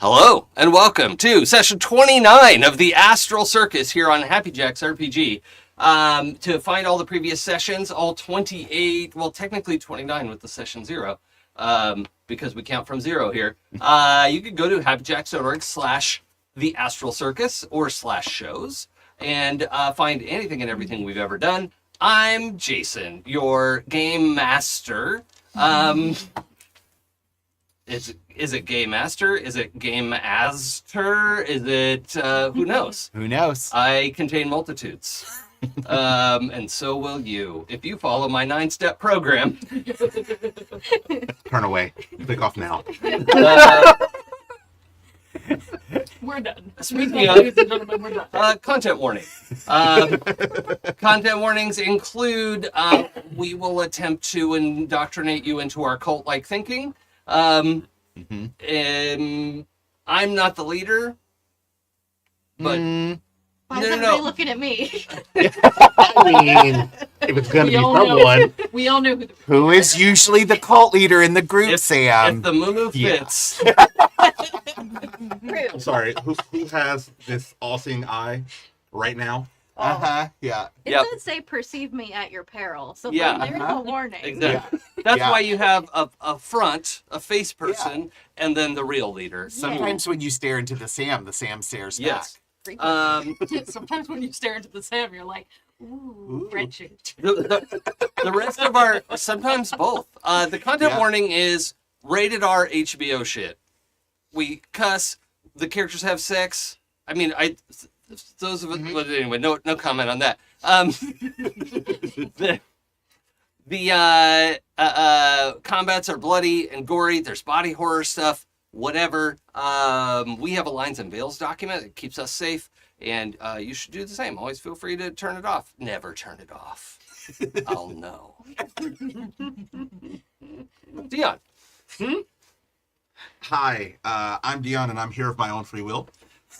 Hello, and welcome to session 29 of the Astral Circus here on Happy Jacks RPG. To find all the previous sessions, all 28, well, technically 29 with the session 0, because we count from 0 here, you can go to happyjacks.org/the Astral Circus or /shows and find anything and everything we've ever done. I'm Jason, your game master. Is it Game Master? Is it Game Aster? Is it, who knows? Who knows? I contain multitudes. And so will you. If you follow my 9-step program. Turn away. Click off now. We're done. Speaking of, ladies and gentlemen, we're done. Content warning. Content warnings include, we will attempt to indoctrinate you into our cult-like thinking. I'm not the leader, but Why is everybody looking at me? I mean, if it's going to be someone. We all know Who is usually the cult leader in the group, Sam? If the moo fits. I'm sorry, who has this all-seeing eye right now? Yeah. It Yep. does say perceive me at your peril, so Yeah. there's a warning. Exactly. That's Yeah. why you have a face person, and then the real leader. Sometimes when you stare into the Sam stares Yes. back. Sometimes when you stare into the Sam, you're like, ooh, wretched. The rest of our, sometimes both. The content warning is rated R HBO shit. We cuss, the characters have sex. I mean, those of us, but anyway, no comment on that. The combats are bloody and gory. There's body horror stuff, whatever. We have a Lines and Veils document that keeps us safe, and you should do the same. Always feel free to turn it off. Never turn it off. I'll know. Dion. Hi, I'm Dion, and I'm here of my own free will.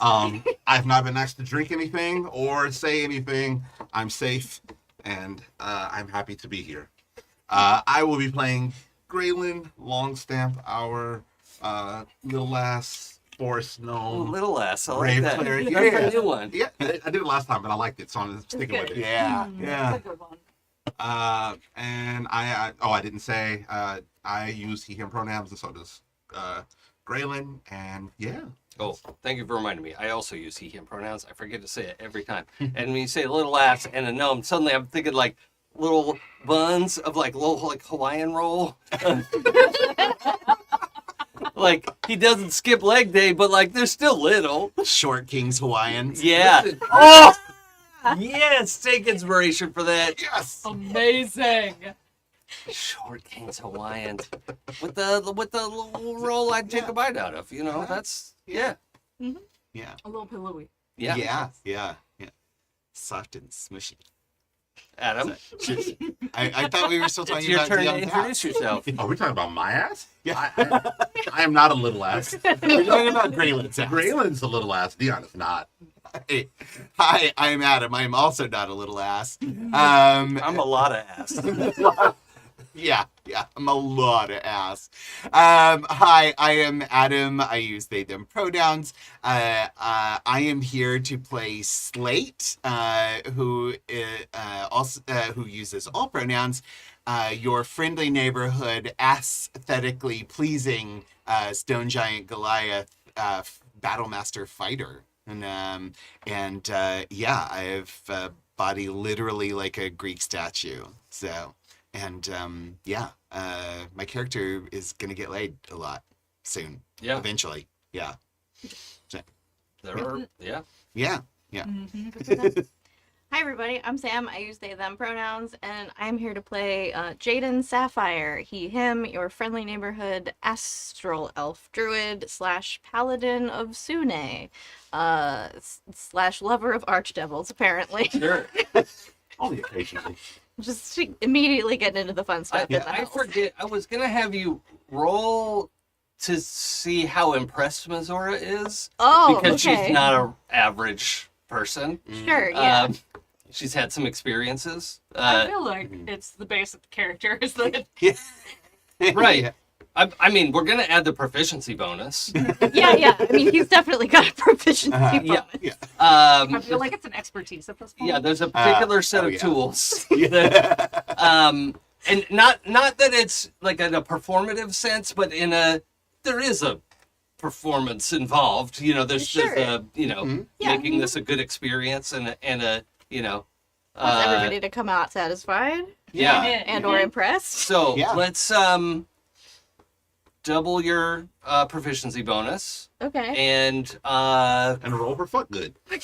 I've not been asked to drink anything or say anything. I'm safe, and I'm happy to be here. I will be playing Gralen, Longstamp, our little ass forest gnome. Little ass. I like Brave that. cleric. That's a new one. Yeah, I did it last time, but I liked it, so I'm sticking with it. Yeah. Yeah. That's a good one. And I didn't say, I use he, him pronouns, and so does Gralen, and yeah. Oh, thank you for reminding me. I also use he, him pronouns. I forget to say it every time. And when you say little ass and a gnome, suddenly I'm thinking like little buns of like little like Hawaiian roll. Like he doesn't skip leg day, but like they're still little. Short Kings Hawaiians. Yeah. Oh, yes. Take inspiration for that. Yes! Amazing. Short Kings Hawaiians with the little roll I'd take a bite out of. You know, that's yeah. Yeah. A little pillowy. Yeah. Yeah. Soft and smushy. Adam, I thought we were still it's talking your about turn to Dion introduce yourself. Are we talking about my ass? Yeah. I am not a little ass. We're talking about Gralen's ass. Gralen's a little ass. Dion is not. Hey, hi, I'm Adam. I'm also not a little ass. I'm a lot of ass. Yeah, I'm a lot of ass. Hi, I am Adam. I use they, them pronouns. I am here to play Slate, who uses all pronouns. Your friendly neighborhood, aesthetically pleasing stone giant Goliath Battlemaster Fighter. And I have body literally like a Greek statue. So. And my character is gonna get laid a lot soon. Yeah. Eventually. Yeah. Yeah. Yeah. Hi everybody, I'm Sam. I use they, them pronouns, and I'm here to play Jaden Sapphire, he, him, your friendly neighborhood Astral Elf Druid / Paladin of Sune, / lover of Archdevils, apparently. Sure. Only occasionally. Just immediately getting into the fun stuff. I forget. I was gonna have you roll to see how impressed Mazora is. Oh, because okay. she's not an average person. Sure, yeah. She's had some experiences. I feel like it's the base of the character. Is that Right. I mean, we're gonna add the proficiency bonus. Yeah. I mean, he's definitely got a proficiency Uh-huh. bonus. Yeah. I feel like it's an expertise at this point. Yeah, there's a particular set oh, of yeah. tools that, and not that it's like in a performative sense, but there is a performance involved. You know, there's Sure. a Mhm. Yeah. making this a good experience and a Wants everybody to come out satisfied yeah. and or impressed. So Yeah. let's double your proficiency bonus Okay. and And roll for fuck good. you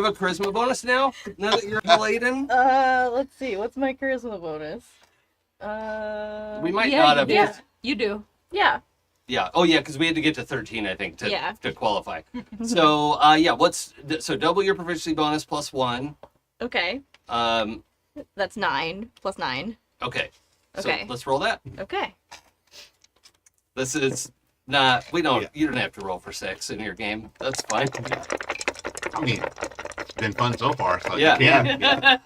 have a charisma bonus now that you're laden. Let's see. What's my charisma bonus? We might Yeah, not have. yeah, you do. Yeah. Yeah. Oh, yeah, because we had to get to 13, I think, Yeah. to qualify. So, yeah, so double your proficiency bonus plus 1. Okay. That's 9 plus 9. Okay. So Okay. let's roll that. Okay. This is not, Yeah. you don't have to roll for 6 in your game. That's fine. I mean, it's been fun so far. So Yeah. you can. Yeah.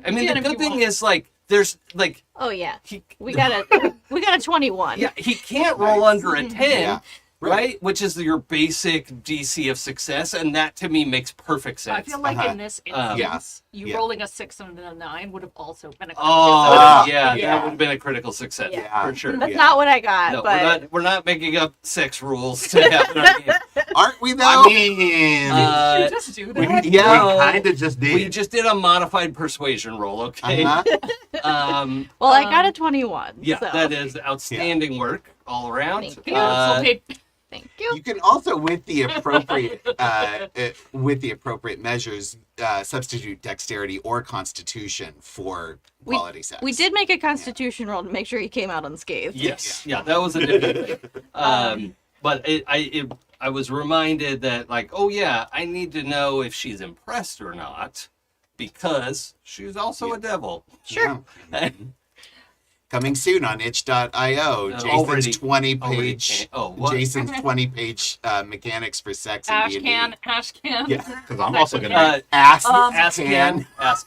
I mean, can the if good you thing want. is, like, there's, like, Oh yeah. he, We got a 21. yeah, he can't roll under a 10. Yeah. Right? Which is your basic DC of success, and that to me makes perfect sense. I feel like Uh-huh. in this instance, Yeah. you Yeah. rolling a 6 and a 9 would have also been a Oh, yeah, Yeah. that would have been a critical success Yeah. for sure. That's Yeah. not what I got, No, but we're not making up 6 rules to have in our game. Aren't we though? I mean, Uh, Did you just do we, that? yeah. we kind of just did. We just did a modified persuasion roll, okay? Uh-huh. well, I got a 21. Yeah, so. that is outstanding work all around. Thank you. Thank you. You can also, with the appropriate measures, substitute dexterity or constitution for quality sets. We did make a constitution roll to make sure he came out unscathed. Yes, yeah, that was a different thing. But I was reminded that, like, oh yeah, I need to know if she's impressed or not, because she's also a devil. Sure. Yeah. Coming soon on itch.io. Already- Jason's 20-page. what? Jason's 20-page mechanics for sex and Ash D&D. can. Yeah. Because I'm also going to. Ask Ask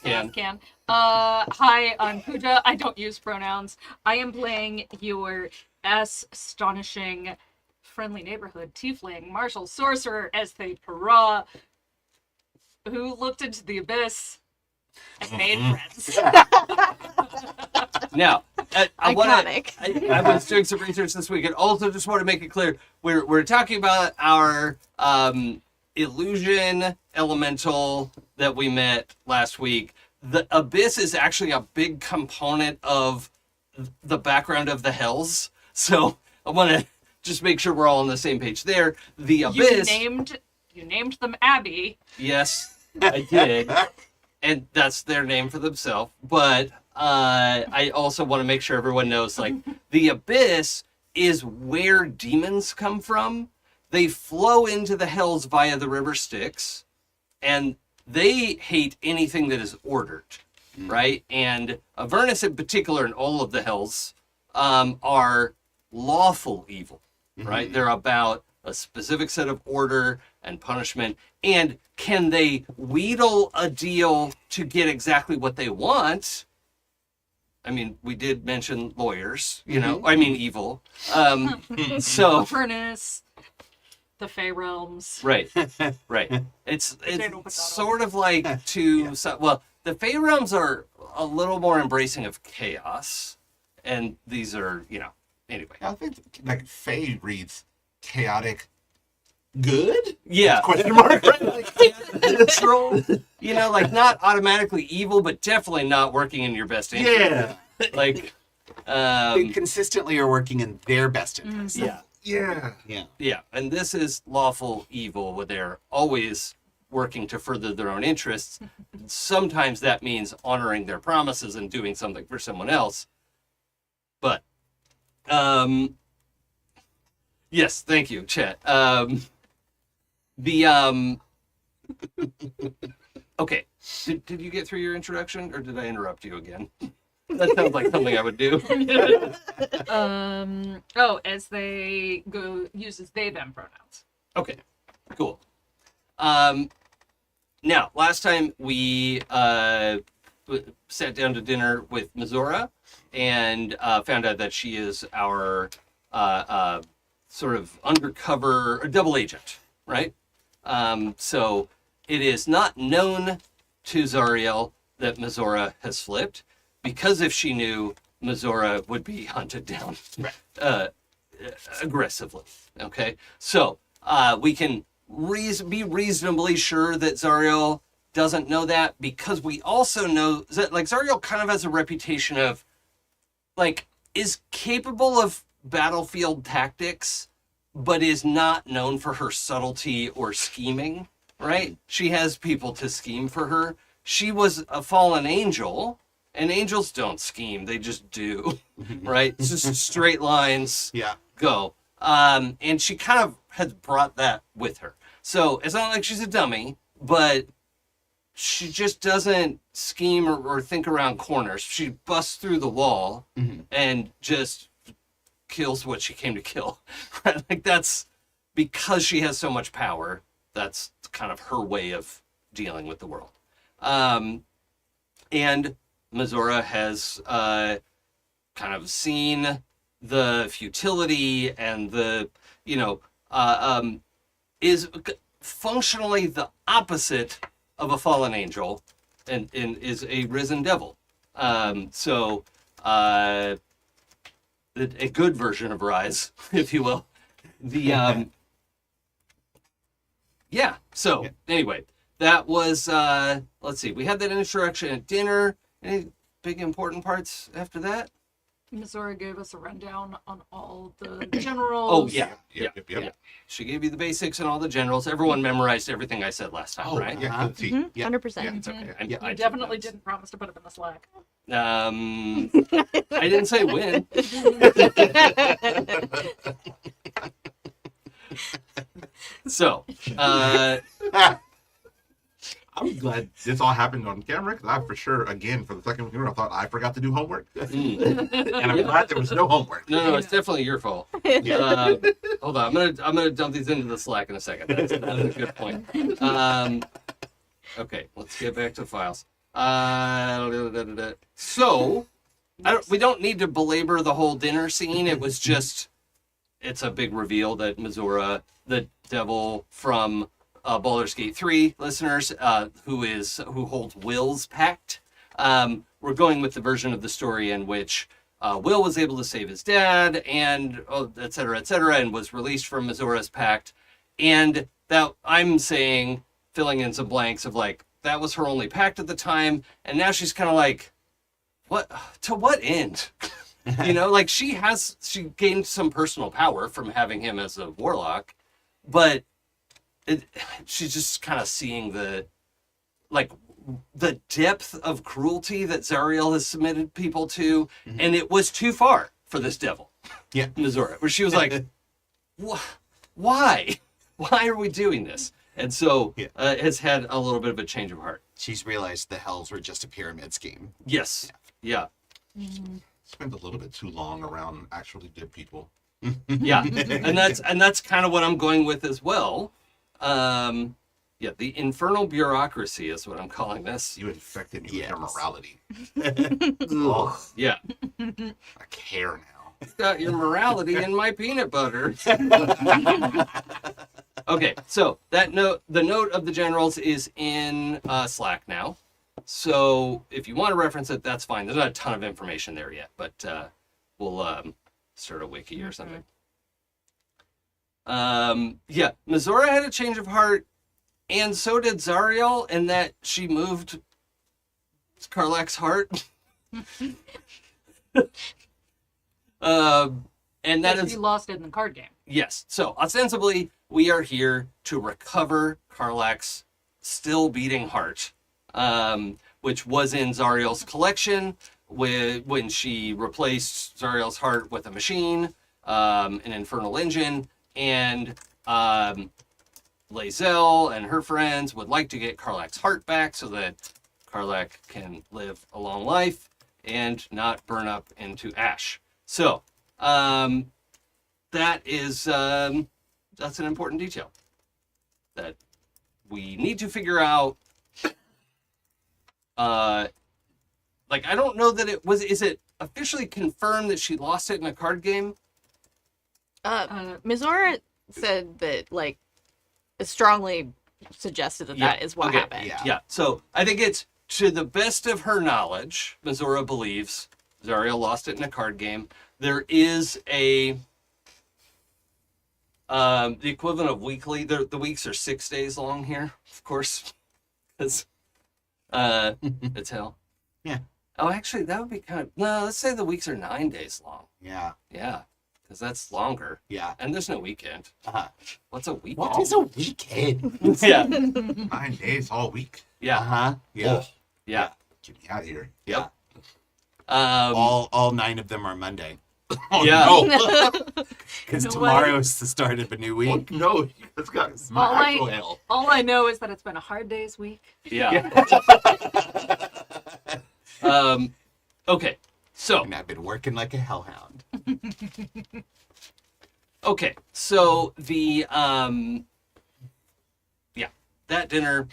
can. can. Hi, I'm Pooja. I don't use pronouns. I am playing your astonishing friendly neighborhood tiefling martial sorcerer Ezthe Perah, who looked into the abyss and made friends. Now, I Iconic. I was doing some research this week, and also just want to make it clear we're talking about our illusion elemental that we met last week. The abyss is actually a big component of the background of the hells, so I want to just make sure we're all on the same page there. The abyss. You named them Abby. Yes, I did. And that's their name for themselves. But I also want to make sure everyone knows, like, the abyss is where demons come from. They flow into the hells via the river Styx, and they hate anything that is ordered, right? And Avernus in particular, and all of the hells, are lawful evil, right? They're about a specific set of order and punishment. And can they wheedle a deal to get exactly what they want? I mean, we did mention lawyers, I mean, evil. So, Avernus, the Fey Realms. right. It's don't put that sort of like well, the Fey Realms are a little more embracing of chaos. And these are, anyway. I think, like, Faye reads chaotic good? Yeah. Question mark? Neutral, like not automatically evil, but definitely not working in your best interest. Yeah. Like, They consistently are working in their best interest. yeah, Yeah. yeah. And this is lawful evil, where they're always working to further their own interests. Sometimes that means honoring their promises and doing something for someone else. But, yes, thank you, Chet. Okay, did you get through your introduction, or did I interrupt you again? That sounds like something I would do. As they uses they them pronouns. Okay, cool. Now, last time we sat down to dinner with Mizora and found out that she is our sort of undercover or double agent, right? So it is not known to Zariel that Mizora has flipped, because if she knew, Mizora would be hunted down aggressively. Okay, so we can be reasonably sure that Zariel doesn't know that, because we also know that like Zariel kind of has a reputation of like is capable of battlefield tactics, but is not known for her subtlety or scheming, right? She has people to scheme for her. She was a fallen angel, and angels don't scheme, they just do, right? It's just straight lines, Yeah. go. And she kind of has brought that with her. So it's not like she's a dummy, but she just doesn't scheme or think around corners. She busts through the wall and just kills what she came to kill. Right? Like that's because she has so much power. That's kind of her way of dealing with the world. And Mizora has kind of seen the futility and the, is functionally the opposite of a fallen angel and is a risen devil. So a good version of Rise, if you will. The yeah. So anyway, that was let's see. We had that introduction at dinner. Any big important parts after that? Mizora gave us a rundown on all the generals. Oh yeah. Yep. Yeah. She gave you the basics and all the generals. Everyone memorized everything I said last time, right? Yeah, good tea. Mhm, Yeah. 100%. Yeah. It's okay. Yeah. I You took definitely notes. didn't promise to put them in the Slack. I didn't say when. So, I'm glad this all happened on camera, because I for sure, again, for the second year, I thought I forgot to do homework. And I'm glad there was no homework. no, it's definitely your fault. Hold on, I'm gonna dump these into the Slack in a second. That is a good point. Okay, let's get back to the files. So, we don't need to belabor the whole dinner scene. It was just, it's a big reveal that Mizora, the devil from Baldur's Gate 3 listeners, who holds Will's pact. We're going with the version of the story in which Will was able to save his dad, and et cetera, and was released from Mizora's pact. And that I'm saying, filling in some blanks of like, that was her only pact at the time, and now she's kind of like, what? To what end? Like she gained some personal power from having him as a warlock, but she's just kind of seeing the depth of cruelty that Zariel has submitted people to, and it was too far for this devil, Mizora, where she was like, why are we doing this? And so has had a little bit of a change of heart. She's realized the hells were just a pyramid scheme. Yes. Yeah. Spent a little bit too long around actually good people. Yeah. And that's kind of what I'm going with as well. The infernal bureaucracy is what I'm calling this. You infected me with Yes. your morality. Ugh. Yeah. I care now. Got your morality in my peanut butter. Okay, so the note of the generals is in Slack now. So if you want to reference it, that's fine. There's not a ton of information there yet, but we'll start a wiki or something. Mizora had a change of heart, and so did Zariel, in that she moved Karlach's heart. And that Because is you lost it in the card game. yes. So ostensibly, we are here to recover Karlach's still beating heart, which was in Zariel's collection when she replaced Zariel's heart with a machine, an infernal engine, and Lae'zel and her friends would like to get Karlach's heart back so that Karlach can live a long life and not burn up into ash. So that is that's an important detail that we need to figure out like, I don't know that it was, is it officially confirmed that she lost it in a card game? Mizora said that, like, it strongly suggested that that is what okay, happened. Yeah. So I think it's, to the best of her knowledge, Mizora believes Zariel lost it in a card game. There is the equivalent of weekly. The weeks are 6 days long here, of course, because it's hell. Yeah. Oh, actually, that would be kind of, no. Let's say the weeks are 9 days long. Yeah. Yeah, because that's longer, Yeah. and there's no weekend. Uh-huh. What's a weekend? What is a weekend? Yeah, 9 days all week. yeah, Uh-huh. Yeah. Oh, yeah. get me out of here. Yeah. Um, All 9 of them are Monday. Oh, Yeah. no. Because You know tomorrow is the start of a new Oh, week. no. It's got All I- actual hell. All I know is that it's been a hard day's week. yeah. Okay, so And I've been working like a hellhound. okay, so the that dinner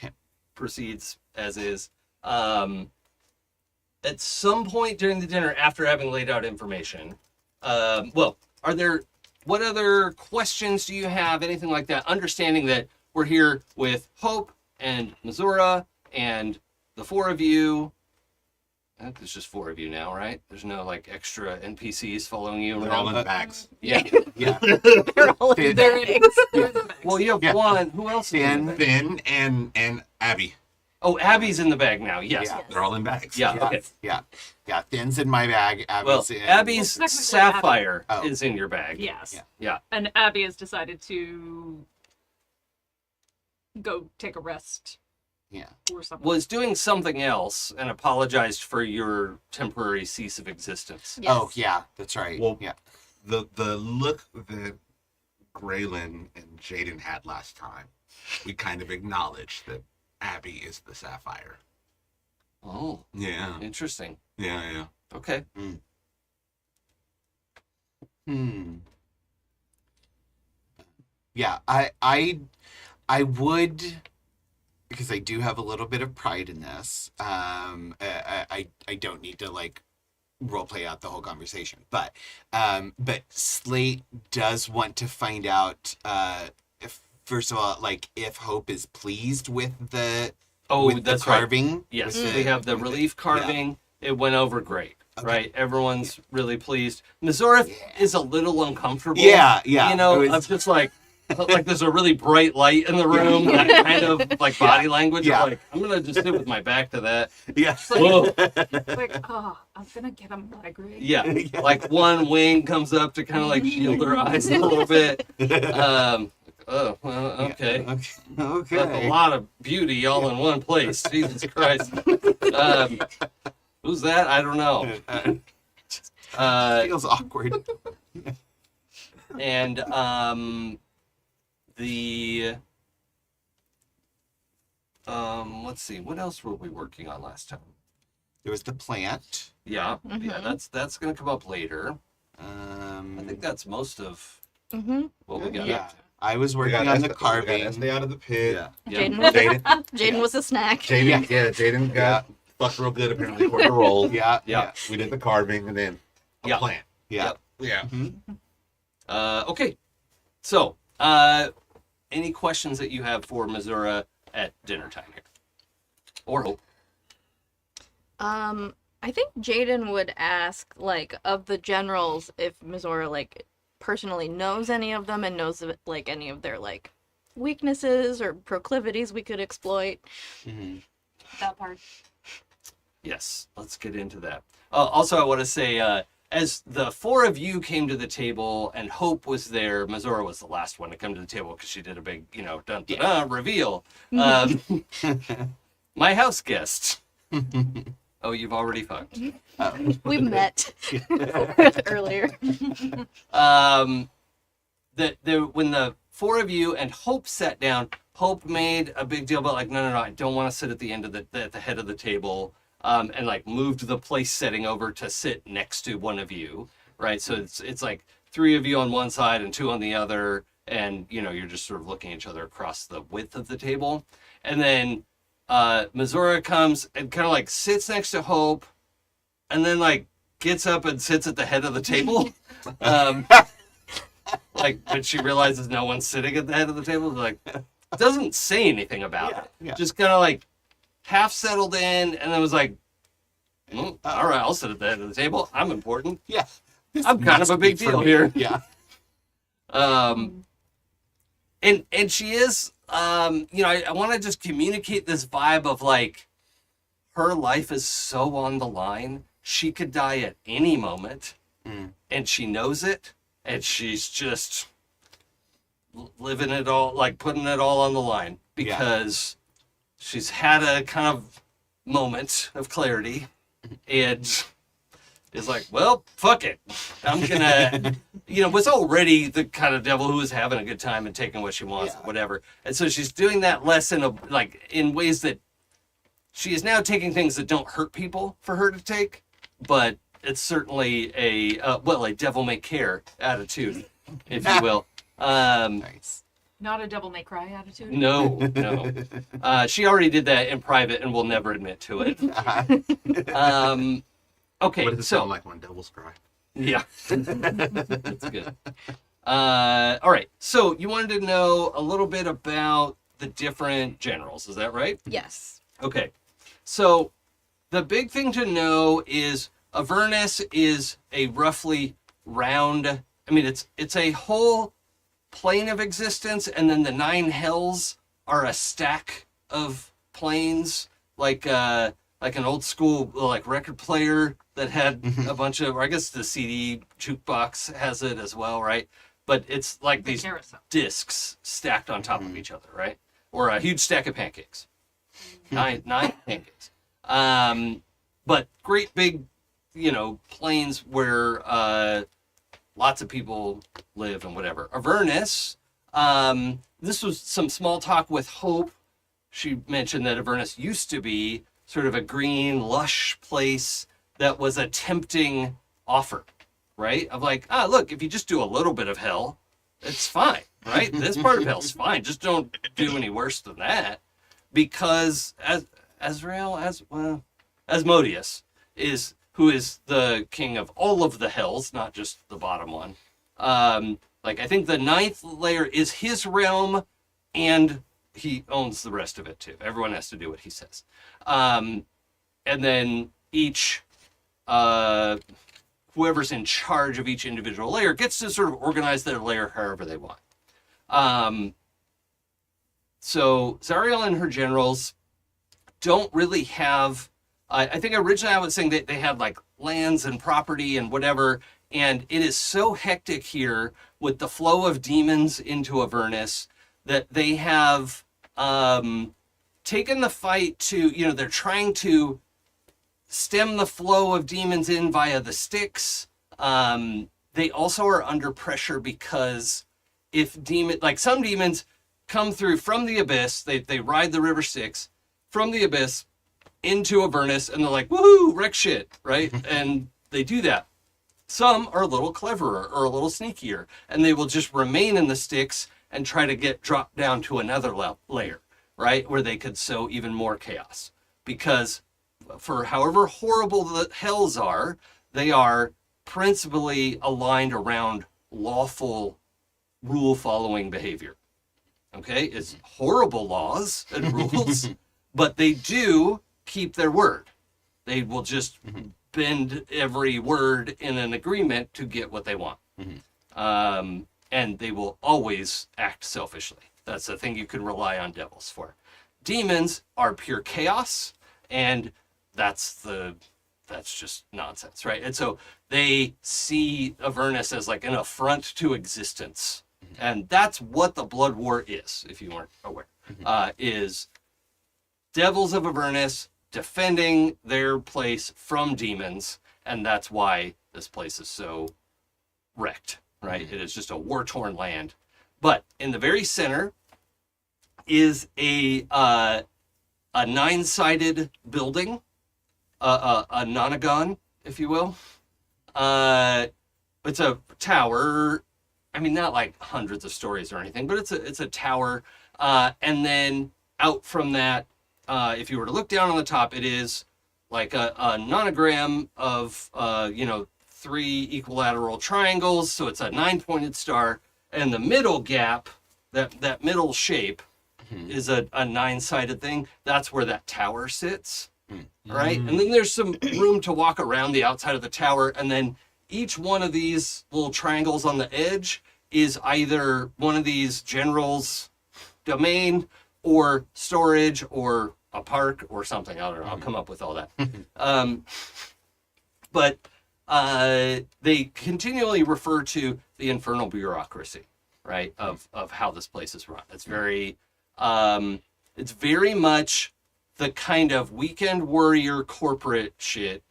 proceeds as is. At some point during the dinner, after having laid out information, what other questions do you have? Anything like that? Understanding that we're here with Hope and Mizora and the 4 of you. I think there's just 4 of you now, right? There's no like extra NPCs following you They're all around. in bags. Yeah. Yeah. They're all in They're bags. Well, you have Yeah. one. Who else? Is in the Finn. bag? Finn and Abby. Oh, Abby's in the bag now. Yes. Yeah. They're all in bags. Yeah. Yeah. Okay. Yeah. Yeah. Finn's in my bag. Well, Abby's in. Abby's Technically, Sapphire Abby- is in your bag. Yes. Yeah. Yeah. And Abby has decided to go take a rest Yeah. or something. Was doing something else and apologized for your temporary cease of existence. Yes. Oh, yeah. That's right. Well, yeah. The look that Gralen and Jaden had last time, we kind of acknowledged that Abby is the Sapphire. Oh, Yeah. interesting. Yeah. Okay. Yeah. I would, because I do have a little bit of pride in this. I don't need to like role play out the whole conversation, but Slate does want to find out if, first of all, like if Hope is pleased with the Oh, with that's the right. carving. Yes, with we the- have the with relief carving. It went over great, Okay. right? Everyone's really pleased. Mizora is a little uncomfortable. Yeah, yeah. You know, It was- of just like there's a really bright light in the room. That kind of like body language. Yeah. Of like, I'm gonna just sit with my back to that. yeah. Whoa. Like, oh, I'm gonna get a migraine. Yeah, Yeah. like one wing comes up to kind of like shield her eyes a little bit. Oh, well, okay. Okay. That's a lot of beauty all in one place. Jesus Christ. Who's that? I don't know. Feels awkward. And let's see, what else were we working on last time? There was the plant. Yeah, yeah, that's gonna come up later. Um, I think that's most of Mm-hmm. what we got. yeah. I was working on the carving. Stay out of the pit. Yeah. Yeah. Jaden was a snack. Jaden got fucked real good apparently for the roll. Yeah. Yeah. We did the carving and then a Yeah. plant. Yeah. Yep. Yeah. Okay, so any questions that you have for Mizora at dinner time here, or Hope? I think Jaden would ask, like, of the generals, if Mizora, like, personally knows any of them and knows, like, any of their, like, weaknesses or proclivities we could exploit. Mm-hmm. That part. Yes, let's get into that. Also, I want to say, as the 4 of you came to the table and Hope was there, Mizora was the last one to come to the table because she did a big, dun-dun-dun reveal. My house guest. Oh, you've already fucked. We met earlier. When the 4 of you and Hope sat down, Hope made a big deal about like, no, I don't want to sit at the end of at the head of the table, and like moved the place setting over to sit next to one of you, right? So it's like 3 of you on one side and 2 on the other, and you're just sort of looking at each other across the width of the table, and then Mizora comes and kind of like sits next to Hope, and then like gets up and sits at the head of the table. Like when she realizes no one's sitting at the head of the table, like doesn't say anything about it. Yeah. Just kind of like half settled in, and then was like, all right, I'll sit at the head of the table. I'm important. Yeah. I'm kind of a big deal here. Yeah. And she is, you know, I want to just communicate this vibe of like, her life is so on the line. She could die at any moment, and she knows it, and she's just living it all, like putting it all on the line because she's had a kind of moment of clarity and is like, well, fuck it. I'm gonna, you know, was already the kind of devil who was having a good time and taking what she wants, whatever. And so she's doing that lesson of like in ways that she is now taking things that don't hurt people for her to take, but it's certainly a devil may care attitude, if you will. Nice. Not a devil may cry attitude. No. She already did that in private and will never admit to it. Okay, What does it sound like when devils cry? yeah, that's good. All right, so you wanted to know a little bit about the different generals, is that right? Yes. Okay, so the big thing to know is Avernus is a roughly round, I mean, it's a whole plane of existence, and then the 9 hells are a stack of planes, like an old school like record player that had a bunch of, or I guess the CD jukebox has it as well, right? But it's like these Carousel. discs stacked on top of each other, right? Or a huge stack of pancakes. Nine pancakes. But great big, you know, planes where lots of people live and whatever. Avernus, this was some small talk with Hope. She mentioned that Avernus used to be sort of a green, lush place that was a tempting offer, right? Of like, look, if you just do a little bit of hell, it's fine, right? This part of hell's fine. Just don't do any worse than that. Because Asmodeus who is the king of all of the hells, not just the bottom one. Like I think the 9th layer is his realm, and he owns the rest of it too. Everyone has to do what he says. And then each whoever's in charge of each individual layer gets to sort of organize their layer however they want. So Zariel and her generals don't really have, I think originally I was saying that they had like lands and property and whatever, and it is so hectic here with the flow of demons into Avernus that they have taken the fight to, you know, they're trying to stem the flow of demons in via the Styx. They also are under pressure because if some demons come through from the abyss, they ride the river Styx from the abyss into Avernus, and they're like, woohoo, wreck shit, right? And they do that. Some are a little cleverer or a little sneakier, and they will just remain in the Styx and try to get dropped down to another layer, right? Where they could sow even more chaos. Because for however horrible the hells are, they are principally aligned around lawful rule-following behavior. Okay? It's horrible laws and rules, but they do keep their word. They will just bend every word in an agreement to get what they want. And they will always act selfishly. That's the thing you can rely on devils for. Demons are pure chaos, and that's just nonsense, right? And so they see Avernus as like an affront to existence. And that's what the Blood War is, if you weren't aware, is devils of Avernus defending their place from demons, and that's why this place is so wrecked, right? It is just a war-torn land. But in the very center is a 9-sided building, a nonagon, if you will. It's a tower. I mean, not like hundreds of stories or anything, but it's a tower. And then out from that, if you were to look down on the top, it is like a nonogram of, 3 equilateral triangles. So it's a 9-pointed star. And the middle gap, that middle shape, is a 9-sided thing. That's where that tower sits, right? And then there's some room to walk around the outside of the tower. And then each one of these little triangles on the edge is either one of these generals' domain or storage or a park or something. I don't know. I'll come up with all that. But they continually refer to the infernal bureaucracy, right? Of how this place is run. It's very much the kind of weekend warrior corporate shit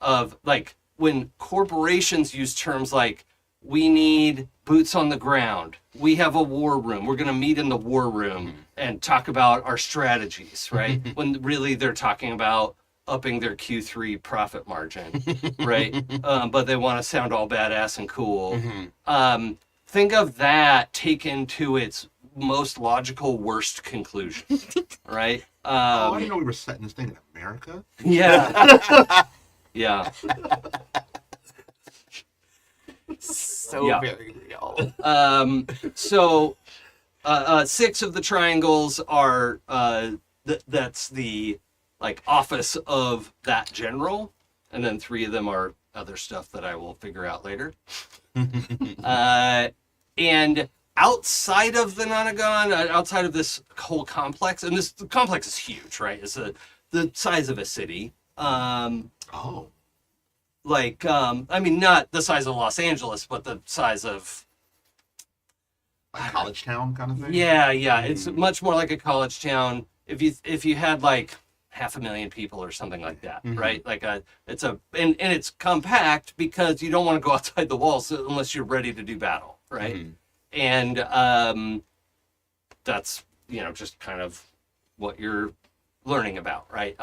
of like when corporations use terms like, we need boots on the ground. We have a war room. We're going to meet in the war room and talk about our strategies, right? When really they're talking about upping their Q3 profit margin, right? But they want to sound all badass and cool. Think of that taken to its most logical, worst conclusion, right? I didn't know we were setting this thing in America. Yeah. Yeah. So Yeah. very real. So 6 of the triangles are that's the like office of that general, and then 3 of them are other stuff that I will figure out later. And outside of the Nonagon, outside of this whole complex, and the complex is huge, right? It's the size of a city. Like, I mean, not the size of Los Angeles, but the size of Like college town kind of thing? Yeah. It's much more like a college town. If you had like 500,000 people or something like that, right? Like and it's compact because you don't want to go outside the walls unless you're ready to do battle, right? And that's just kind of what you're learning about, right?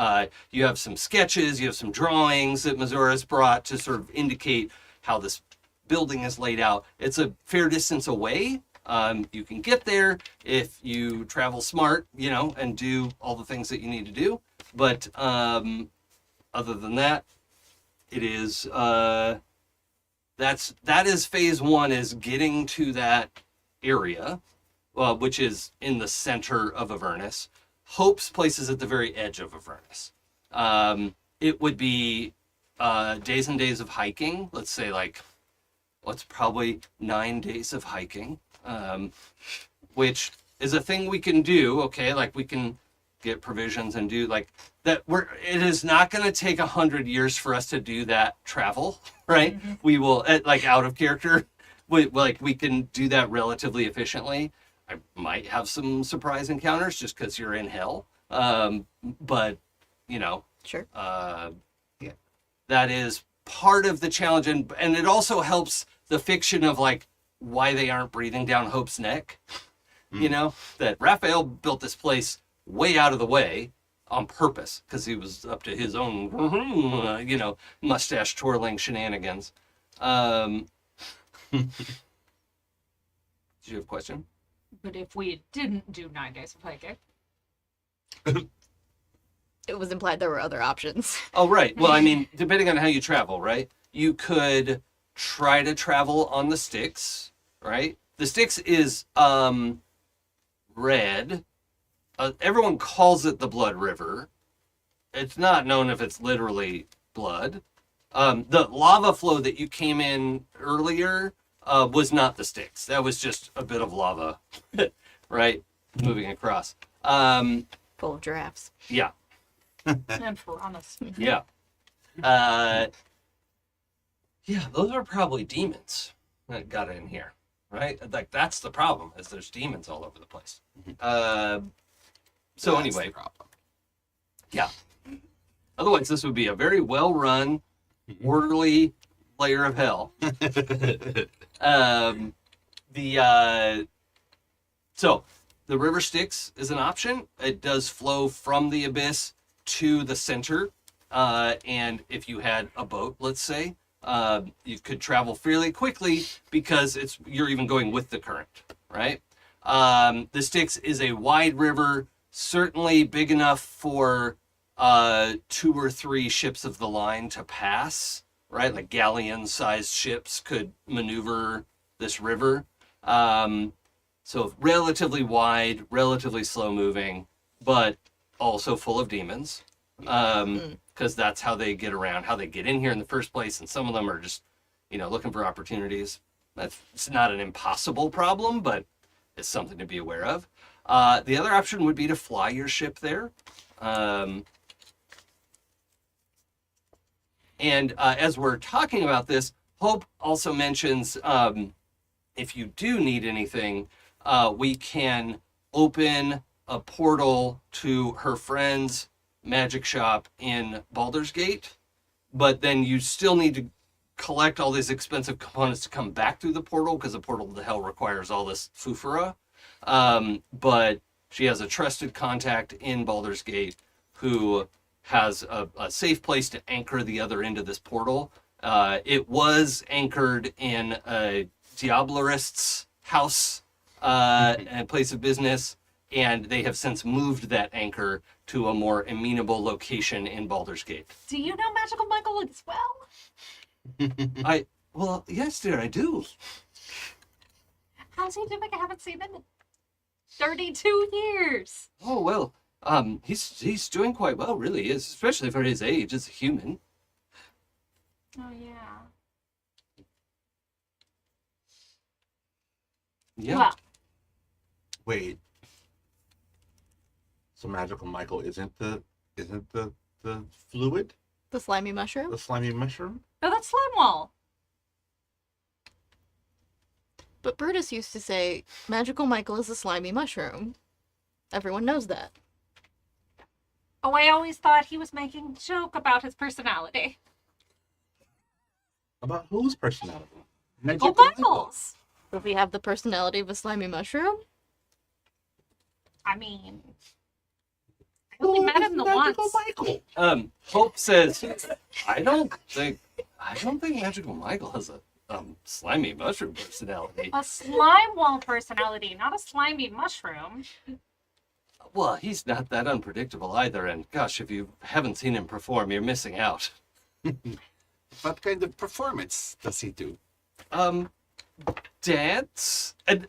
You have some sketches, you have some drawings that Missoura's brought to sort of indicate how this building is laid out. It's a fair distance away. You can get there if you travel smart, and do all the things that you need to do. But other than that, it is that is phase 1, is getting to that area, which is in the center of Avernus. Hope's place is at the very edge of Avernus. It would be days and days of hiking. Let's say it's probably 9 days of hiking, which is a thing we can do. Okay, like we can get provisions and do like that. It is not going to take 100 years for us to do that travel, right? We will out of character. We can do that relatively efficiently. I might have some surprise encounters just because you're in hell. But, Sure. That is part of the challenge. And it also helps the fiction of why they aren't breathing down Hope's neck. That Raphael built this place way out of the way on purpose because he was up to his own, mustache twirling shenanigans. Did you have a question? But if we didn't do 9 days of hiking, It was implied there were other options. Oh, right. Well, I mean, depending on how you travel, right? You could try to travel on the Styx, right? The Styx is red. Everyone calls it the Blood River. It's not known if it's literally blood. The lava flow that you came in earlier was not the Styx. That was just a bit of lava, right? Moving across. Full of giraffes. Yeah. and piranhas. Yeah. Yeah, those are probably demons that got in here, right? Like, that's the problem, is there's demons all over the place. So That's anyway, the problem. yeah. Otherwise, this would be a very well-run, orderly layer of hell. So the River Styx is an option. It does flow from the abyss to the center. And if you had a boat, let's say, you could travel fairly quickly because you're even going with the current, right? The Styx is a wide river, certainly big enough for 2 or 3 ships of the line to pass, right? Like galleon-sized ships could maneuver this river. So relatively wide, relatively slow-moving, but also full of demons. Because that's how they get around, how they get in here in the first place. And some of them are just, looking for opportunities. It's not an impossible problem, but it's something to be aware of. The other option would be to fly your ship there. And as we're talking about this, Hope also mentions if you do need anything, we can open a portal to her friend's magic shop in Baldur's Gate, but then you still need to collect all these expensive components to come back through the portal, because the portal to hell requires all this fufura. But she has a trusted contact in Baldur's Gate who has a safe place to anchor the other end of this portal. It was anchored in a Diablerist's house and place of business, and they have since moved that anchor to a more amenable location in Baldur's Gate. Do you know Magical Michael as well? Well, yes, dear, I do. How's he doing? I haven't seen him in 32 years. Oh, well, he's doing quite well, really. He is, especially for his age as a human. Oh, yeah. Yeah. Well, Wait. So Magical Michael isn't the fluid, The slimy mushroom? the slimy mushroom? no, that's Slime Wall. But Brutus used to say, Magical Michael is a slimy mushroom. Everyone knows that. Oh, I always thought he was making a joke about his personality. About whose personality? Oh, Michael's. Does he have the personality of a slimy mushroom? I mean, I only met him the once. Michael. Hope says, I don't think Magical Michael has a slimy mushroom personality. A slime wall personality, not a slimy mushroom. Well, he's not that unpredictable either, and gosh, if you haven't seen him perform, you're missing out. What kind of performance does he do? Dance? And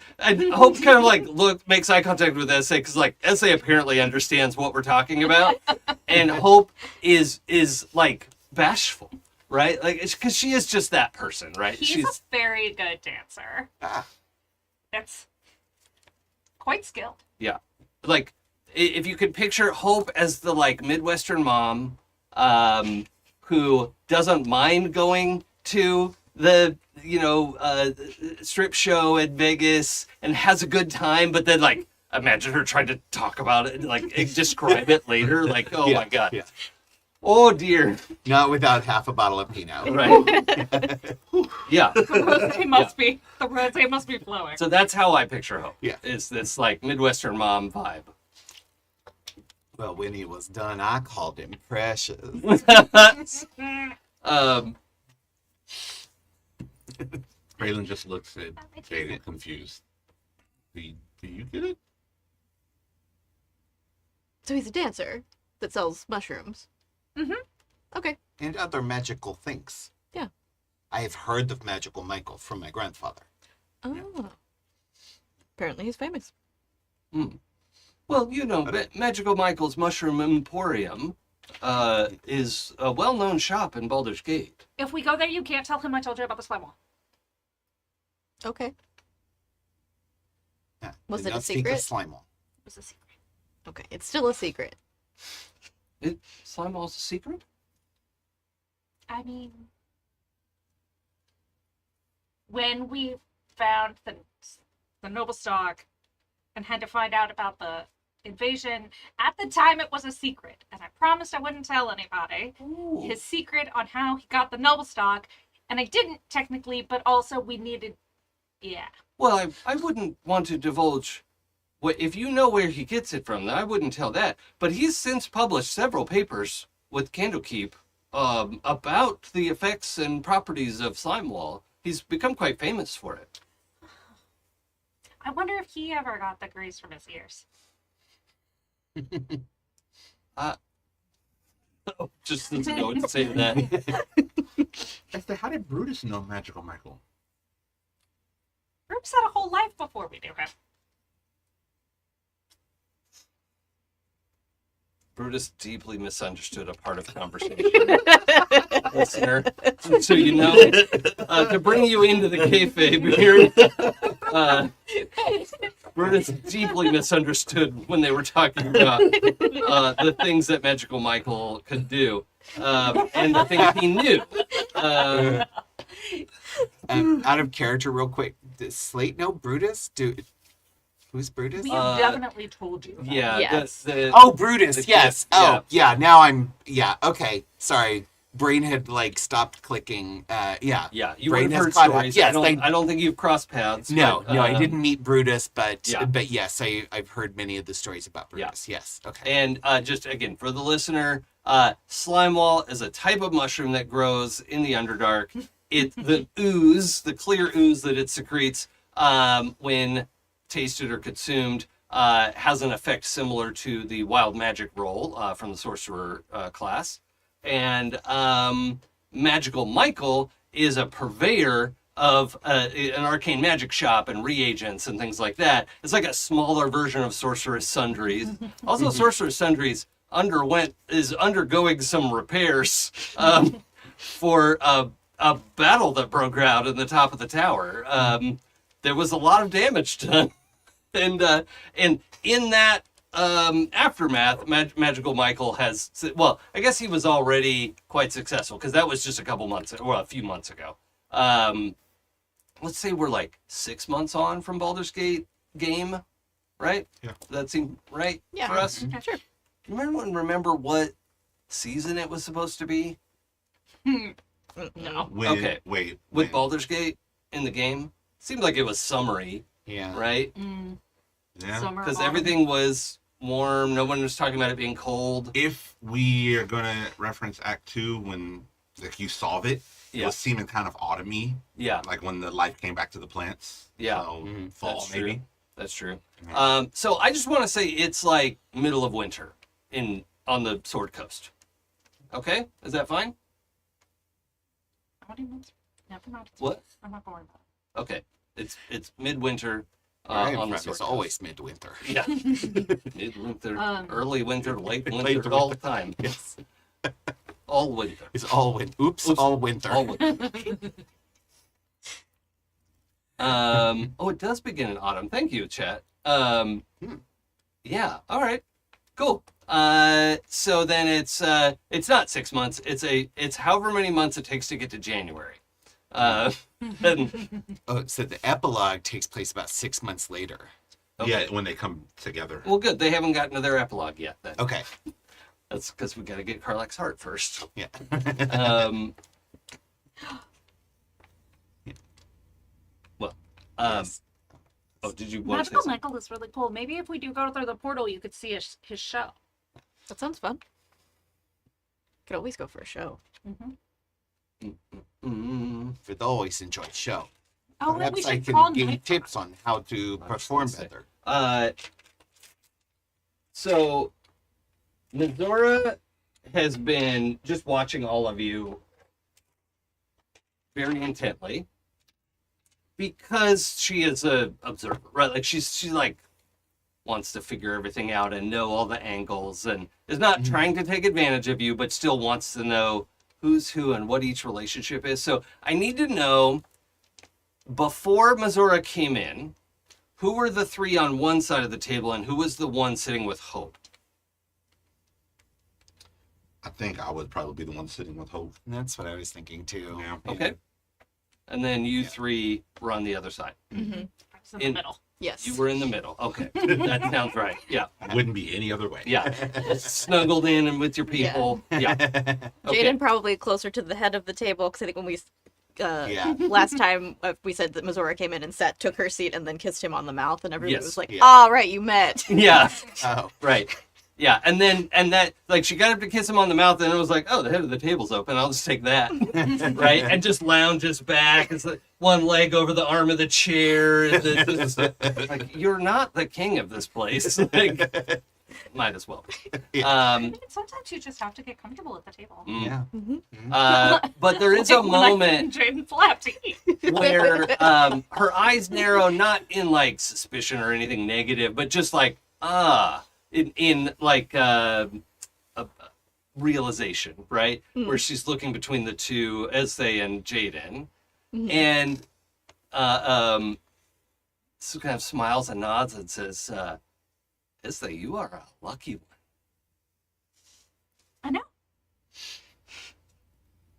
Hope kind of like makes eye contact with Ezthe, because like Ezthe apparently understands what we're talking about, and Hope is like bashful, right? Like, because she is just that person, right? He's a very good dancer. Ah. That's quite skilled. Yeah. Like, if you could picture Hope as the, like, Midwestern mom who doesn't mind going to the, strip show at Vegas and has a good time, but then, like, imagine her trying to talk about it, like, describe it later. Like, oh, my God. Yeah. Oh, dear. Not without half a bottle of Pinot. Right. Yeah. The rosé must be flowing. So that's how I picture Hope. Yeah. Is this, like, Midwestern mom vibe. Well, when he was done, I called him precious. Gralen just looks at Jaden confused. Do you get it? So he's a dancer that sells mushrooms. Mm-hmm. Okay. And other magical things. Yeah. I have heard of Magical Michael from my grandfather. Oh. Apparently he's famous. Well, Magical Michael's Mushroom Emporium is a well-known shop in Baldur's Gate. If we go there, you can't tell him I told you about the slime wall. Okay. Yeah. Was Did it a not speak secret? of Slime Wall. It was a secret. Okay. It's still a secret. Slime Wall's a secret? I mean, when we found the noble stock and had to find out about the invasion, at the time it was a secret, and I promised I wouldn't tell anybody Ooh. his secret on how he got the noble stock, and I didn't technically, but also we needed, yeah. Well, I wouldn't want to divulge. If you know where he gets it from, then I wouldn't tell that. But he's since published several papers with Candlekeep about the effects and properties of Slime Wall. He's become quite famous for it. I wonder if he ever got the grease from his ears. Just doesn't know what to say to that. Ezthe, how did Brutus know Magical Michael? Bruce had a whole life before we knew him. Brutus deeply misunderstood a part of the conversation. Listener, so you know, to bring you into the kayfabe here, Brutus deeply misunderstood when they were talking about the things that Magical Michael could do, and the things he knew. Out of character, real quick. Does Slate know Brutus? Who's Brutus? We have definitely told you. That. Yeah. Yes. Oh, Brutus. the Yes. kid, Oh, yeah. Now I'm. Yeah. Okay. Sorry. Brain had like stopped clicking. Yeah. Yeah, you Brain would have has heard caught up. stories. Yes, I don't think you've crossed paths. No, but, no, I didn't meet Brutus, but yeah. but yes, I've heard many of the stories about Brutus. Yes. Okay. And just again, for the listener, slime wall is a type of mushroom that grows in the Underdark. The ooze, the clear ooze that it secretes when tasted or consumed, has an effect similar to the wild magic roll from the sorcerer class. And Magical Michael is a purveyor of an arcane magic shop and reagents and things like that. It's like a smaller version of Sorcerer's Sundries. Also, Sorcerer's Sundries is undergoing some repairs for a battle that broke out in the top of the tower. There was a lot of damage done, and in that aftermath, Magical Michael has, well, I guess he was already quite successful because that was just a few months ago. Let's say we're like 6 months on from Baldur's Gate game, right? Yeah. That seemed right Yeah. for us. Yeah, sure. Does anyone remember what season it was supposed to be No. When, Okay. Wait. with when? Baldur's Gate in the game? Seemed like it was summery, Yeah. right? Yeah. Summer, Because autumn. everything was warm. No one was talking about it being cold. If we are gonna reference Act 2 when like you solve it, it Yeah. was seeming kind of autumny, Yeah, like when the life came back to the plants. Yeah. So Mhm. fall That's maybe. true. That's true. Yeah. So I just want to say it's like middle of winter on the Sword Coast. Okay, is that fine? What do you mean? Never mind. What? I'm not going about Okay, it's midwinter I on am the from Sword is Coast. always midwinter. Yeah, midwinter, early winter, late winter, Late winter. all the time, Yes. all winter. It's all winter. Oops, all winter. All winter. Oh, it does begin in autumn. Thank you, chat. Yeah. All right. Cool. So then it's not 6 months. It's however many months it takes to get to January. And, Oh, so the epilogue takes place about 6 months later. okay. Yeah, when they come together. Well, good. They haven't gotten to their epilogue yet. Then Okay. that's because we got to get Karlach's heart first. Yeah. Well. Yes. Oh, did you it. want to say Magical something? Michael is really cool. Maybe if we do go through the portal, you could see his show. That sounds fun. Could always go for a show. We'd always enjoy the show. Oh, and we Perhaps I should call can give you Night. tips on how to perform say. better. So Mizora has been just watching all of you very intently because she is a observer, right? Like she like wants to figure everything out and know all the angles and is not trying to take advantage of you, but still wants to know who's who and what each relationship is. So I need to know, before Mizora came in, who were the three on one side of the table and who was the one sitting with Hope? I think I would probably be the one sitting with Hope. That's what I was thinking too. Yeah. Okay. And then you three were on the other side. Mm-hmm. I was in the In- middle. Yes. You were in the middle. Okay. That sounds right. Yeah. Wouldn't be any other way. Yeah. Snuggled in and with your people. Yeah. Okay. Jaden probably closer to the head of the table because I think when we Yeah. last time we said that Mizora came in and took her seat and then kissed him on the mouth and everybody Yes. was like, Yeah. "Ah, right, you met." Yeah. Oh. Right. Yeah. And that, like, she got up to kiss him on the mouth and it was like, oh, the head of the table's open. I'll just take that. Right. And just lounges back. It's like one leg over the arm of the chair. And like, you're not the king of this place. Like, might as well. Yeah. Sometimes you just have to get comfortable at the table. Yeah. But there is a Like when I moment sit in Jaden's lap to eat. where her eyes narrow, not in like suspicion or anything negative, but just like in like a realization, right? Where she's looking between the two, Ezthe and Jaden, and so kind of smiles and nods and says, Ezthe, you are a lucky one. I know.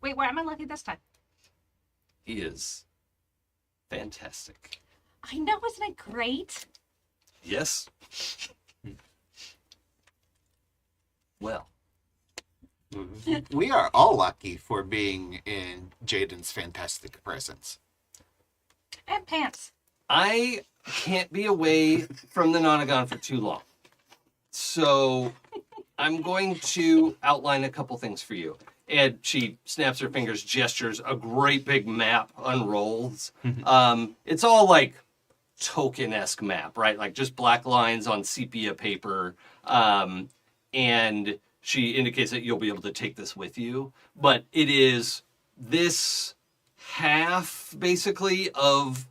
Wait, why am I lucky this time? He is fantastic. I know, isn't it great? Yes. Well, We are all lucky for being in Jaden's fantastic presence. And pants. I can't be away from the Nonagon for too long. So I'm going to outline a couple things for you. And she snaps her fingers, gestures, a great big map unrolls. It's all like token-esque map, right? Like just black lines on sepia paper. And she indicates that you'll be able to take this with you. But it is this half, basically, of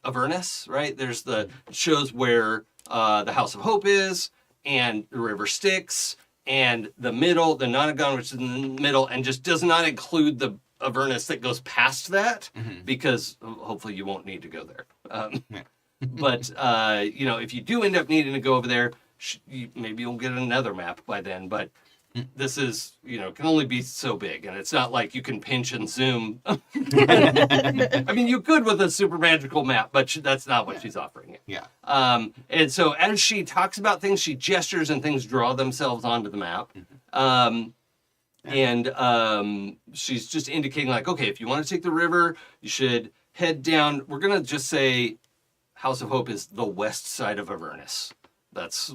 Avernus, right? There's it shows where the House of Hope is, and the River Styx, and the middle, the Nonagon, which is in the middle, and just does not include the Avernus that goes past that, because hopefully you won't need to go there. But, if you do end up needing to go over there, maybe you'll get another map by then, but this is, can only be so big, and it's not like you can pinch and zoom. I mean, you could with a super magical map, but that's not what she's offering you. Yeah. And so as she talks about things, she gestures and things draw themselves onto the map. And she's just indicating like, okay, if you want to take the river, you should head down. We're going to just say House of Hope is the west side of Avernus. That's,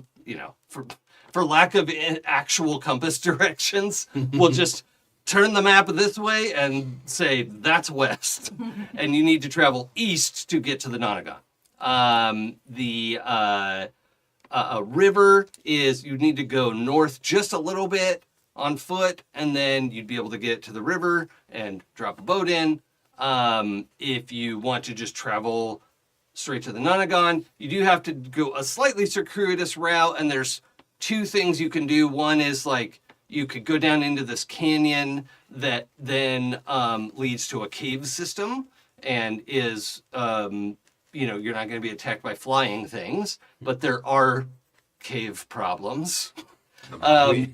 for lack of actual compass directions, we'll just turn the map this way and say that's west. And you need to travel east to get to the Nonagon. The river is, you need to go north just a little bit on foot, and then you'd be able to get to the river and drop a boat in. If you want to just travel straight to the Nonagon, you do have to go a slightly circuitous route, and there's two things you can do. One is like you could go down into this canyon that then leads to a cave system and is, you're not going to be attacked by flying things, but there are cave problems.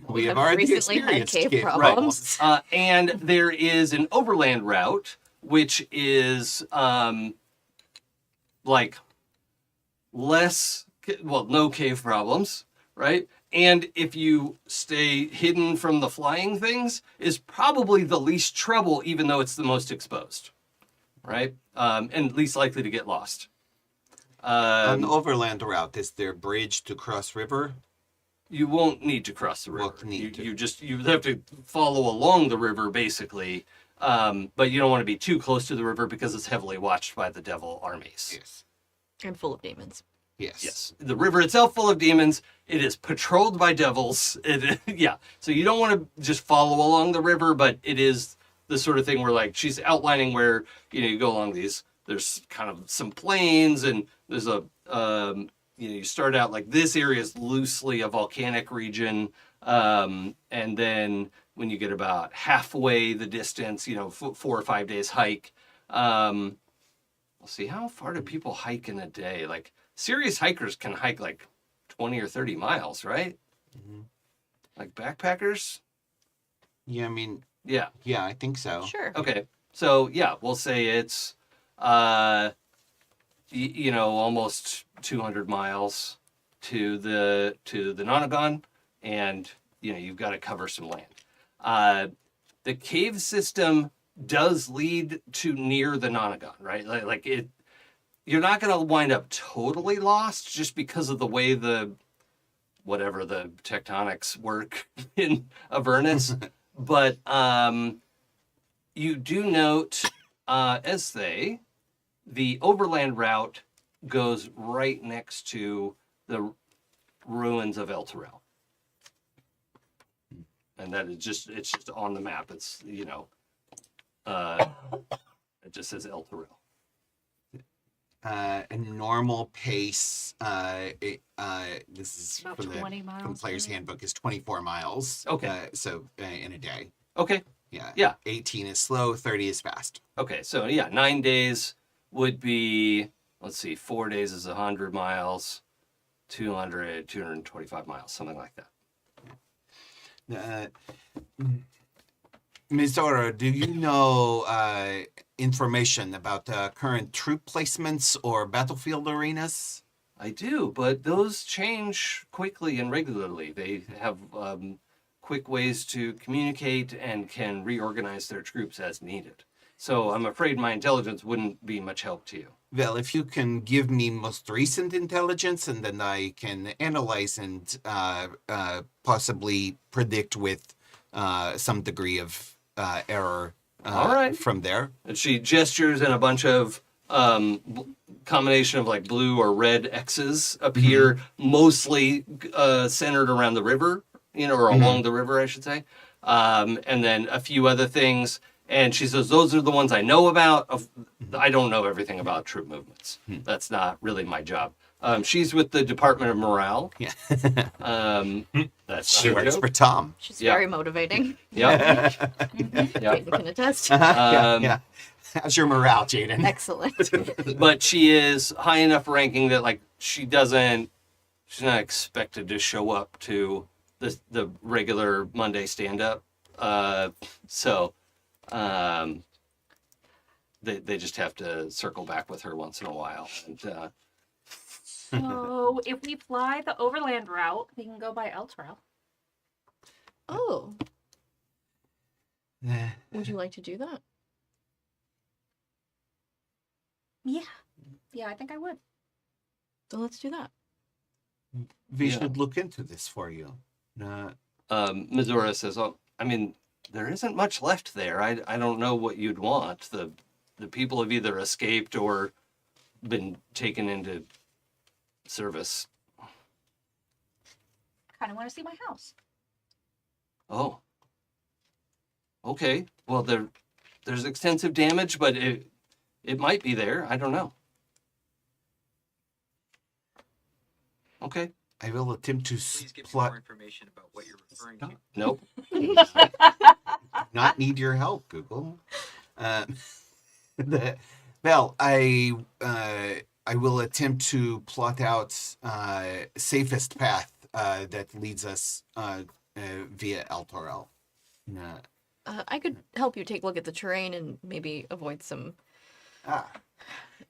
We have already recently had experienced cave cave problems. And there is an overland route, which is no cave problems, right? And if you stay hidden from the flying things, is probably the least trouble, even though it's the most exposed, right? And least likely to get lost. On the overland route, is there a bridge to cross river? You won't need to cross the river. Won't need to. You have to follow along the river, basically. But you don't want to be too close to the river because it's heavily watched by the devil armies. Yes. And full of demons. Yes. Yes. The river itself full of demons. It is patrolled by devils. So you don't want to just follow along the river, but it is the sort of thing where like she's outlining where, you go along these, there's kind of some plains and there's you start out like this area is loosely a volcanic region. And then when you get about halfway the distance, 4 or 5 days hike, we'll see how far do people hike in a day? Like serious hikers can hike like 20 or 30 miles, right? Mm-hmm. Like backpackers? Yeah, I mean, Yeah. yeah, I think so. Sure. Okay. So yeah, we'll say it's, almost 200 miles to the Nonagon, and you've got to cover some land. The cave system does lead to near the Nonagon, right? Like it, you're not going to wind up totally lost just because of the way the tectonics work in Avernus. But you do note, Ezthe, the overland route goes right next to the ruins of El Terrell. And that is it's just on the map. It's, it just says El Terrell. A normal pace, this is About from 20 the miles, Player's maybe? Handbook, is 24 miles. Okay. So in a day. Okay. Yeah. Yeah. 18 is slow, 30 is fast. Okay. So yeah, 9 days would be, let's see, 4 days is 100 miles, 225 miles, something like that. Ms. Zora, do you know information about current troop placements or battlefield arenas? I do, but those change quickly and regularly. They have quick ways to communicate and can reorganize their troops as needed. So I'm afraid my intelligence wouldn't be much help to you. Well, if you can give me most recent intelligence, and then I can analyze and possibly predict with some degree of error All right. from there. And she gestures, and a bunch of combination of like blue or red X's appear, mostly centered around the river, or along the river, I should say. And then a few other things. And she says, those are the ones I know about. I don't know everything about troop movements. That's not really my job. She's with the Department of Morale. Yeah. That's She not a works joke. for Tom. She's Yeah. very motivating. Yeah. Jaden can attest. Yeah. How's your morale, Jaden? Excellent. But she is high enough ranking that like she's not expected to show up to the regular Monday stand up. They just have to circle back with her once in a while. And So if we fly the overland route, we can go by El Terrell. Oh, would you like to do that? Yeah, I think I would. Then let's do that. We Yeah. should look into this for you. Mizora says, "Oh, I mean, there isn't much left there. I don't know what you'd want. The people have either escaped or been taken into service." Kind of want to see my house. Oh. Okay. Well, there's extensive damage, but it might be there. I don't know. Okay. I will attempt to Please give me plot. more information about what you're referring to. Nope. Not need your help, Google. Well, I will attempt to plot out safest path that leads us via El Torel. I could help you take a look at the terrain and maybe avoid some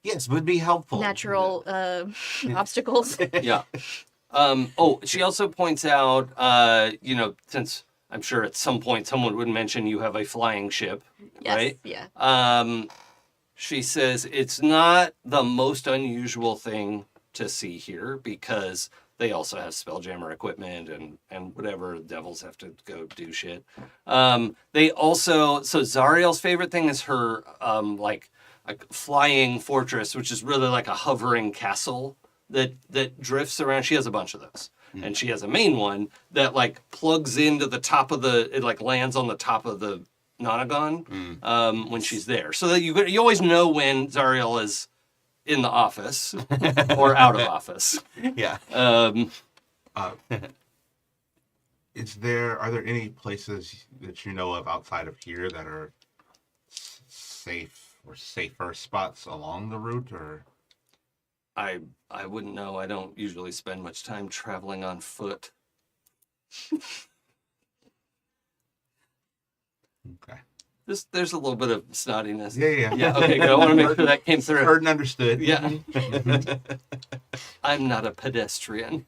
Yes, would be helpful. natural obstacles. Yeah. She also points out, since I'm sure at some point someone would mention you have a flying ship, Yes, right? yeah. She says it's not the most unusual thing to see here because they also have Spelljammer equipment and whatever devils have to go do shit. They also, so Zariel's favorite thing is her like a flying fortress, which is really like a hovering castle that drifts around. She has a bunch of those. And she has a main one that like plugs into the top of it like lands on the top of the Nonagon when she's there. So that you always know when Zariel is in the office or out of office. Yeah. Are there any places that you know of outside of here that are safe or safer spots along the route, or? I wouldn't know. I don't usually spend much time traveling on foot. Okay. There's a little bit of snottiness. Yeah. Yeah, okay, good. I want to make sure that came through. Heard and understood. Yeah. I'm not a pedestrian.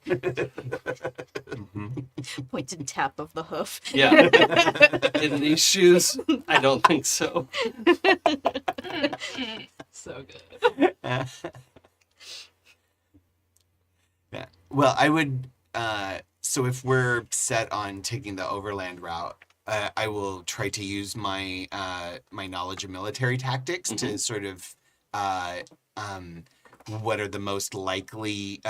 Pointed tap of the hoof. Yeah. In these shoes, I don't think so. So good. Yeah. Well, I would. So if we're set on taking the overland route, I will try to use my my knowledge of military tactics Mm-hmm. to sort of what are the most likely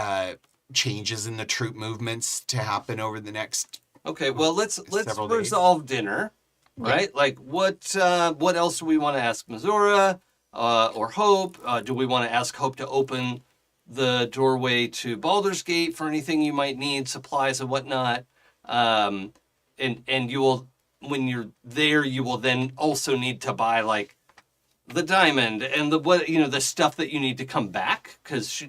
changes in the troop movements to happen over the next. Okay, well let's Several days. resolve dinner, right? Like what else do we want to ask Missoura or Hope? Do we want to ask Hope to open the doorway to Baldur's Gate for anything you might need, supplies and whatnot? And you will, when you're there, you will then also need to buy like the diamond and the stuff that you need to come back, because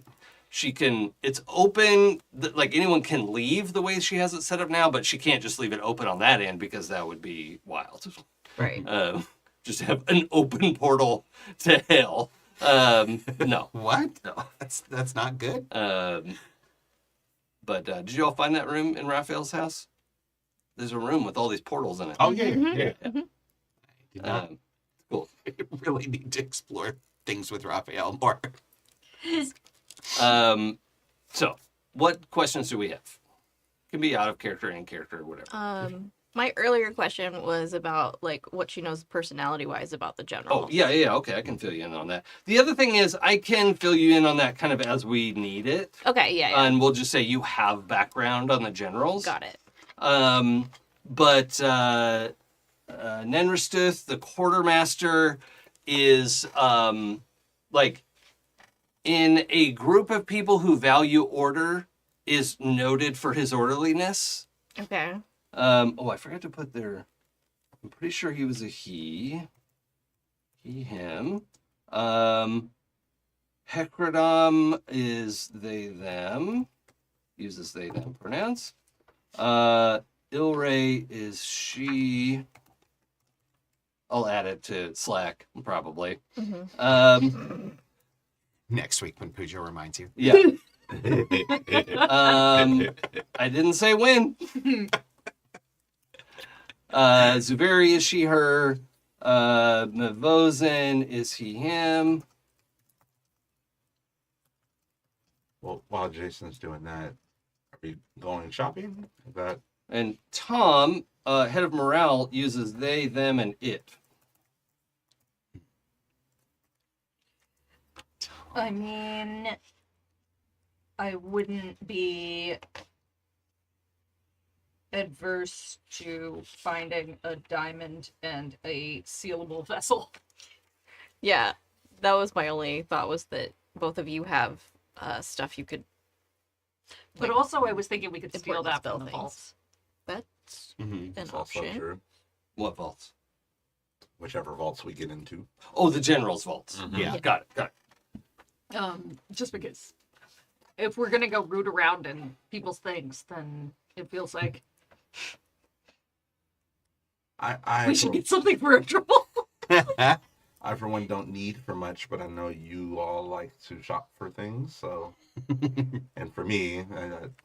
she can, it's open, like anyone can leave the way she has it set up now, but she can't just leave it open on that end because that would be wild. Right. Just have an open portal to hell. No. What? No. That's not good. But did you all find that room in Raphael's house? There's a room with all these portals in it. Oh, yeah. Did not Cool. really need to explore things with Raphael more. So, what questions do we have? Can be out of character, in character, whatever. My earlier question was about like what she knows personality-wise about the general. Oh, yeah, okay, I can fill you in on that. The other thing is, I can fill you in on that kind of as we need it. Okay, yeah. And we'll just say you have background on the generals. Got it. But Nenristuth, the quartermaster, is like in a group of people who value order, is noted for his orderliness. Okay. I forgot to put their. I'm pretty sure he was a he. He, him. Hecrodom is they, them. Uses they, them pronouns. Ilray is she. I'll add it to Slack, probably. Next week when Pooja reminds you. Yeah. I didn't say when. Zuberi is she, her. Mavozen is he, him. Well, while Jason's doing that, are we going shopping? Is that And Tom, head of morale, uses they, them, and it. I mean, I wouldn't be adverse to finding a diamond and a sealable vessel. Yeah, that was my only thought, was that both of you have stuff you could. But also, I was thinking we could steal important that spell from the things. vaults. That's Mhm. an also option. true? What vaults? Whichever vaults we get into. Oh, the general's vaults. Yeah. Got it. Just because if we're gonna go root around in people's things, then it feels like I we should get something for a trouble. I, for one, don't need for much, but I know you all like to shop for things, so. And for me,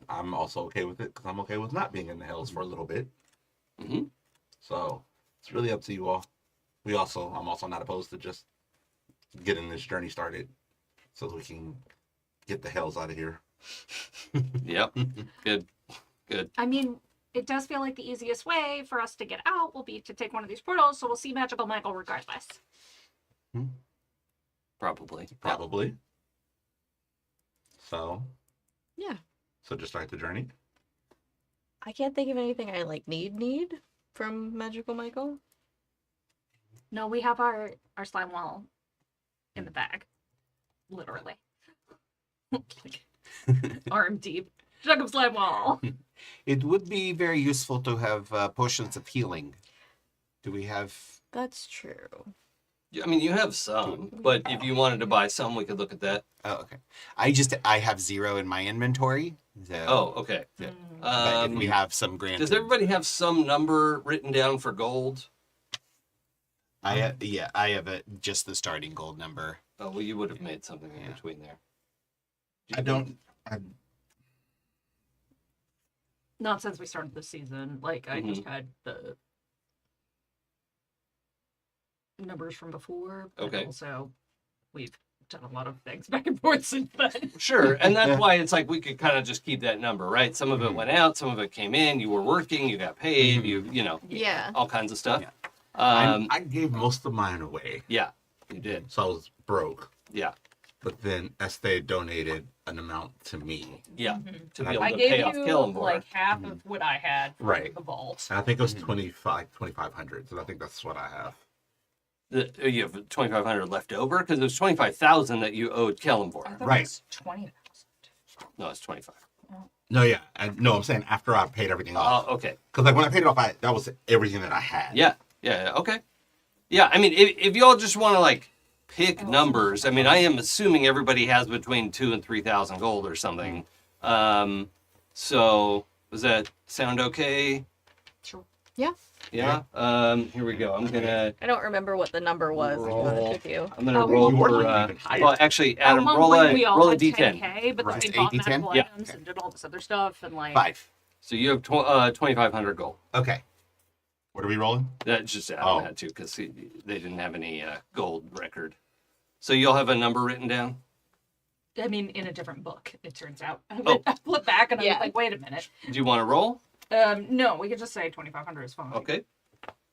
I'm also okay with it, because I'm okay with not being in the Hells for a little bit. Mhm. So, it's really up to you all. I'm also not opposed to just getting this journey started, so that we can get the Hells out of here. Yep. Good. I mean, it does feel like the easiest way for us to get out will be to take one of these portals, so we'll see Magical Michael regardless. Probably. Probably. So. Yeah. So just start the journey. I can't think of anything I like need from Magical Michael. No, we have our slime wall in the bag. Literally. Like, arm deep. Jug of slime wall. It would be very useful to have potions of healing. Do we have? That's true. I mean, you have some, but if you wanted to buy some, we could look at that. Oh, okay. I have 0 in my inventory. So, Oh, okay. but if we have some granted. Does everybody have some number written down for gold? I have just the starting gold number. Oh, well, you would have made something in between there. Not since we started this season. Like, I just had the numbers from before. But Okay. also, we've done a lot of things back and forth since then. Sure, and that's why it's like we could kind of just keep that number, right? Some of it went out, some of it came in. You were working, you got paid, you know, Yeah. all kinds of stuff. Yeah. I gave most of mine away, Yeah, you did. so I was broke. Yeah. But then Ezthe donated an amount to me. Yeah, to be able I to gave pay off you Kellenborn. like half of what I had from Right. the vault. And I think it was 2,500. So I think that's what I have. You have 2,500 left over because it was 25,000 that you owed Kellenborn. I thought Right. it was 20,000. No, it's 25. No, yeah. No, I'm saying after I paid everything off. Okay. Because like when I paid it off, that was everything that I had. Yeah. Okay. Yeah, I mean, if you all just want to like pick numbers, I mean, I am assuming everybody has between 2,000 and 3,000 gold or something. So does that sound okay? Sure. Yeah. Yeah. Here we go. I'm gonna I don't remember what the number was. To be honest with you. I'm gonna Oh, roll you were for. even higher. Well, actually, Adam, At one roll point we all a had d10. 10K, but Right. then we bought 8d10? magical Yeah. items and did all this other stuff and like 5. So you have 2,500 gold. Okay. What are we rolling? That just Adam Oh. had to because they didn't have any gold record. So you'll have a number written down. I mean, in a different book, it turns out. Oh. I flipped back and I Yeah. was like, wait a minute. Do you want to roll? No, we could just say 2,500 is fine. Okay,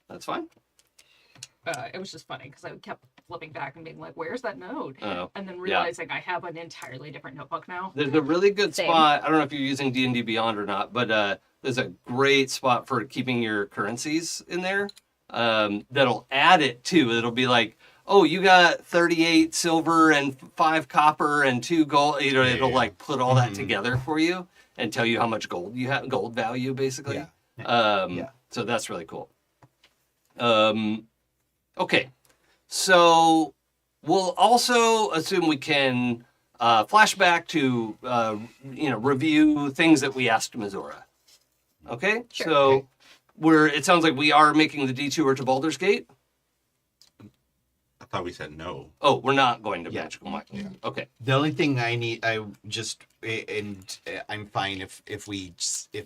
that's fine. It was just funny because I kept flipping back and being like, where's that node? Oh, And then realizing I have an entirely different notebook now. there's a really good Same. spot. I don't know if you're using D&D Beyond or not, but there's a great spot for keeping your currencies in there. That'll add it too. It'll be like, oh, you got 38 silver and 5 copper and 2 gold. You know, Yeah, it'll yeah. like put all that Mhm. together for you and tell you how much gold you have, gold value basically. Yeah. Yeah. So that's really cool. Okay, so we'll also assume we can flash back to review things that we asked Missoura. Okay, Sure. so it sounds like we are making the detour to Baldur's Gate. I thought we said no. Oh, we're not going to Yeah. Magical Mike. Okay. The only thing I'm fine if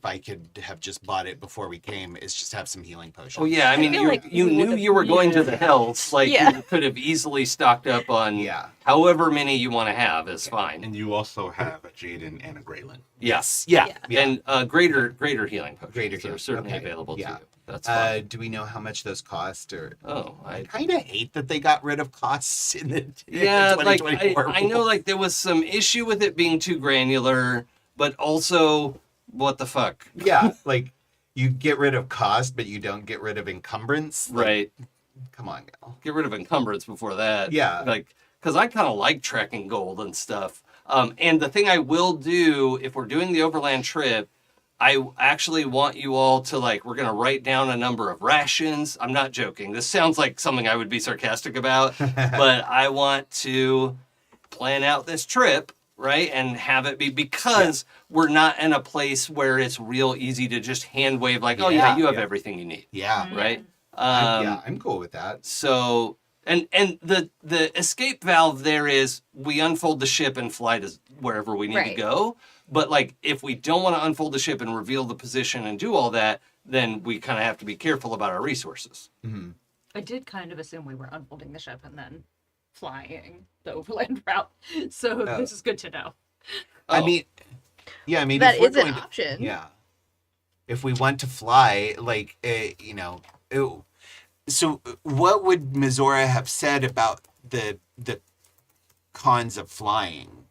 I could have just bought it before we came, is just have some healing potions. Oh yeah, I mean, feel you, like you we knew would've- you were going to the yeah. Hells. Like Yeah. you could have easily stocked up on Yeah. however many you want to have is fine. And you also have a Jaden and a Gralen. Yes. Yeah. And greater healing potions Greater are healing, certainly okay. available Yeah. to you. That's fine. Do we know how much those cost? Or Oh, I kind of hate that they got rid of costs in the yeah, like 2024 I know, like there was some issue with it being too granular, but also, what the fuck, Yeah, like you get rid of cost, but you don't get rid of encumbrance. Like, right? Come on, gal. Get rid of encumbrance before that. Yeah. like because I kind of like tracking gold and stuff. And the thing I will do if we're doing the overland trip, I actually want you all to we're going to write down a number of rations. I'm not joking. This sounds like something I would be sarcastic about, but I want to plan out this trip, right? And have it be, because we're not in a place where it's real easy to just hand wave like, oh yeah, Yeah, you have yeah. everything you need, Yeah, right? I'm cool with that. So, and the escape valve there is we unfold the ship and fly to wherever we need to Right. go. But if we don't want to unfold the ship and reveal the position and do all that, then we kind of have to be careful about our resources. I did kind of assume we were unfolding the ship and then flying the overland route. So this is good to know. I Oh. mean, That if we're is an going to- option. Yeah. If we want to fly, so what would Missoura have said about the cons of flying?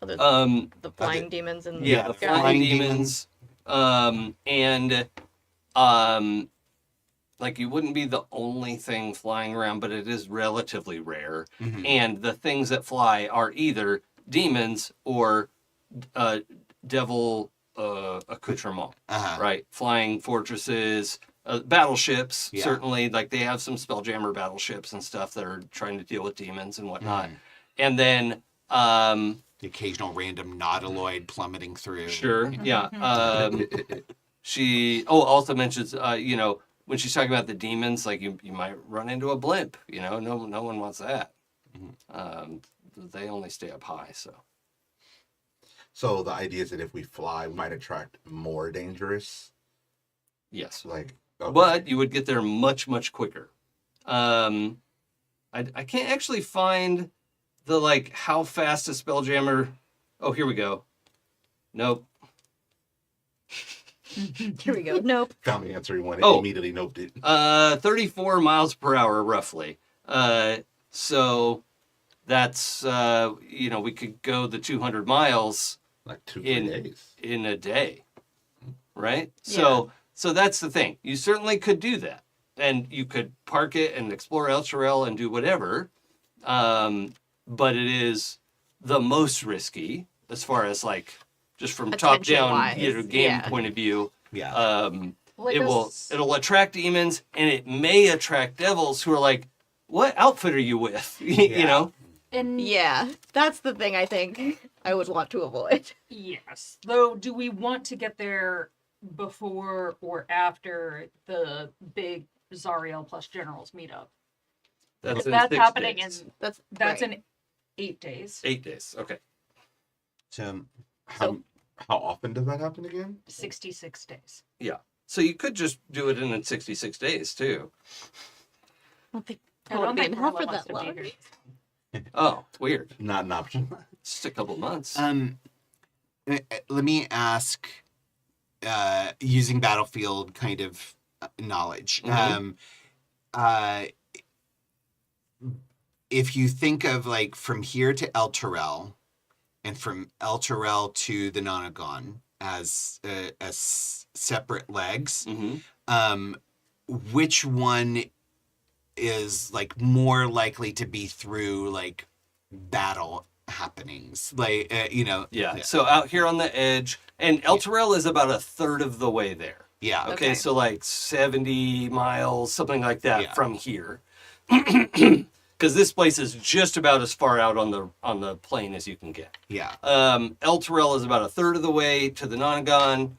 Other Um, the flying demons and yeah, the sky. flying demons, and you wouldn't be the only thing flying around, but it is relatively rare. Mhm. And the things that fly are either demons or devil accoutrement, Uh-huh. right? Flying fortresses, battleships, Yeah. certainly. Like they have some Spelljammer battleships and stuff that are trying to deal with demons and whatnot. Mhm. And then, The occasional random nautiloid plummeting through. sure, yeah. She also mentions, when she's talking about the demons, like you might run into a blimp. No one wants that. They only stay up high, so. So the idea is that if we fly, we might attract more dangerous. Yes. Okay. But you would get there much, much quicker. I can't actually find the how fast a Spelljammer. Oh, here we go. Nope. Here we go. Nope. Found the answer he wanted. Oh. Immediately noped it. 34 miles per hour roughly. So that's we could go the 200 miles Like 2-3 in days. in a day, right? Yeah. So that's the thing. You certainly could do that, and you could park it and explore Elturel and do whatever. But it is the most risky as far as like just from top down Attention-wise, game yeah. point of view. Yeah. Like It'll attract demons, and it may attract devils who are like, what outfit are you with? You know? And Yeah, that's the thing I think I would want to avoid. yes, though, do we want to get there before or after the big Zariel plus Generals meetup? That's If in that's 6 happening days. in That's right. in 8 days, 8 days. Okay. So, How often does that happen again? 66 days. Yeah. So you could just do it in 66 days too. I don't think I I would don't be think in hell Marla for wants that to be long. here. Oh, weird. Not an option. Just a couple months. let me ask, using battlefield kind of knowledge. Mhm. If you think of like from here to Elturel, and from Elturel to the Nonagon as separate legs, Mm-hmm. which one is like more likely to be through like battle happenings, like Yeah. So out here on the edge, and Elturel is about a third of the way there. yeah. Okay, Okay. so like 70 miles, something like that Yeah. from here. Because this place is just about as far out on the plain as you can get. Yeah. Elturel is about a third of the way to the Nonagon.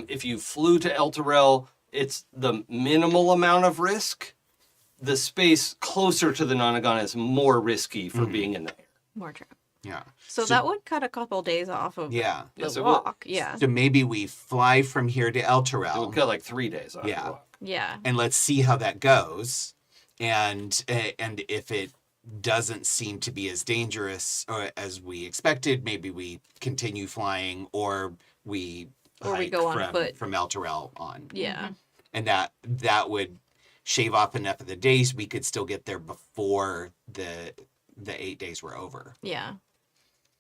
If you flew to Elturel, it's the minimal amount of risk. The space closer to the Nonagon is more risky for being in the air. More true. Yeah. So that would cut a couple days off of Yeah. the Yes, it would. walk. Yeah. So maybe we fly from here to It would Elturel, cut like 3 days off Yeah. the walk. Yeah. and let's see how that goes. And if it doesn't seem to be as dangerous or as we expected, maybe we continue flying, or we hike go on from, foot. from Elturel on. Yeah. And that would shave off enough of the days we could still get there before the 8 days were over. Yeah.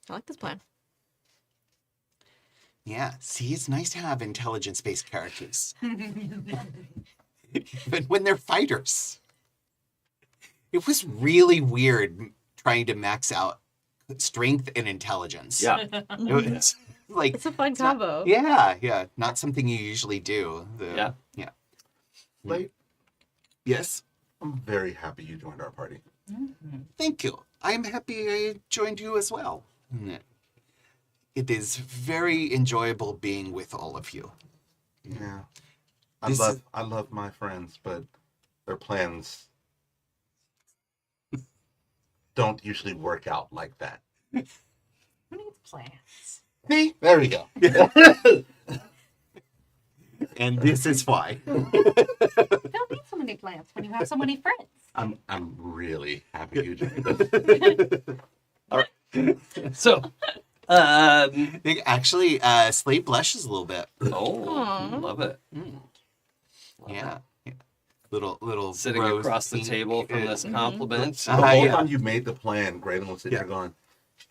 I like this plan. Yeah. See, it's nice to have intelligence-based characters. Even when they're fighters. It was really weird trying to max out strength and intelligence. Yeah. It was like It's a fun it's not- combo. yeah. Not something you usually do. Yeah. Yeah. Slate, Yes. I'm very happy you joined our party. Thank you. I'm happy I joined you as well. It is very enjoyable being with all of you. Yeah. This is- I love my friends, but their plans don't usually work out like that. Who needs plans? See? There we go. And this is why. You don't need so many plans when you have so many friends. I'm really happy you joined us. So, Actually, Slate blushes a little bit. Aw. love it. Yeah. Little Sitting rose across the pink. table from this compliment. The whole yeah. time you made the plan, Gralen was sitting there going,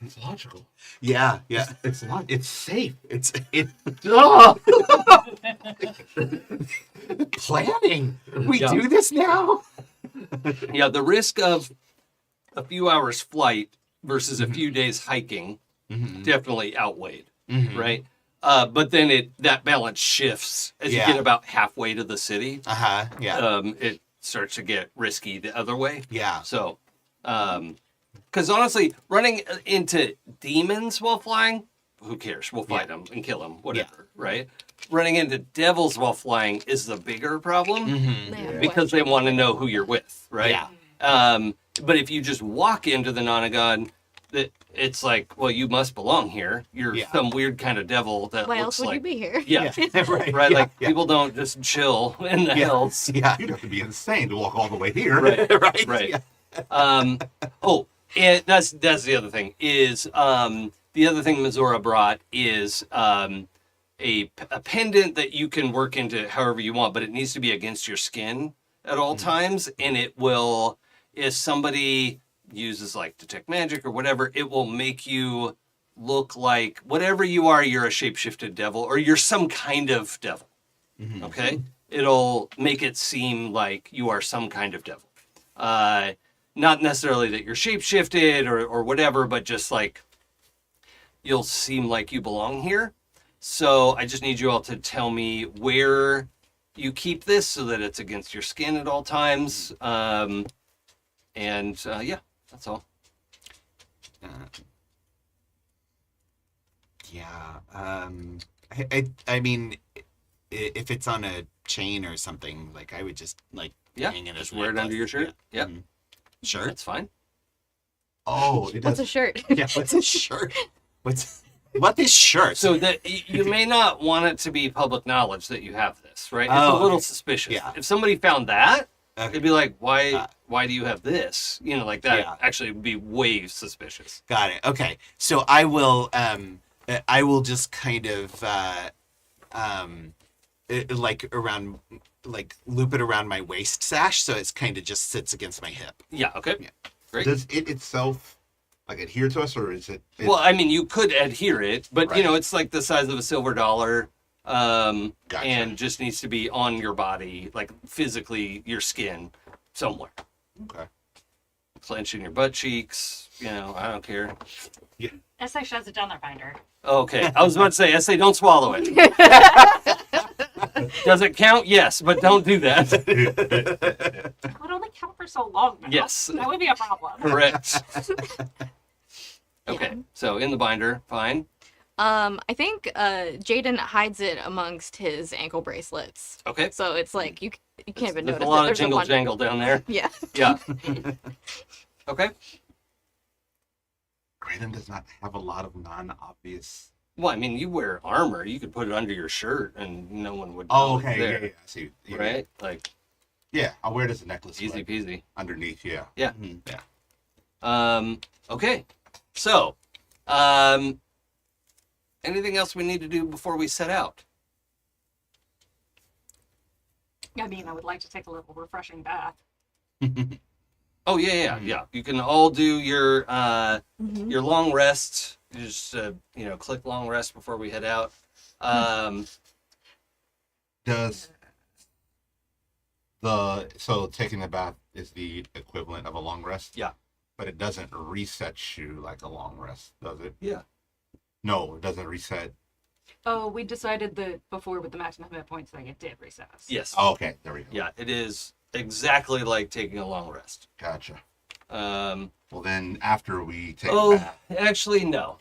it's logical. Yeah. It's safe. It's Oh! planning. We Yeah. do this now. Yeah, the risk of a few hours flight versus a few days hiking definitely outweighed, right? But then that balance shifts as you Yeah. get about halfway to the city. Yeah. It starts to get risky the other way. Yeah. So, because honestly, running into demons while flying, who cares? We'll fight them and kill them, whatever, right? Running into devils while flying is the bigger problem They have because they want to know who you're with, right? Yeah. But if you just walk into the Nonagon, it's like, well, you must belong here. You're Yeah. some weird kind of devil that Why looks else would like, you be here? yeah, right. right. Yeah. Like yeah. people don't just chill in the Yeah. hills. Yeah. You'd have to be insane to walk all the way here. Right. right. Right. Yeah. Oh, and that's the other thing is the other thing Missoura brought is a pendant that you can work into however you want, but it needs to be against your skin at all times, and it will, if somebody uses like detect magic or whatever, it will make you look like whatever you are, you're a shapeshifted devil or you're some kind of devil. Okay? It'll make it seem like you are some kind of devil. Not necessarily that you're shapeshifted or whatever, but just like you'll seem like you belong here. So I just need you all to tell me where you keep this so that it's against your skin at all times. Yeah, that's all. I mean, if it's on a chain or something, like I would just like hang it as just wear it under your shirt. Yeah. Yep, Sure. that's fine. Oh, it What's does. a shirt? Yeah. What's a shirt? What is shirt? So that you may not want it to be public knowledge that you have this, right? It's Oh, a little okay. suspicious. Yeah. If somebody found that, Okay. they'd be like, "Why do you have this?" You know, like that. Yeah. Actually, would be way suspicious. Got it. Okay. So I will just kind of like around, like loop it around my waist sash, so it's kind of just sits against my hip. Yeah. Okay. Yeah. Great. Does it itself like adhere to us, or is it? Well, I mean, you could adhere it, but you Right. know, it's like the size of a silver dollar, Gotcha. and just needs to be on your body, like physically your skin, somewhere. Okay. Clenching your butt cheeks. You know, I don't care. Essay shoves it down their binder. Okay, I was about to say, Essay, don't swallow it. Does it count? Yes, but don't do that. It would only count for so long, though. Yes. That would be a problem. Correct. Okay, Yeah. so in the binder, fine. I think Jaden hides it amongst his ankle bracelets, Okay. so it's like you can't even There's notice. a lot that of there's jingle one. jangle down there. Yeah. Yeah. Okay. Gralen does not have a lot of non-obvious. Well, I mean, you wear armor. You could put it under your shirt, and no one would know Oh, it's okay. there, Yeah. I see. Yeah. right? Like Yeah, I'll wear it as a necklace. easy like, peasy. underneath. Yeah. Yeah. Mhm. Yeah. Okay. So, anything else we need to do before we set out? I mean, I would like to take a little refreshing bath. Oh yeah. You can all do your long rest. You just click long rest before we head out. Does so taking a bath is the equivalent of a long rest? Yeah. But it doesn't reset you like a long rest, does it? Yeah. No, it doesn't reset. Oh, we decided that before with the maximum hit points thing, it did reset us. Yes. Oh, okay, there we go. Yeah, it is exactly like taking a long rest. Gotcha. Um, Well, then after we take a oh, bath, actually, no.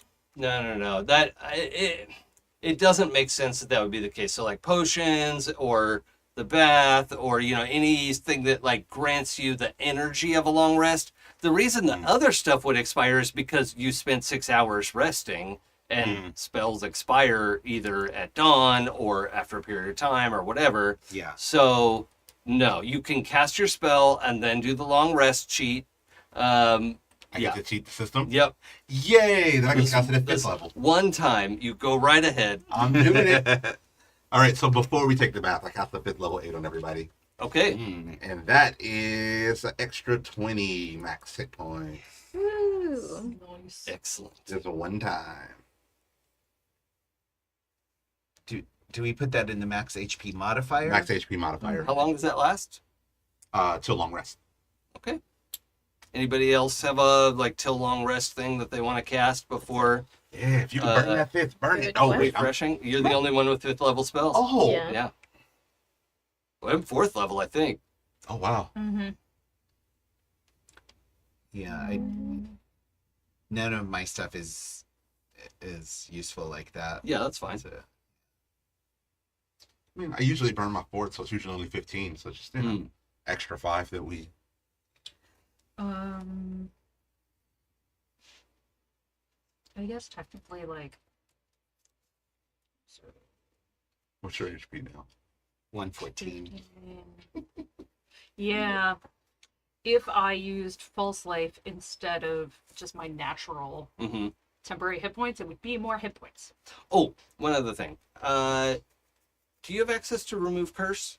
It doesn't make sense that would be the case. So, like potions or the bath or anything that like grants you the energy of a long rest. The reason the other stuff would expire is because you spent 6 hours resting, and spells expire either at dawn or after a period of time or whatever. Yeah. So, no, you can cast your spell and then do the long rest cheat. I Yeah. get to cheat the system. Yep. Yay! Then I can cast it at fifth This level. one time, you go right ahead. I'm doing it. All right, so before we take the bath, I cast the 5th level 8 on everybody. Okay. And that is an extra 20 max hit points. Ooh. Nice. Excellent. Just a one time. Do we put that in the max HP modifier? Max HP modifier. How long does that last? Till long rest. Okay. Anybody else have a till long rest thing that they want to cast before Yeah, if you can burn that 5th, burn it. good Oh, one. wait. refreshing? You're the only one with 5th level spells. Oh. Yeah. Yeah. Well, I'm 4th level, I think. Oh, wow. Mm-hmm. Yeah. None of my stuff is useful like that. Yeah, that's fine. So, I mean, I usually burn my 4th, so it's usually only 15. So it's just, Hmm. extra 5 that we... I guess technically, like, What's your HP now? 114. yeah. If I used false life instead of just my natural hmm temporary hit points, it would be more hit points. Oh, one other thing. Do you have access to remove curse?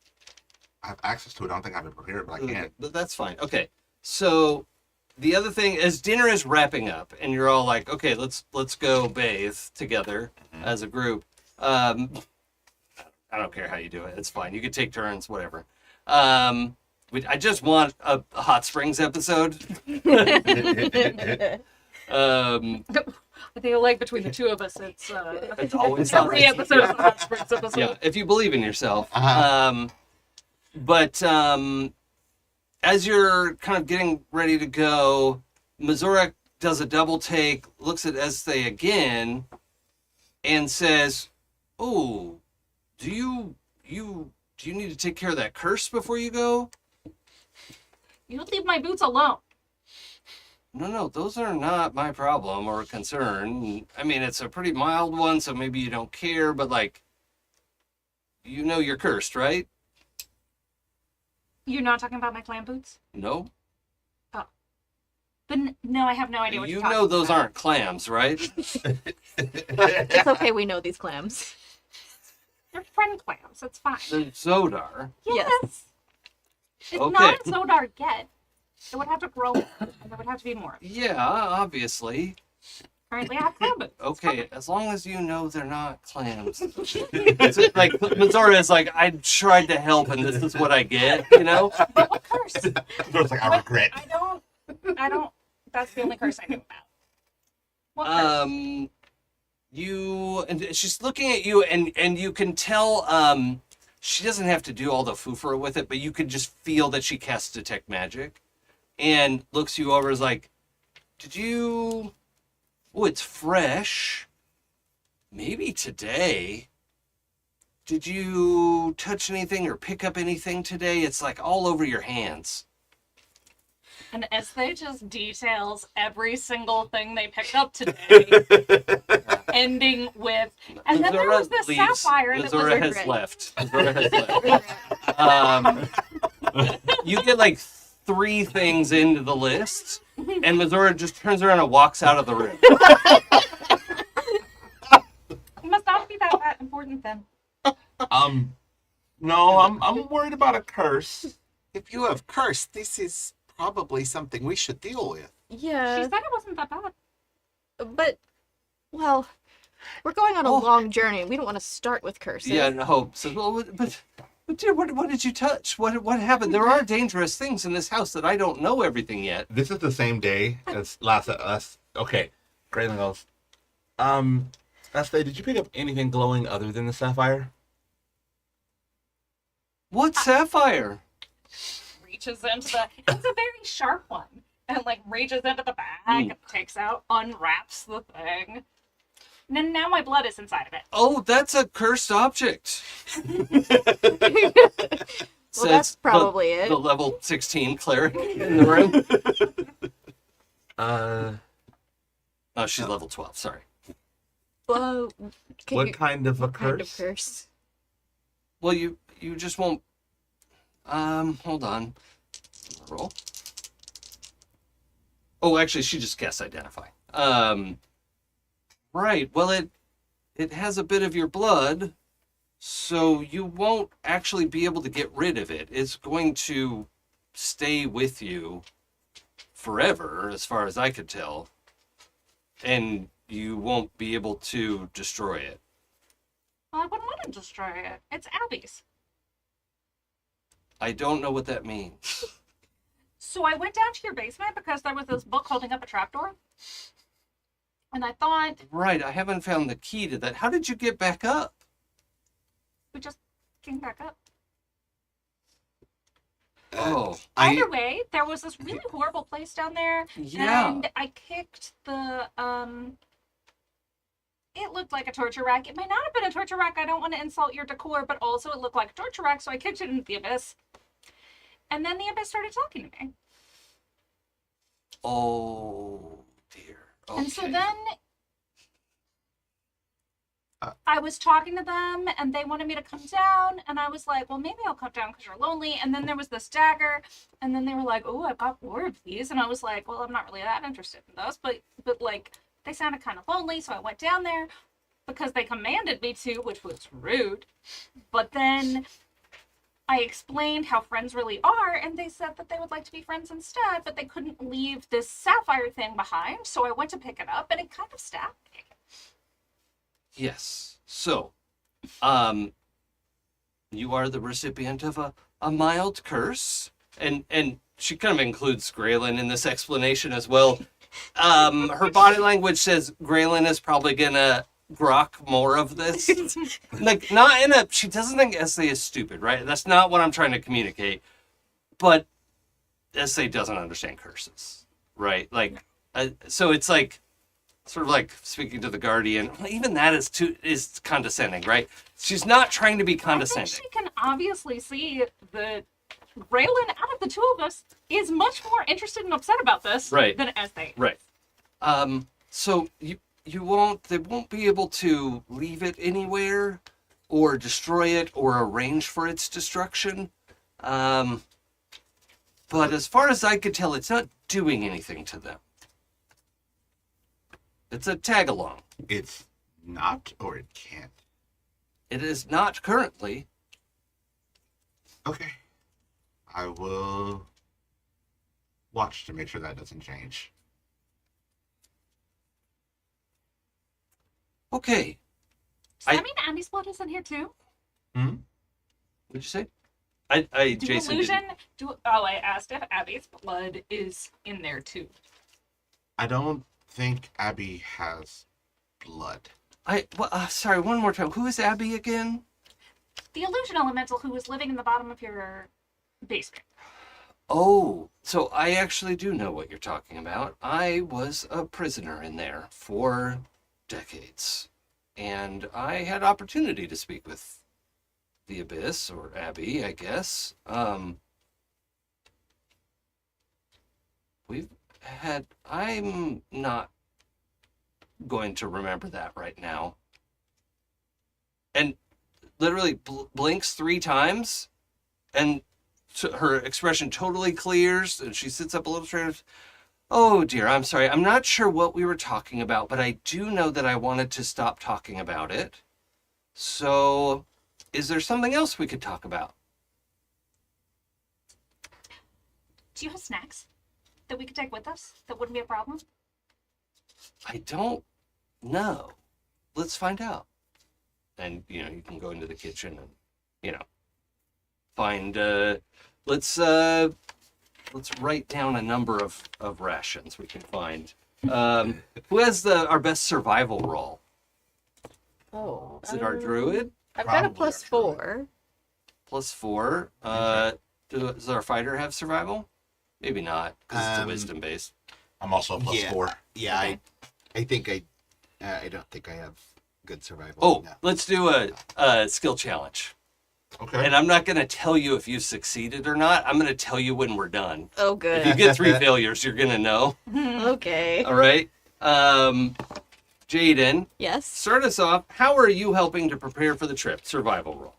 I have access to it. I don't think I have it prepared, but I can. But that's fine. Okay. So the other thing is dinner is wrapping up, and you're all like, okay, let's go bathe together as a group. I don't care how you do it. It's fine. You could take turns, whatever. I just want a hot springs episode. I feel like between the two of us, it's always every hot. episode is a hot springs episode. Yeah, if you believe in yourself. Uh-huh. But as you're kind of getting ready to go, Missouri does a double take, looks at Ezthe again, and says, "Oh, do you need to take care of that curse before you go?" You leave my boots alone. No, those are not my problem or concern. I mean, it's a pretty mild one, so maybe you don't care, but like, you know you're cursed, right? You're not talking about my clam boots? No? Then no, I have no idea what You you're talking know those about. aren't clams, right? It's okay, we know these clams. They're friend clams. It's fine. They're Zodar. Yes. It's Okay. not a Zodar yet. It would have to grow, and there would have to be more. Yeah, obviously. Currently, I have clam boots. Okay, as long as you know they're not clams. It's like, Missouri is like, I tried to help and this is what I get, you know? But what curse? So it's like, I regret. I don't. That's the only curse I know about. What curse? And she's looking at you and you can tell, she doesn't have to do all the foofera with it, but you could just feel that she casts detect magic and looks you over as like, oh, it's fresh. Maybe today. Did you touch anything or pick up anything today? It's like all over your hands. And Ezthe just details every single thing they picked up today, ending with, and then there was this sapphire that was Missouri a has grit. left. Missouri has left. You get like 3 things into the list, and Missouri just turns around and walks out of the room. It must not be that important then. No, I'm worried about a curse. If you have cursed, this is probably something we should deal with. She Yeah, said it wasn't that bad. but, well, we're going on a long journey. We don't want to start with curses. Yeah, no. So, well, but dear, what did you touch? What happened? There are dangerous things in this house that I don't know everything yet. This is the same day as last. Okay, Gralen goes. Ezthe, did you pick up anything glowing other than the sapphire? What sapphire? Reaches into the, it's a very sharp one, and like reaches into the bag and takes out, unwraps the thing. And then now my blood is inside of it. Oh, that's a cursed object. Well, that's probably it. The level 16 cleric in the room. Oh, she's level 12. Sorry. Well, What kind of a kind of curse? curse? Well, you just won't. Hold on. Roll. Oh, actually, she just cast identify. Right. Well, it has a bit of your blood, so you won't actually be able to get rid of it. It's going to stay with you forever, as far as I could tell, and you won't be able to destroy it. Well, I wouldn't want to destroy it. It's Abby's. I don't know what that means. So I went down to your basement because there was this book holding up a trapdoor. And I thought, Right, I haven't found the key to that. How did you get back up? we just came back up. Oh, Either way, there was this really horrible place down there. yeah. And I kicked the, it looked like a torture rack. It might not have been a torture rack. I don't want to insult your decor, but also it looked like a torture rack, so I kicked it into the abyss. And then the abyss started talking to me. Oh, dear. Okay. And so then I was talking to them and they wanted me to come down. And I was like, well, maybe I'll come down because you're lonely. And then there was this dagger. And then they were like, oh, I've got 4 of these. And I was like, well, I'm not really that interested in those. But like, they sounded kind of lonely. So I went down there because they commanded me to, which was rude. But then I explained how friends really are, and they said that they would like to be friends instead, but they couldn't leave this sapphire thing behind, so I went to pick it up, and it kind of stabbed me. Yes. So, you are the recipient of a mild curse, and she kind of includes Gralen in this explanation as well. Her body language says Gralen is probably gonna grok more of this. Like, not in a, she doesn't think Ezthe is stupid, right? That's not what I'm trying to communicate. But Ezthe doesn't understand curses, right? Like, so it's like, sort of like speaking to the Guardian. Even that is condescending, right? She's not trying to be condescending. I think she can obviously see that Gralen, out of the two of us, is much more interested and upset about this than Ezthe. Right. So they won't be able to leave it anywhere or destroy it or arrange for its destruction. But as far as I could tell, it's not doing anything to them. It's a tag along. It's not, or it can't. It is not currently. Okay. I will watch to make sure that doesn't change. Okay. Does that mean Abby's blood is in here too? What'd you say? Jason I asked if Abby's blood is in there too. I don't think Abby has blood. Sorry, one more time. Who is Abby again? The illusion elemental who was living in the bottom of your basement. Oh, so I actually do know what you're talking about. I was a prisoner in there for decades, and I had opportunity to speak with the Abyss, or Abby, I guess. I'm not going to remember that right now. And literally blinks 3 times, and her expression totally clears, and she sits up a little straighter. Oh dear, I'm sorry. I'm not sure what we were talking about, but I do know that I wanted to stop talking about it. So, is there something else we could talk about? Do you have snacks that we could take with us? That wouldn't be a problem? I don't know. Let's find out. And, you can go into the kitchen and, find, let's write down a number of rations we can find. Who has our best survival roll? Oh. Is it our druid? I've got a Probably our +4. +4. Does our fighter have survival? Maybe not, because it's a wisdom base. I'm also a +4. Yeah, Okay. I think I don't think I have good survival. Oh, No. let's do a skill challenge. Okay. And I'm not going to tell you if you succeeded or not. I'm going to tell you when we're done. Oh, If you good. get 3 failures, you're going to know. Okay. All right. Jaden, Yes. start us off. How are you helping to prepare for the trip? Survival roll.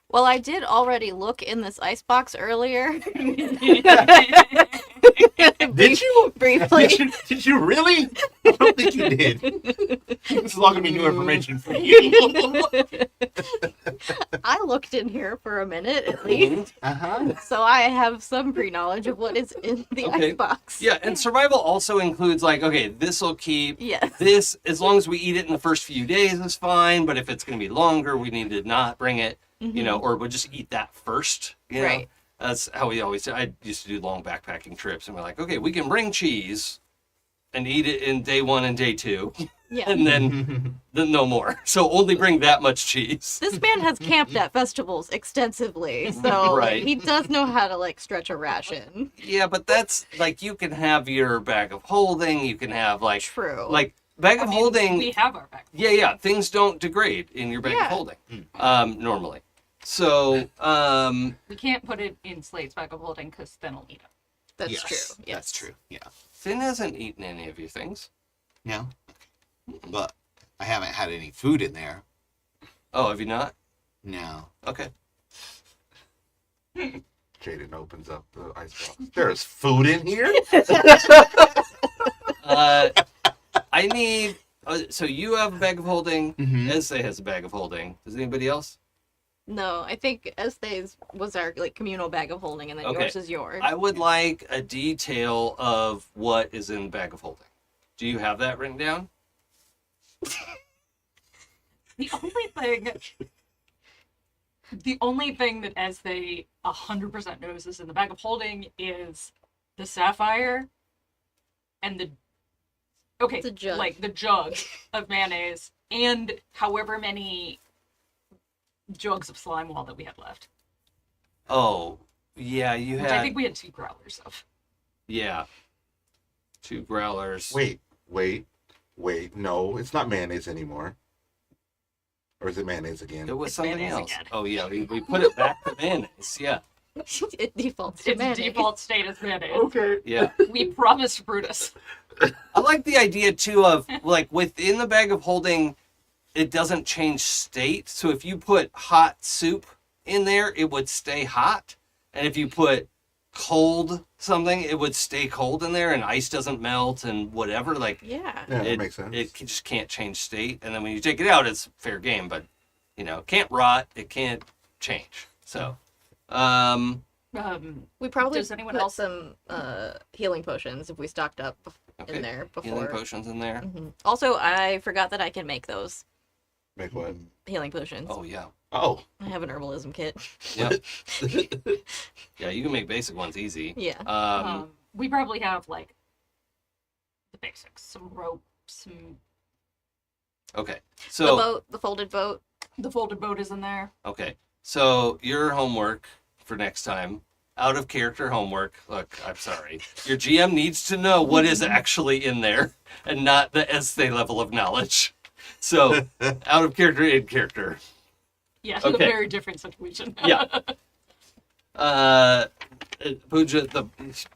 Well, I did already look in this icebox earlier. Did you? Briefly. Did you really? I don't think you did. This is all going to be new information for you. I looked in here for a minute at least, Uh-huh. so I have some pre-knowledge of what is in the Okay. icebox. Yeah, and survival also includes okay, this will keep. Yes. This, as long as we eat it in the first few days, is fine. But if it's going to be longer, we need to not bring it. Or we'll just eat that first. Right. That's how we always. I used to do long backpacking trips, and we're like, okay, we can bring cheese, and eat it in day 1 and day 2, Yeah. and then no more. So only bring that much cheese. This man has camped at festivals extensively, so Right. he does know how to stretch a ration. Yeah, but that's you can have your bag of holding. You can have True. bag of holding. We have our back. Yeah. Things don't degrade in your bag of Yeah. holding, normally. So, We can't put it in Slate's bag of holding because then we'll eat it. That's Yes, true. Yes. That's true. Yeah. Finn hasn't eaten any of your things. No. But I haven't had any food in there. Oh, have you not? No. Okay. Jaden opens up the icebox. There's food in here? I need. So you have a bag of holding. Mhm. Ezthe has a bag of holding. Does anybody else? No, I think Esthe's was our like communal bag of holding, and then Okay. yours is yours. I would like a detail of what is in the bag of holding. Do you have that written down? The only thing that Ezthe 100% knows is in the bag of holding is the sapphire and the jug. like the jug of mayonnaise and however many jugs of slime wall that we had left. Oh, yeah, you Which had. I think we had 2 growlers of. Yeah. 2 growlers. Wait. No, it's not mayonnaise anymore. Or is it mayonnaise again? It was It's something mayonnaise else. again. Oh, yeah, we put it back to mayonnaise. Yeah. It defaults to Its mayonnaise. default state is mayonnaise. Okay. Yeah. We promised Brutus. I like the idea, too, of, like, within the bag of holding, it doesn't change state. So if you put hot soup in there, it would stay hot. And if you put cold something, it would stay cold in there, and ice doesn't melt and whatever. Like, Yeah. Yeah, it that makes sense. It just can't change state. And then when you take it out, it's fair game. But, you know, it can't rot. It can't change. So, We probably Does anyone put else- some healing potions if we stocked up okay. in there Healing before. potions in there. Mhm. Also, I forgot that I can make those Make what? healing potions. Oh, yeah. Oh. I have an herbalism kit. Yeah. Yeah, you can make basic ones easy. Yeah. We probably have like the basics, some rope, some Okay. The So, boat, the folded boat. the folded boat is in there. okay. So, your homework for next time, out of character homework. Look, I'm sorry. Your GM needs to know what is actually in there and not the Ezthe level of knowledge. So, out of character, in character. Yeah, it's a Okay. very different situation. Yeah. Pooja, the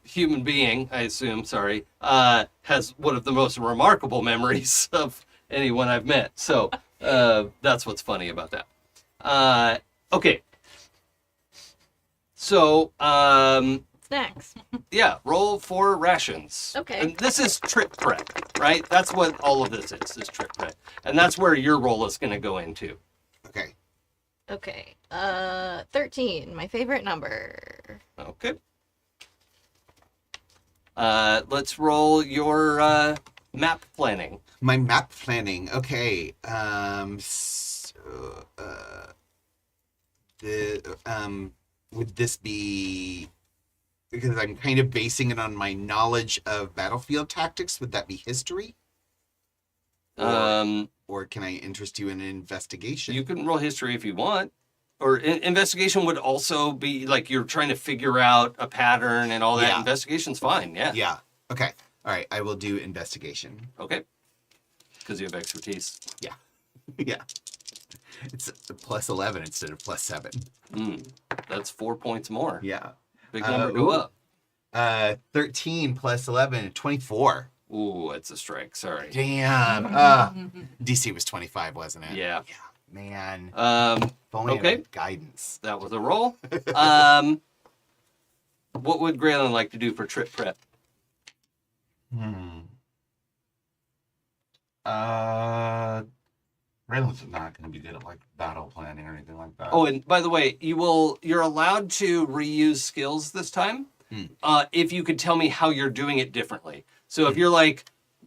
human being, I assume, sorry, has one of the most remarkable memories of anyone I've met. So that's what's funny about that. Okay. So, Snacks. yeah, roll 4 rations. Okay. And this is trip prep, right? That's what all of this is trip prep. And that's where your roll is going to go into. Okay. Okay. 13, my favorite number. Okay. Let's roll your map planning. My map planning. Okay. Would this be because I'm kind of basing it on my knowledge of battlefield tactics? Would that be history? Or can I interest you in an investigation? You can roll history if you want. Or investigation would also be like you're trying to figure out a pattern and all that. Yeah. Investigation's fine, yeah. Yeah. Okay. All right. I will do investigation. Okay. Because you have expertise. Yeah. It's a plus 11 instead of plus 7. That's 4 points more. Yeah. Big number go ooh. up. 13 plus 11, 24. Ooh, it's a strike. Sorry. Damn. DC was 25, wasn't it? Yeah. Man. If only I okay. had guidance. That was a roll. What would Gralen like to do for trip prep? Raylan's not going to be good at like battle planning or anything like that. Oh, and by the way, you're allowed to reuse skills this time. If you could tell me how you're doing it differently. So if you're like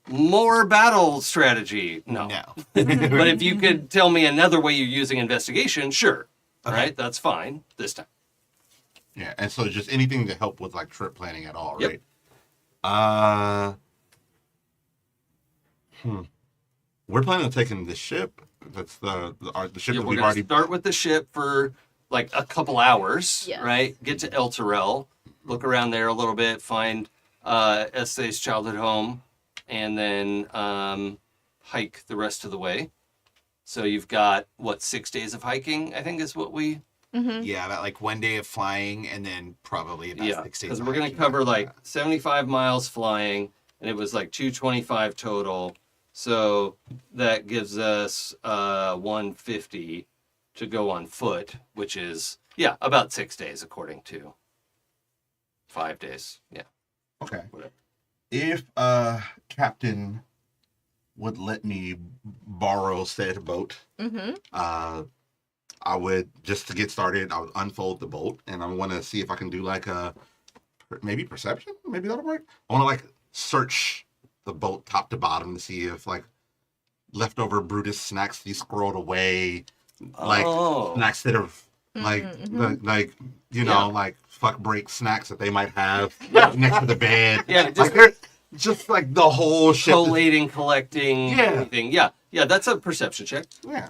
more battle strategy, no. But if you could tell me another way you're using investigation, sure. Okay. Right? That's fine this time. Yeah, and so just anything to help with like trip planning at all, Yep. right? We're planning on taking the ship. That's the ship Yeah, that we're we've going already. to start with the ship for like a couple hours, Yes. right? Get to El Terrell, look around there a little bit, find Esthe's childhood home, and then hike the rest of the way. So you've got, 6 days of hiking, I think is what we... Yeah, about like 1 day of flying and then probably about 6 days. because of we're going to hiking. cover like 75 miles flying, and it was like 225 total. So that gives us 150 to go on foot, which is, about 6 days according to 5 days. Yeah. Okay. Whatever. If Captain would let me borrow said boat, I would, just to get started, I would unfold the bolt, and I want to see if I can do like a, maybe perception? Maybe that'll work. I want to like search the bolt top to bottom to see if like leftover Brutus snacks you squirreled away, like snacks that are like, like you know, like fuck break snacks that they might have next to the bed. Yeah, just like they're just like the whole shit. collating, collecting, Yeah. anything. Yeah, yeah, that's a perception check. Yeah.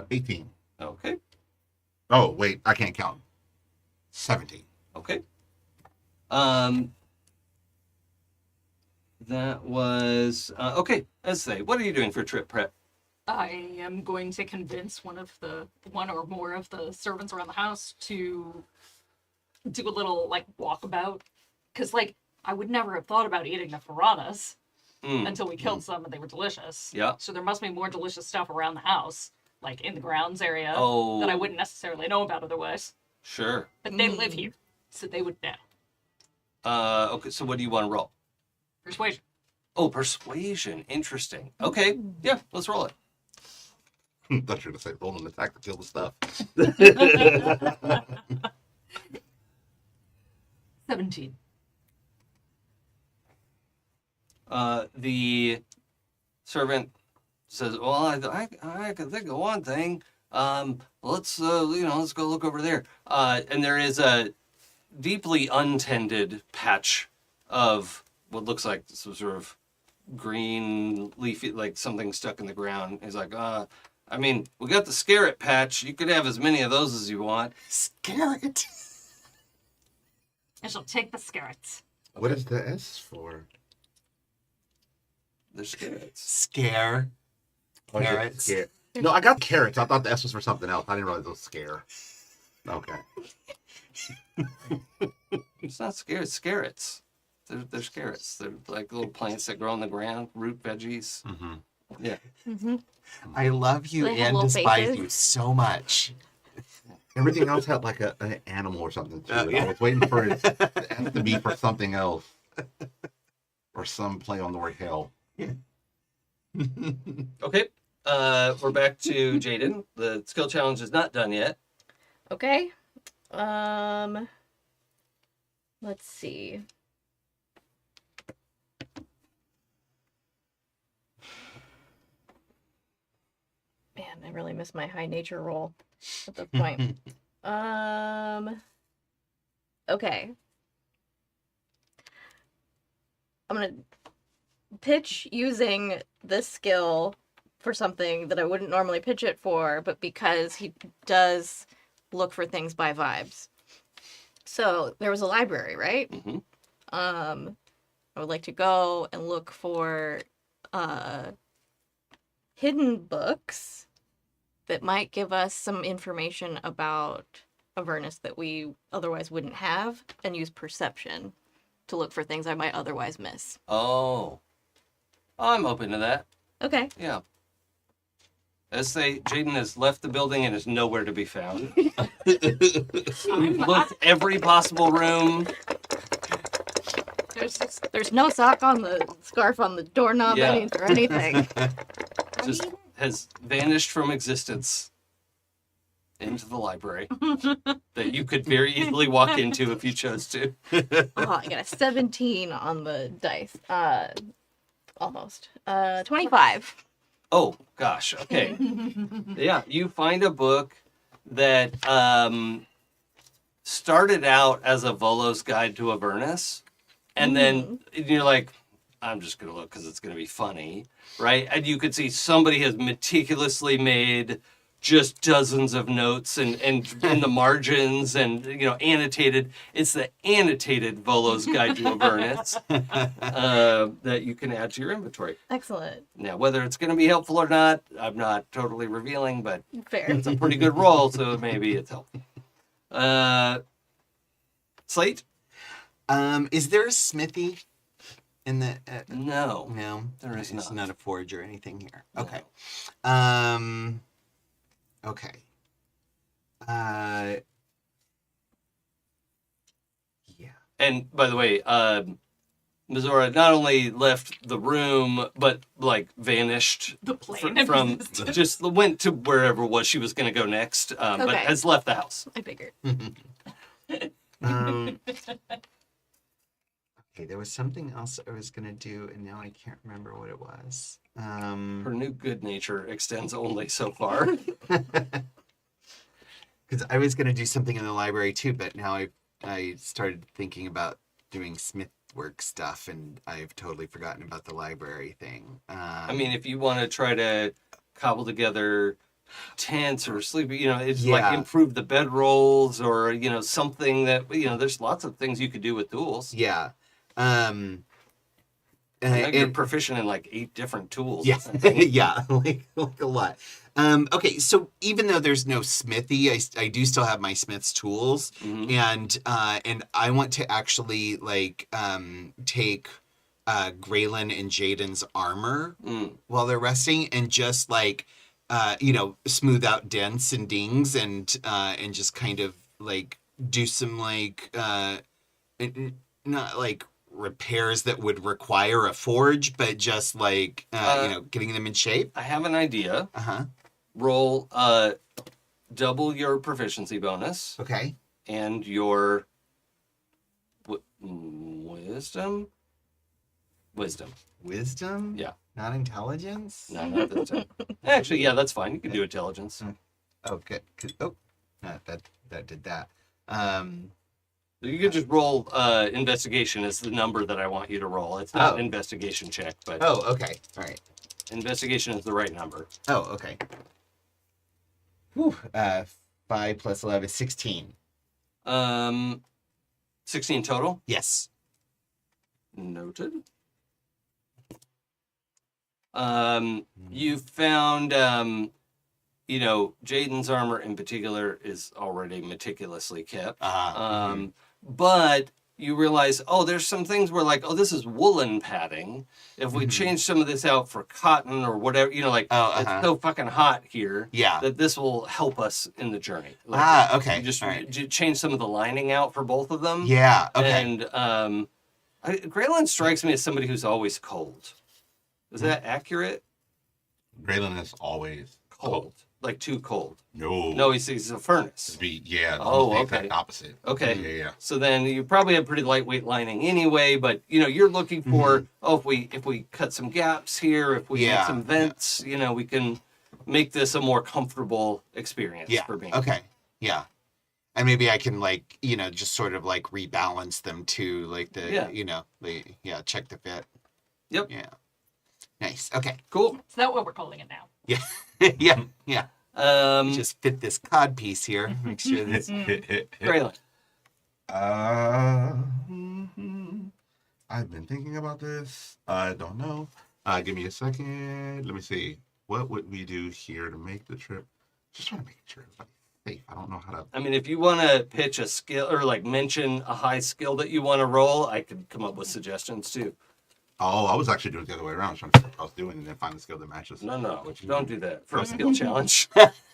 18. Okay, Oh wait, I can't count. 17. okay. That was okay. Ezthe, what are you doing for trip prep? I am going to convince one or more of the servants around the house to do a little like walkabout, because like I would never have thought about eating the piranhas until we killed some and they were delicious. Yeah. So there must be more delicious stuff around the house, like in the grounds area, Oh. that I wouldn't necessarily know about otherwise. Sure. But they live here, so they would know. Okay, so what do you want to roll? Persuasion. Oh, persuasion. Interesting. Okay, yeah, let's roll it. I thought you were going to say roll an attack to kill the stuff. 17. The servant says, "Well, I can think of one thing. Let's let's go look over there." And there is a deeply untended patch of what looks like some sort of green leafy, like something stuck in the ground. He's like, I mean, we got the scarlet patch. You could have as many of those as you want. Scarlet. I shall take the scarrets. What is the S for? They're scarlets. Scare. Oh, is it Carrots. scare? No, I got carrots. I thought the S was for something else. I didn't realize it was scare. Okay. It's not scare. It's scarlets. They're scarlets. They're like little plants that grow on the ground, root veggies. Mm-hmm. Yeah. I love you They have and little despise faces. you so much. Everything else had like an animal or something to it. yeah. I was waiting for it to be for something else. Or some play on the word hell. Okay. We're back to Jaden. The skill challenge is not done yet. Okay. Let's see. Man, I really miss my high nature roll at this point. Okay. I'm gonna pitch using this skill for something that I wouldn't normally pitch it for, but because he does look for things by vibes. So there was a library, right? Mm-hmm. I would like to go and look for hidden books that might give us some information about Avernus that we otherwise wouldn't have, and use perception to look for things I might otherwise miss. Oh. I'm open to that. Okay. Yeah. Jaden has left the building and is nowhere to be found. We've looked every possible room. There's no sock on the scarf on the doorknob Yeah. or anything. Just has vanished from existence into the library that you could very easily walk into if you chose to. Oh, I got a 17 on the dice. Almost. 25. Oh, gosh. Okay. Yeah, you find a book that started out as a Volo's Guide to Avernus, and then you're like, I'm just going to look because it's going to be funny, right? And you could see somebody has meticulously made just dozens of notes and in the margins and, annotated. It's the annotated Volo's Guide to Avernus that you can add to your inventory. Excellent. Now, whether it's going to be helpful or not, I'm not totally revealing, but Fair. it's a pretty good roll, so maybe it's helpful. Slate? Is there a smithy in the? No. No, There is It's not. not a forge or anything here. No. Okay. Okay. Yeah. And by the way, Mizora not only left the room, but like vanished The plane from just went to wherever it was she was going to go next, but Okay. has left the house. I figured. Okay, there was something else I was gonna do, and now I can't remember what it was. Her new good nature extends only so far. Because I was gonna do something in the library too, but now I started thinking about doing smith work stuff, and I've totally forgotten about the library thing. I mean, if you want to try to cobble together tents or sleep, it's like Yeah. improve the bedrolls or, something that, there's lots of things you could do with tools. yeah. I know you're And proficient in like 8 different tools. yeah, yeah, like a lot. Okay, so even though there's no smithy, I do still have my smith's tools, Mhm. and I want to actually take Gralen and Jaden's armor Mm. while they're resting, and just smooth out dents and dings, and just kind of like do some not like repairs that would require a forge, but just getting them in shape. I have an idea. Uh-huh. Roll double your proficiency bonus Okay. and your wisdom. Wisdom? Yeah. Not intelligence? No, not this time. Actually, yeah, that's fine. You can do intelligence. Okay. Oh, no, that did that. You can just roll investigation as the number that I want you to roll. It's not Oh. an investigation check, but Oh, okay. All right. investigation is the right number. Oh, okay. Whew. 5 plus 11 is 16. 16 total. Yes. Noted. You found, Jaden's armor in particular is already meticulously kept. But you realize, there's some things where this is woolen padding. If we change some of this out for cotton or whatever, it's so fucking hot here Yeah. that this will help us in the journey. Okay. You just All right. change some of the lining out for both of them. Yeah. Okay. And Gralen strikes me as somebody who's always cold. Is that accurate? Gralen is always Cold. Like too cold. No. No, he's a furnace. Yeah. Oh, the okay. exact opposite. Okay. Yeah. So then you probably have pretty lightweight lining anyway, but you're looking for if we cut some gaps here, if we Yeah. make some vents, we can make this a more comfortable experience Yeah. for me. Okay. Yeah. And maybe I can just sort of rebalance them too, check the fit. Yep. Yeah. Nice. Okay. Cool. Is that what we're calling it now? Yeah. Yeah. Just fit this cod piece here. Make sure this. Gralen. I've been thinking about this. I don't know. Give me a second. Let me see. What would we do here to make the trip? Just trying to make sure everybody's safe. I don't know how to. I mean, if you want to pitch a skill or mention a high skill that you want to roll, I could come up with suggestions too. Oh, I was actually doing it the other way around, trying to figure out what I was doing and then find the skill that matches. No, don't do that for a skill challenge.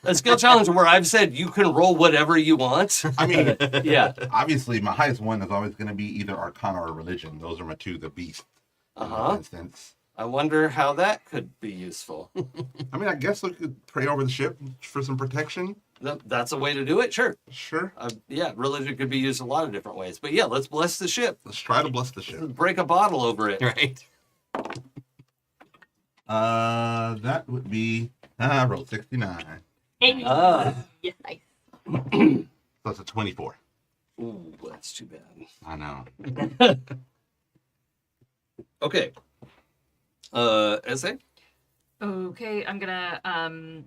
A skill challenge where I've said you can roll whatever you want. I mean, Yeah. obviously, my highest one is always going to be either Arcana or Religion. Those are my two, the Beast. In this instance. I wonder how that could be useful. I mean, I guess we could pray over the ship for some protection. That's a way to do it, sure. Sure. Yeah, religion could be used a lot of different ways. But yeah, let's bless the ship. Let's try to bless the ship. Break a bottle over it. Right. That would be. I rolled 69. Hey. Ah. Yeah. Nice. So that's a 24. Ooh, that's too bad. I know. Okay. Ezthe? Okay, I'm gonna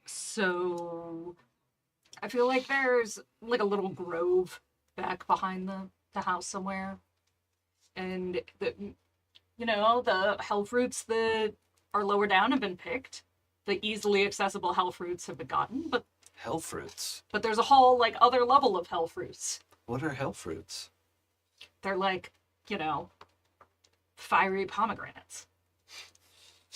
so I feel like there's like a little grove back behind the house somewhere. And the hell fruits that are lower down have been picked. The easily accessible hell fruits have been gotten, but Hell fruits. there's a whole other level of hell fruits. What are hell fruits? They're fiery pomegranates.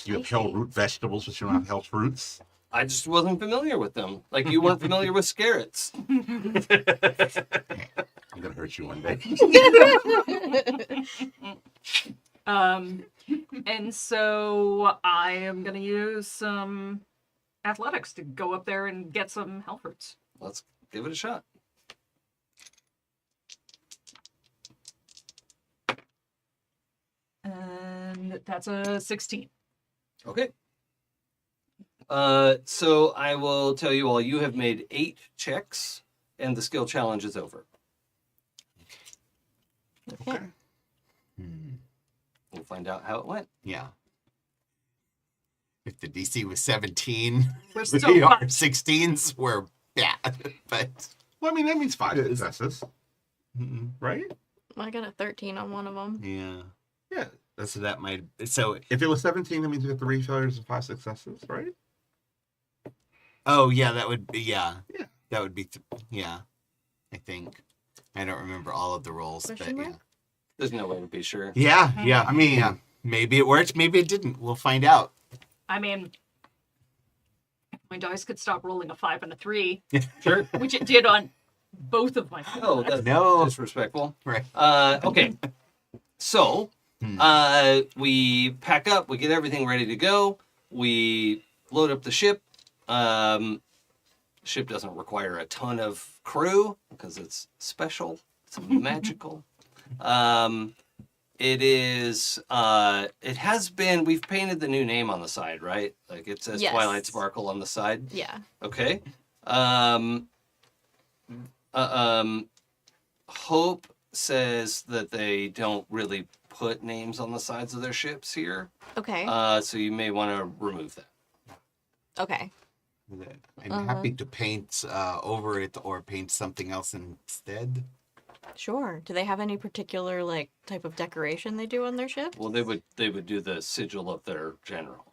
You have hell root vegetables, but you don't have hell fruits. I just wasn't familiar with them. Like you weren't familiar with scarrots. I'm gonna hurt at you one day. And so I am gonna use some athletics to go up there and get some health roots. Let's give it a shot. And that's a 16. Okay. So I will tell you all, you have made 8 checks, and the skill challenge is over. Okay. We'll find out how it went. Yeah. If the DC was 17, We're so we are fucked. 16s, we're bad. But Well, I mean, that means 5 successes, right? I got a 13 on one of them. yeah. Yeah. So that might. So, If it was 17, that means you get 3 failures and 5 successes, right? oh, yeah, that would be. Yeah. Yeah. That would be. Yeah. I think. I don't remember all of the rolls, but Question yeah. mark? There's no way to be sure. Yeah. Yeah. I mean, yeah. Maybe it worked. Maybe it didn't. We'll find out. I mean, my dice could stop rolling a 5 and a 3, Sure. which it did on both of my Oh, attacks. that's No. disrespectful. Right. Okay. So, we pack up, we get everything ready to go, we load up the ship. Ship doesn't require a ton of crew because it's special, it's magical. It is, it has been, we've painted the new name on the side, right? Like it says Yes. Twilight Sparkle on the side. Yeah. Okay. Hope says that they don't really put names on the sides of their ships here. Okay. So you may want to remove that. Okay. I'm happy to paint over it or paint something else instead. Sure. Do they have any particular like type of decoration they do on their ship? Well, they would do the sigil of their general,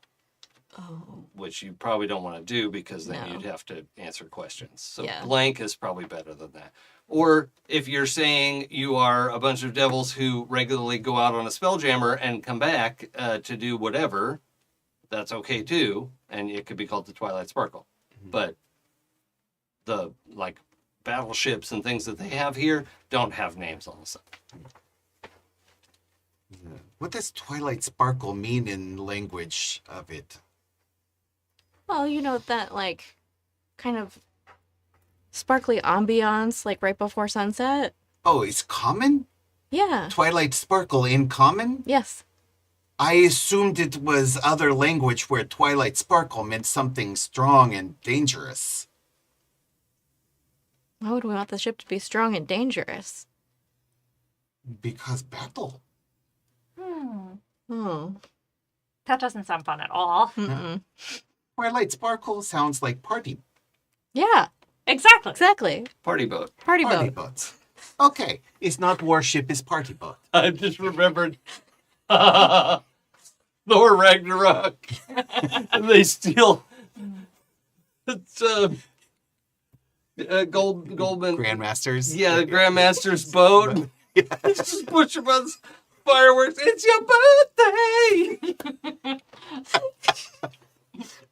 Oh. which you probably don't want to do because then No. you'd have to answer questions. So Yeah. blank is probably better than that. Or if you're saying you are a bunch of devils who regularly go out on a Spelljammer and come back to do whatever, that's okay too, and it could be called the Twilight Sparkle. But the like battleships and things that they have here don't have names on the side. What does Twilight Sparkle mean in language of it? Well, you know that like kind of sparkly ambiance like right before sunset. Oh, it's common? Yeah. Twilight Sparkle in common? Yes. I assumed it was other language where Twilight Sparkle meant something strong and dangerous. Why would we want the ship to be strong and dangerous? Because battle. Oh. That doesn't sound fun at all. Mm-mm. Twilight Sparkle sounds like party Yeah. Exactly. Exactly. Party boat. Party party boat. boats. Okay, it's not warship, it's party boat. I just remembered Thor Ragnarok. And they steal it's Goldman. Grandmasters. Yeah, the Grandmaster's boat. Just push him on fireworks. It's your birthday.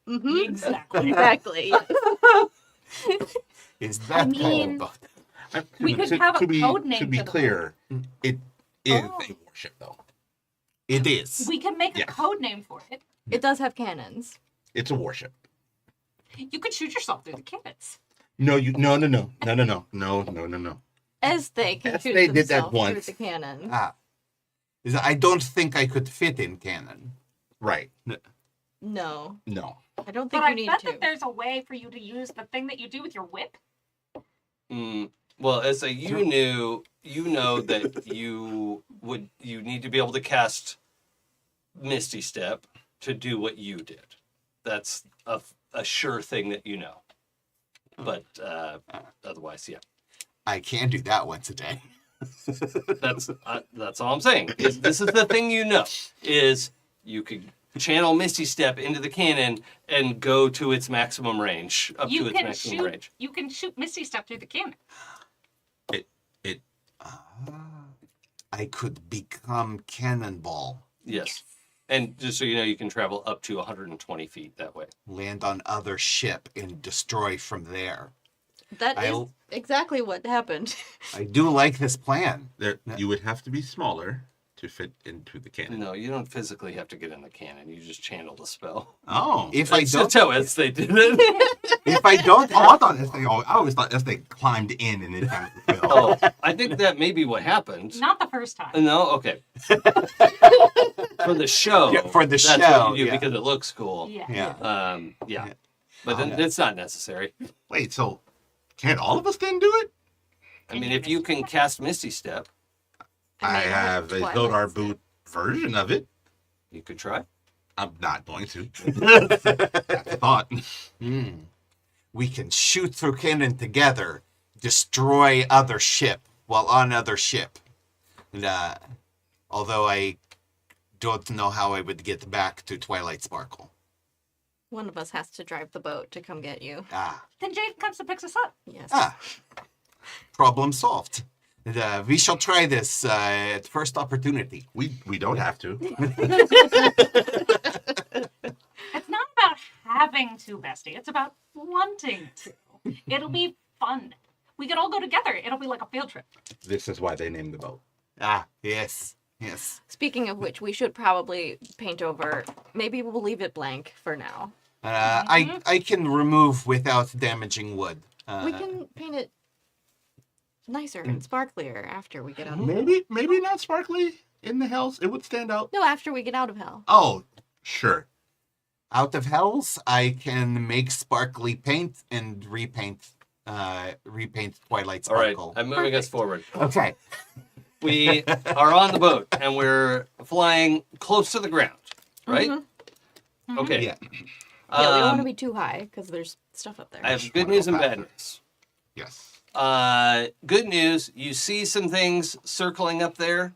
Mm-hmm. Exactly. Exactly. Is that mean- boat? We could have a code name To be for the clear, it is Oh. a warship, though. It is. We can make a Yes. code name for it. It does have cannons. It's a warship. You could shoot yourself through the cannons. No. Ezthe can Yes, shoot they did that themselves through once. the cannon. I don't think I could fit in canon. Right. No. No. I don't But think you I need bet to. that there's a way for you to use the thing that you do with your whip. Well, as you know that you need to be able to cast Misty Step to do what you did. That's a sure thing that you know. But otherwise, yeah. I can do that once a day. That's all I'm saying. This is the thing you know is you could channel Misty Step into the cannon and go to its maximum range, up to You its can maximum shoot. range. You can shoot Misty Step through the cannon. I could become Cannonball, Yes. And just so you know, you can travel up to 120 feet that way. land on other ship, and destroy from there. That is I'll- exactly what happened. I do like this plan. There, you would have to be smaller to fit into the cannon. No, you don't physically have to get in the cannon. You just channel the spell. Oh. If I That's don't, how they did it. if I don't, Oh, I thought Ezthe, I always thought Ezthe climbed in and then kind of fell. Oh, I think that may be what happened. Not the first time. No, okay. For the show. Yeah, for the that's show, what you do yeah. because it looks cool. Yeah. yeah. Yeah. Yeah. But then it's not necessary. Wait, so can't all of us then do it? I mean, if you can cast Misty Step, I may have a Twilight Zodar Step. boot version of it. you could try. I'm not going to. That's a thought. We can shoot through cannon together, destroy other ship while on other ship. And, although I don't know how I would get back to Twilight Sparkle. One of us has to drive the boat to come get you. Then Jaden comes and picks us up. Yes. Problem solved. And, we shall try this at first opportunity. We don't have to. It's not about having to, bestie. It's about wanting to. It'll be fun. We could all go together. It'll be like a field trip. This is why they named the boat. Yes. Yes. Speaking of which, we should probably paint over. Maybe we'll leave it blank for now. I can remove without damaging wood. We can paint it nicer and sparklier after we get out of Maybe not sparkly in the hells. It would stand out. No, after we get out of hell. Oh, sure. Out of hells, I can make sparkly paint and repaint Twilight All right, Sparkle. I'm moving us forward. Okay. We are on the boat and we're flying close to the ground, right? Okay. Yeah. Yeah, we don't want to Um, be too high because there's stuff up there. I have good news and bad news. Yes. Good news, you see some things circling up there.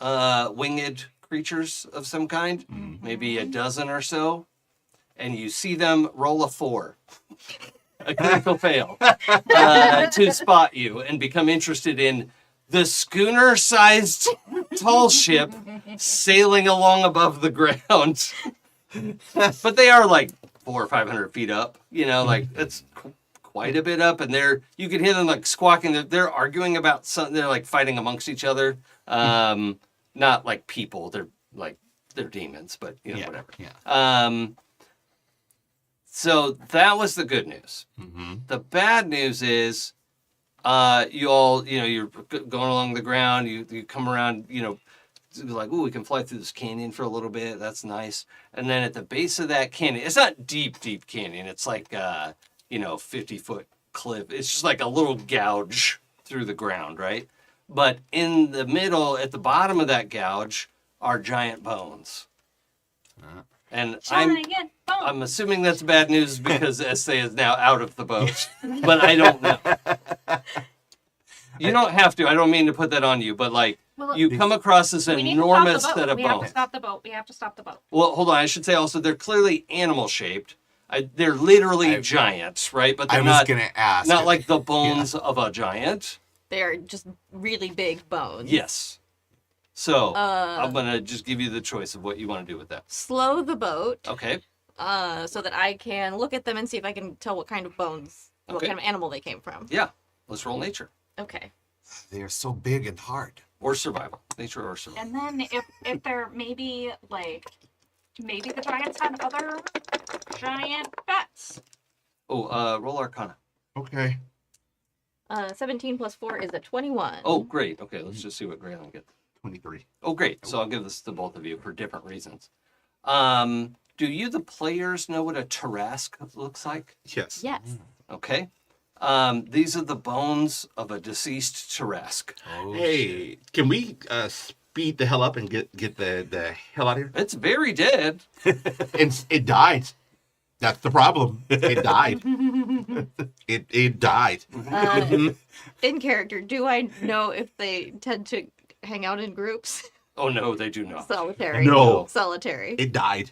Winged creatures of some kind, maybe a dozen or so. And you see them roll a 4. A critical fail. To spot you and become interested in the schooner-sized tall ship sailing along above the ground. But they are like 400 or 500 feet up. You know, like it's quite a bit up, and you can hear them like squawking. They're arguing about something. They're like fighting amongst each other. Not like people. They're demons, but you know, whatever. Yeah. So that was the good news. The bad news is, you're going along the ground. You come around. You know, like, oh, we can fly through this canyon for a little bit. That's nice. And then at the base of that canyon, it's not deep canyon. It's like 50-foot cliff. It's just like a little gouge through the ground, right? But in the middle, at the bottom of that gouge, are giant bones. And I'm assuming that's bad news because Ezthe is now out of the boat. But I don't know. You don't have to. I don't mean to put that on you, but like, Well, you come across this we need enormous to stop the set boat. of We have to bones. stop the boat. We have to stop the boat. Well, hold on. I should say also they're clearly animal shaped. They're literally giants, right? But I they're was not gonna ask. not like the bones of a giant. They are just really big bones. Yes. So I'm gonna just give you the choice of what you want to do with that. Slow the boat Okay. so that I can look at them and see if I can tell what kind of bones, what Okay. kind of animal they came from. Yeah. Let's roll nature Okay. They are so big and hard. or survival. Nature or survival. And then if they're maybe the giants had other giant pets. Oh, roll Arcana. Okay. 17 plus 4 is a 21. Oh, great. Okay, let's just see what Gralen gets. 23. Oh, great. So I'll give this to both of you for different reasons. Do you, the players, know what a Tarrasque looks like? Yes. Yes. Okay. These are the bones of a deceased Tarrasque. Oh, Hey, can we speed the hell up and get the hell out of here? It's very dead. It died. That's the problem. It died. it died. In character, do I know if they tend to hang out in groups? Oh, no, they do not. Solitary. No. Solitary. It died.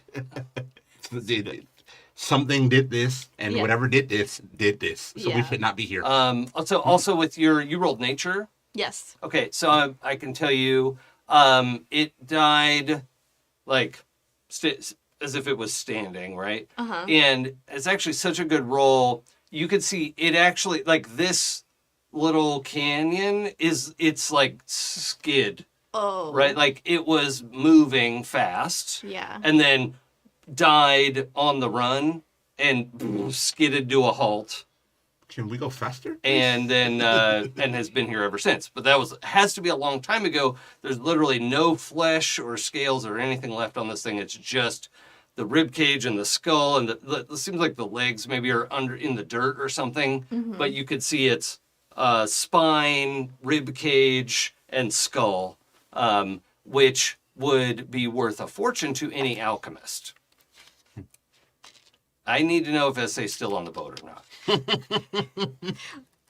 Something did this, and Yeah. whatever did this, did this. So we Yeah. should not be here. Also with you rolled nature. Yes. Okay, so I can tell you, it died like as if it was standing, right? Uh-huh. And it's actually such a good roll. you could see it actually, like this little canyon it's like skid, Oh. right? Like it was moving fast Yeah. and then died on the run and skidded to a halt. Can we go faster? And then and has been here ever since. But that has to be a long time ago. There's literally no flesh or scales or anything left on this thing. It's just the rib cage and the skull, and it seems like the legs maybe are under in the dirt or something. But you could see its spine, rib cage, and skull, which would be worth a fortune to any alchemist. I need to know if Ezthe's still on the boat or not.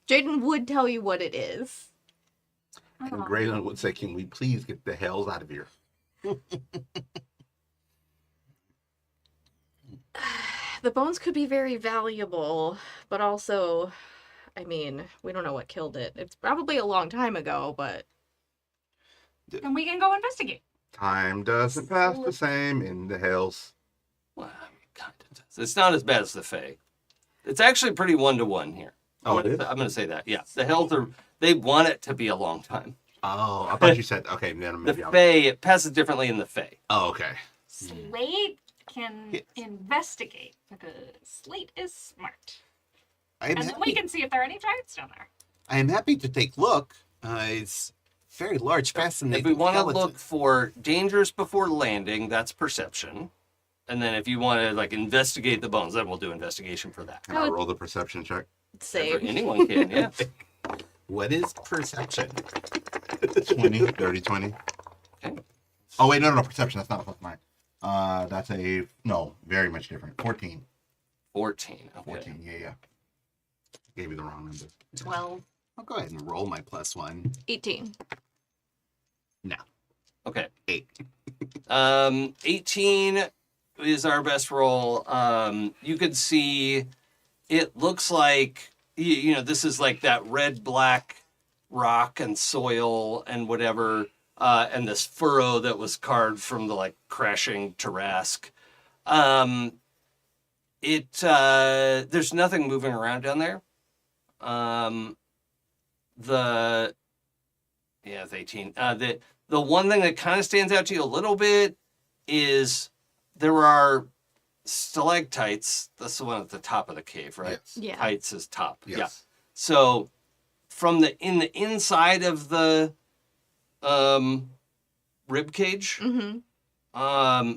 Jaden would tell you what it is. And Gralen would say, can we please get the hells out of here? The bones could be very valuable, but also, I mean, we don't know what killed it. It's probably a long time ago, but And we can go investigate. Time doesn't pass the same in the hells. Well, I mean, kind of does. It's not as bad as the Fae. It's actually pretty 1-to-1 here. Oh, it is? I'm going to say that. Yeah, the Hells they want it to be a long time. Oh, I thought you said, okay, then The maybe I'll... Fae, it passes differently in the Fae. Oh, okay. Slate can Yes. investigate because Slate is smart. I am And then we happy. can see if there are any giants down there. I am happy to take a look. It's very large, fascinating. If we want to skeleton. look for dangers before landing, that's perception. And then if you want to like investigate the bones, then we'll do investigation for that. Can I roll the perception check? same. Anyone can, yeah. What is perception? 20, 30, 20. Okay. Oh, wait, no, perception. That's not a plus 9. That's a, no, very much different. 14. 14. Okay. 14, yeah. Gave you the wrong number. 12. I'll go ahead and roll my +1. 18. No. Okay. 8. 18 is our best roll. You could see it looks like, you know, this is like that red-black rock and soil and whatever, and this furrow that was carved from the like crashing Tarrasque. There's nothing moving around down there. It's 18. The one thing that kind of stands out to you a little bit is there are stalactites. That's the one at the top of the cave, right? Yes. Yeah. Tights is top. Yes. Yeah. So from the inside of the rib cage, Mm-hmm.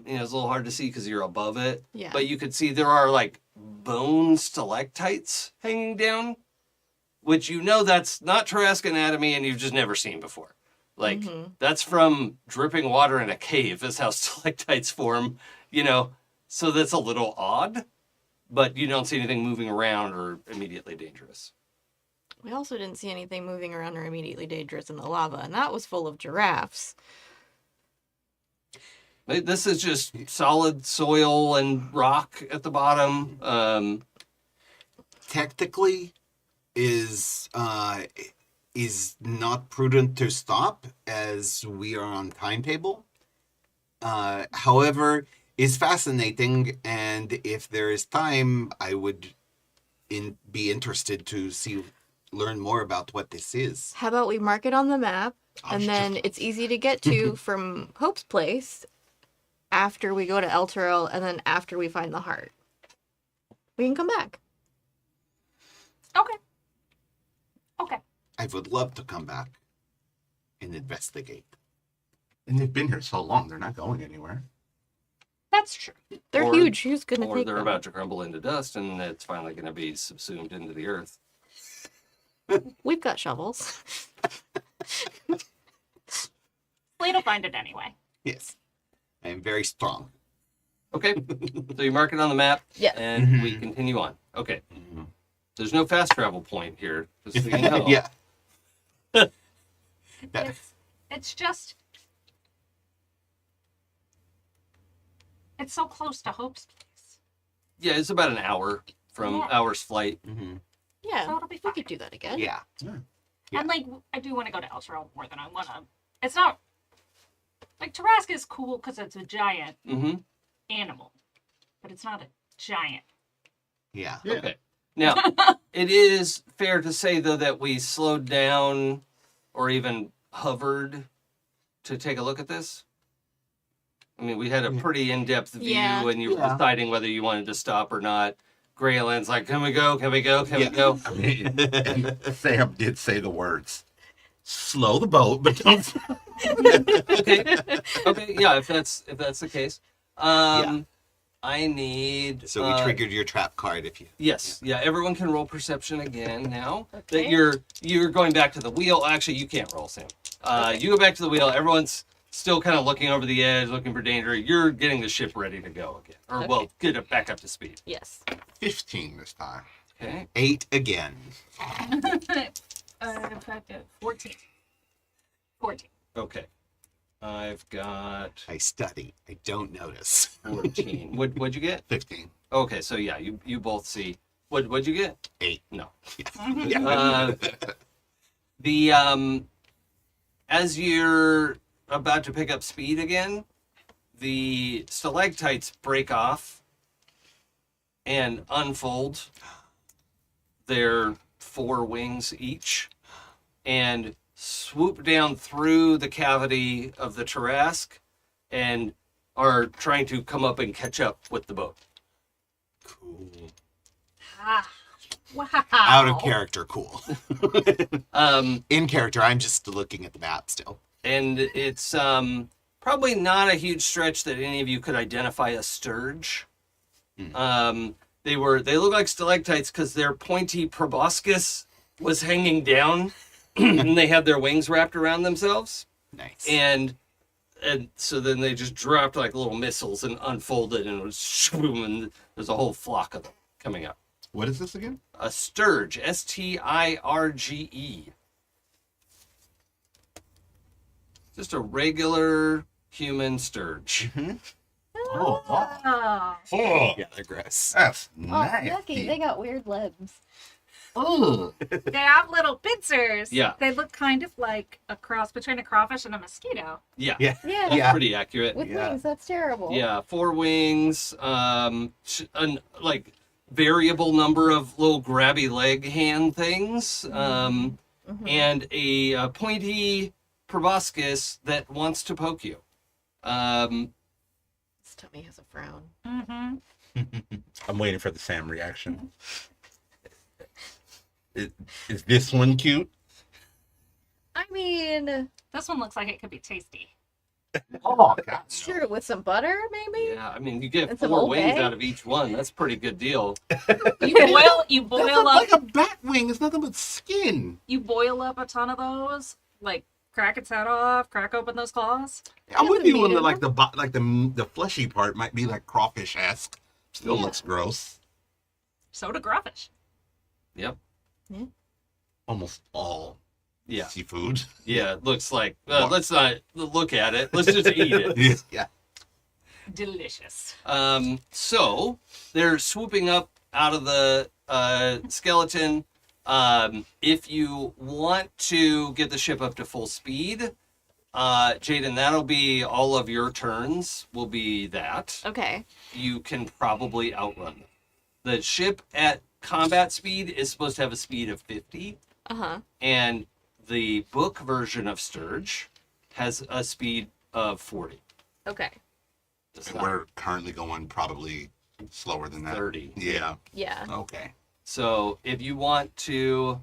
it's a little hard to see because you're above it. Yeah. But you could see there are like bone stalactites hanging down, which you know that's not Tarrasque anatomy and you've just never seen before. Like that's from dripping water in a cave is how stalactites form, you know. So that's a little odd, but you don't see anything moving around or immediately dangerous. We also didn't see anything moving around or immediately dangerous in the lava, and that was full of giraffes. This is just solid soil and rock at the bottom. Technically, is not prudent to stop as we are on timetable. However, is fascinating, and if there is time, I would be interested to learn more about what this is. How about we mark it on the map, and then it's easy to get to from Hope's place after we go to El Turel, and then after we find the heart. We can come back. Okay. Okay. I would love to come back and investigate. And they've been here so long, they're not going anywhere. That's true. They're Or- huge. Who's gonna Or take they're them? about to crumble into dust and it's finally going to be subsumed into the earth. We've got shovels. Slate will find it anyway. Yes, I am very strong. Okay, so you mark it on the map, Yeah. and we continue on. Okay, there's no fast travel point here, just so you know. Yeah. It's just. It's so close to Hope's place. Yeah, it's about an hour from Yeah. hour's flight. Mm-hmm. Yeah, So it'll be we fine. could do that again. Yeah. Yeah. And like, I do want to go to Elturel more than I want to. It's not. Like, Tarrasque is cool because it's a giant Mm-hmm. animal, but it's not a giant. Yeah. Yeah. Okay. Now, it is fair to say, though, that we slowed down or even hovered to take a look at this. I mean, we had a pretty in-depth view, Yeah. and you were Yeah. deciding whether you wanted to stop or not. Gralen's like, can we go? Can we go? Can we go? I mean, and Sam did say the words, slow the boat, but don't. Okay. Okay. Yeah. If that's the case, I need. So we triggered your trap card if you. Yes. Yeah. Everyone can roll perception again now that Okay. you're going back to the wheel. Actually, you can't roll, Sam. You go back to the wheel. Everyone's still kind of looking over the edge, looking for danger. You're getting the ship ready to go again, or well, Okay. get it back up to speed. Yes. 15 this time. Okay. 8 again. 14. 14. Okay. I've got I study. I don't notice. 14. What'd you get? 15. Okay, so yeah, you both see. What'd you get? 8. No. Yeah. As you're about to pick up speed again, the stalactites break off and unfold their 4 wings each and swoop down through the cavity of the Tarrasque and are trying to come up and catch up with the boat. Cool. Ah. Wow. Out of character, cool. Um, In character, I'm just looking at the map still. and it's probably not a huge stretch that any of you could identify a sturge. They look like stalactites because their pointy proboscis was hanging down, and they had their wings wrapped around themselves, Nice. and so then they just dropped like little missiles and unfolded, and it was shroom, and there's a whole flock of them coming up. What is this again? A sturge, Stirge. Just a regular human sturge. Oh, Oh. oh, Yeah, they're gross. that's Oh, nasty. yucky. They got weird limbs. Ugh. They have little pincers. Yeah. They look kind of like a cross between a crawfish and a mosquito. Yeah, Yeah. Yeah. Yeah. pretty accurate. With Yeah. wings, that's terrible. Yeah, 4 wings, like variable number of little grabby leg hand things, Mhm. and a pointy proboscis that wants to poke you. His tummy has a frown. Mm-hmm. I'm waiting for the Sam reaction. Is this one cute? I mean, This one looks like it could be tasty. Oh, God. sure, with some butter, maybe? Yeah, I mean, you get And some 4 Old wings Bay? out of each one. That's a pretty good deal. You boil That's up like a bat wing. It's nothing but skin. you boil up a ton of those, like crack its head off, crack open those claws. I'm Yeah, with the you on meat the of like the fleshy part might be like crawfish-esque. Still Yeah. looks gross. So do crawfish. Yep. Almost all Yeah. seafood. Yeah, it looks like, let's not look at it. Let's just eat it. Yeah. Delicious. So they're swooping up out of the skeleton. If you want to get the ship up to full speed, Jaden, that'll be all of your turns. Will be that. Okay. You can probably outrun them. The ship at combat speed is supposed to have a speed of 50, Uh-huh. and the book version of Sturge has a speed of 40. Okay. It's And not we're currently going probably slower than that. 30. Yeah. Yeah. Okay. So if you want to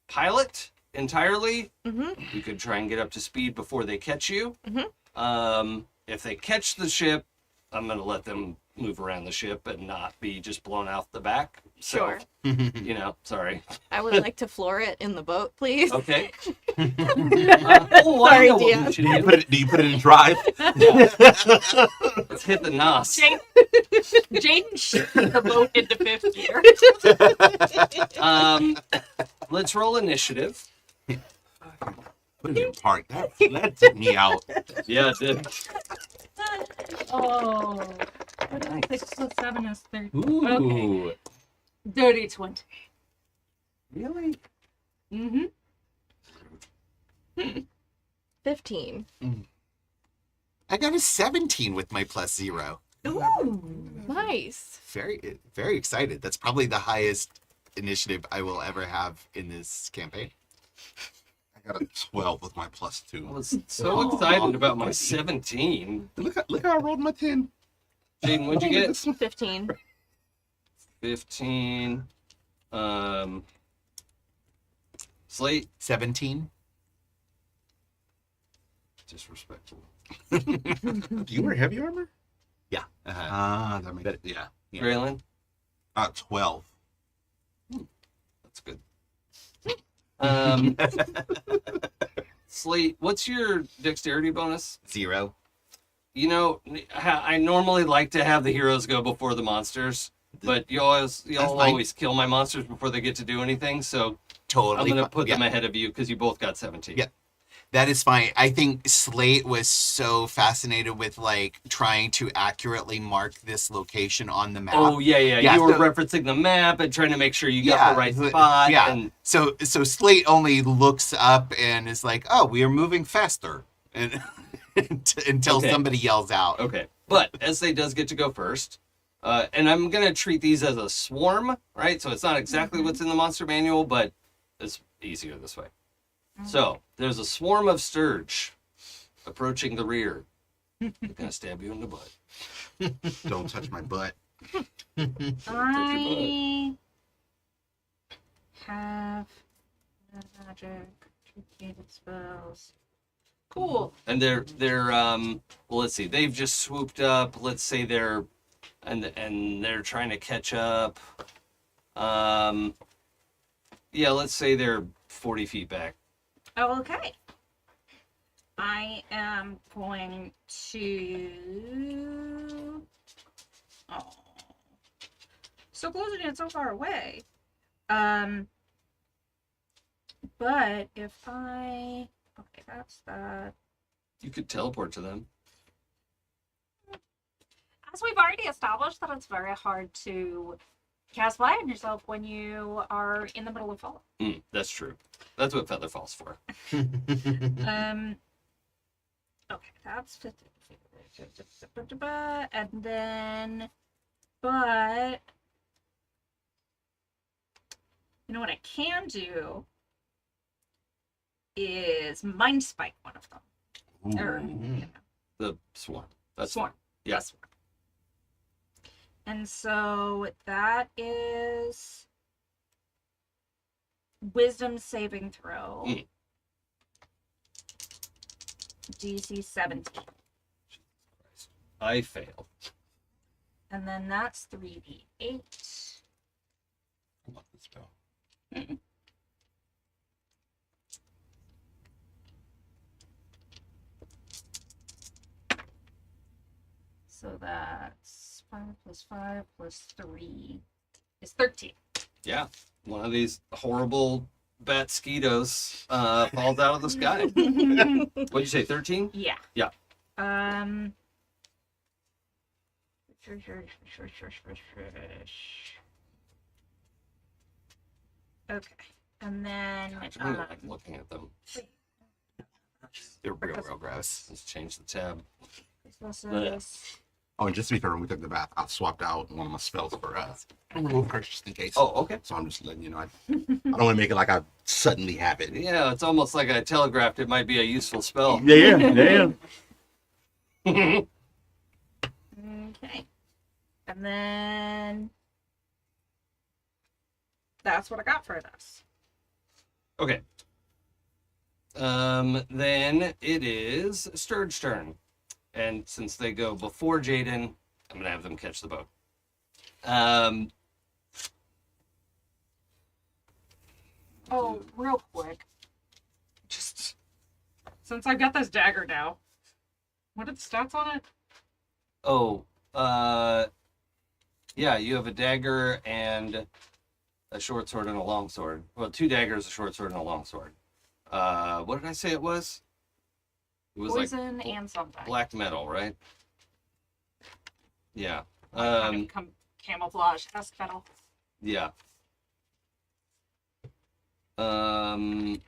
pilot entirely, Mm-hmm. you could try and get up to speed before they catch you. Mhm. If they catch the ship, I'm going to let them move around the ship and not be just blown out the back. So, Sure. you know, sorry. I would like to floor it in the boat, please. Okay. Sorry, I know what Dion. we should Do you do. do you put it in drive? Let's hit the nos. Jaden shifted the boat into 5th gear. Let's roll initiative. Put it in park. That took me out. Yeah, it did. Oh. 6 plus 7 is 30. Ooh. Dirty 20. Really? Mm-hmm. 15. I got a 17 with my +0. Ooh. Nice. Very, very excited. That's probably the highest initiative I will ever have in this campaign. I got a 12 with my +2. I was so excited about my 17. Look how I rolled my 10. Jaden, what'd you get? 15. 15. Slate. 17. Disrespectful. Do you wear heavy armor? Yeah. That makes But yeah. Gralen. 12. That's good. Slate, what's your dexterity bonus? 0. You know, I normally like to have the heroes go before the monsters, but y'all fine. always kill my monsters before they get to do anything, so Totally. I'm going to fine. put them Yeah, ahead of you because you both got 17. Yeah. That is fine. I think Slate was so fascinated with like trying to accurately mark this location on the map. Oh, yeah. Yeah, You were so- referencing the map and trying to make sure you got the right spot. Yeah. And So Slate only looks up and is like, "Oh, we are moving faster," and until Okay. somebody yells out. Okay, but Ezthe does get to go first. And I'm going to treat these as a swarm, right? So it's not exactly what's in the monster manual, but it's easier this way. So there's a swarm of Sturge approaching the rear. They're going to stab you in the butt. Don't touch my butt. I have magic, truncated spells. Cool. And they're well, let's see. They've just swooped up. Let's say they're trying to catch up. Yeah, let's say they're 40 feet back. Okay. I am going to. Oh, so close and yet so far away. But if I. Okay, that's that. You could teleport to them. As we've already established, that it's very hard to cast fly on yourself when you are in the middle of fall. That's true. That's what Feather Fall's for. Okay, that's 50. And then, but you know what I can do is mind spike one of them. Or, you know, The swarm. That's swarm. Yeah. Yes. And so that is wisdom saving throw. DC 17. I fail. And then that's 3d8. I love this spell. So that's 5 plus 5 plus 3 is 13. Yeah. One of these horrible bat skeetos falls out of the sky. What'd you say, 13? Yeah. Yeah. Okay. And then I don't like looking at them. They're real gross. Let's change the tab. this is Oh, and just to be fair, when we took the bath, I swapped out one of my spells for remove curse just in case. Oh, okay. So I'm just letting you know. I don't want to make it like I suddenly have it. Yeah, it's almost like I telegraphed it might be a useful spell. Yeah. okay. And then that's what I got for this. Okay. Then it is Sturge's turn. And since they go before Jaden, I'm going to have them catch the boat. Oh, real quick. Just since I've got this dagger now, what are the stats on it? Oh, yeah, you have a dagger and a short sword and a long sword. Well, 2 daggers, a short sword, and a long sword. What did I say it was? It was Poison like and something. black metal, right? Yeah. Camouflage, esque metal. Yeah. And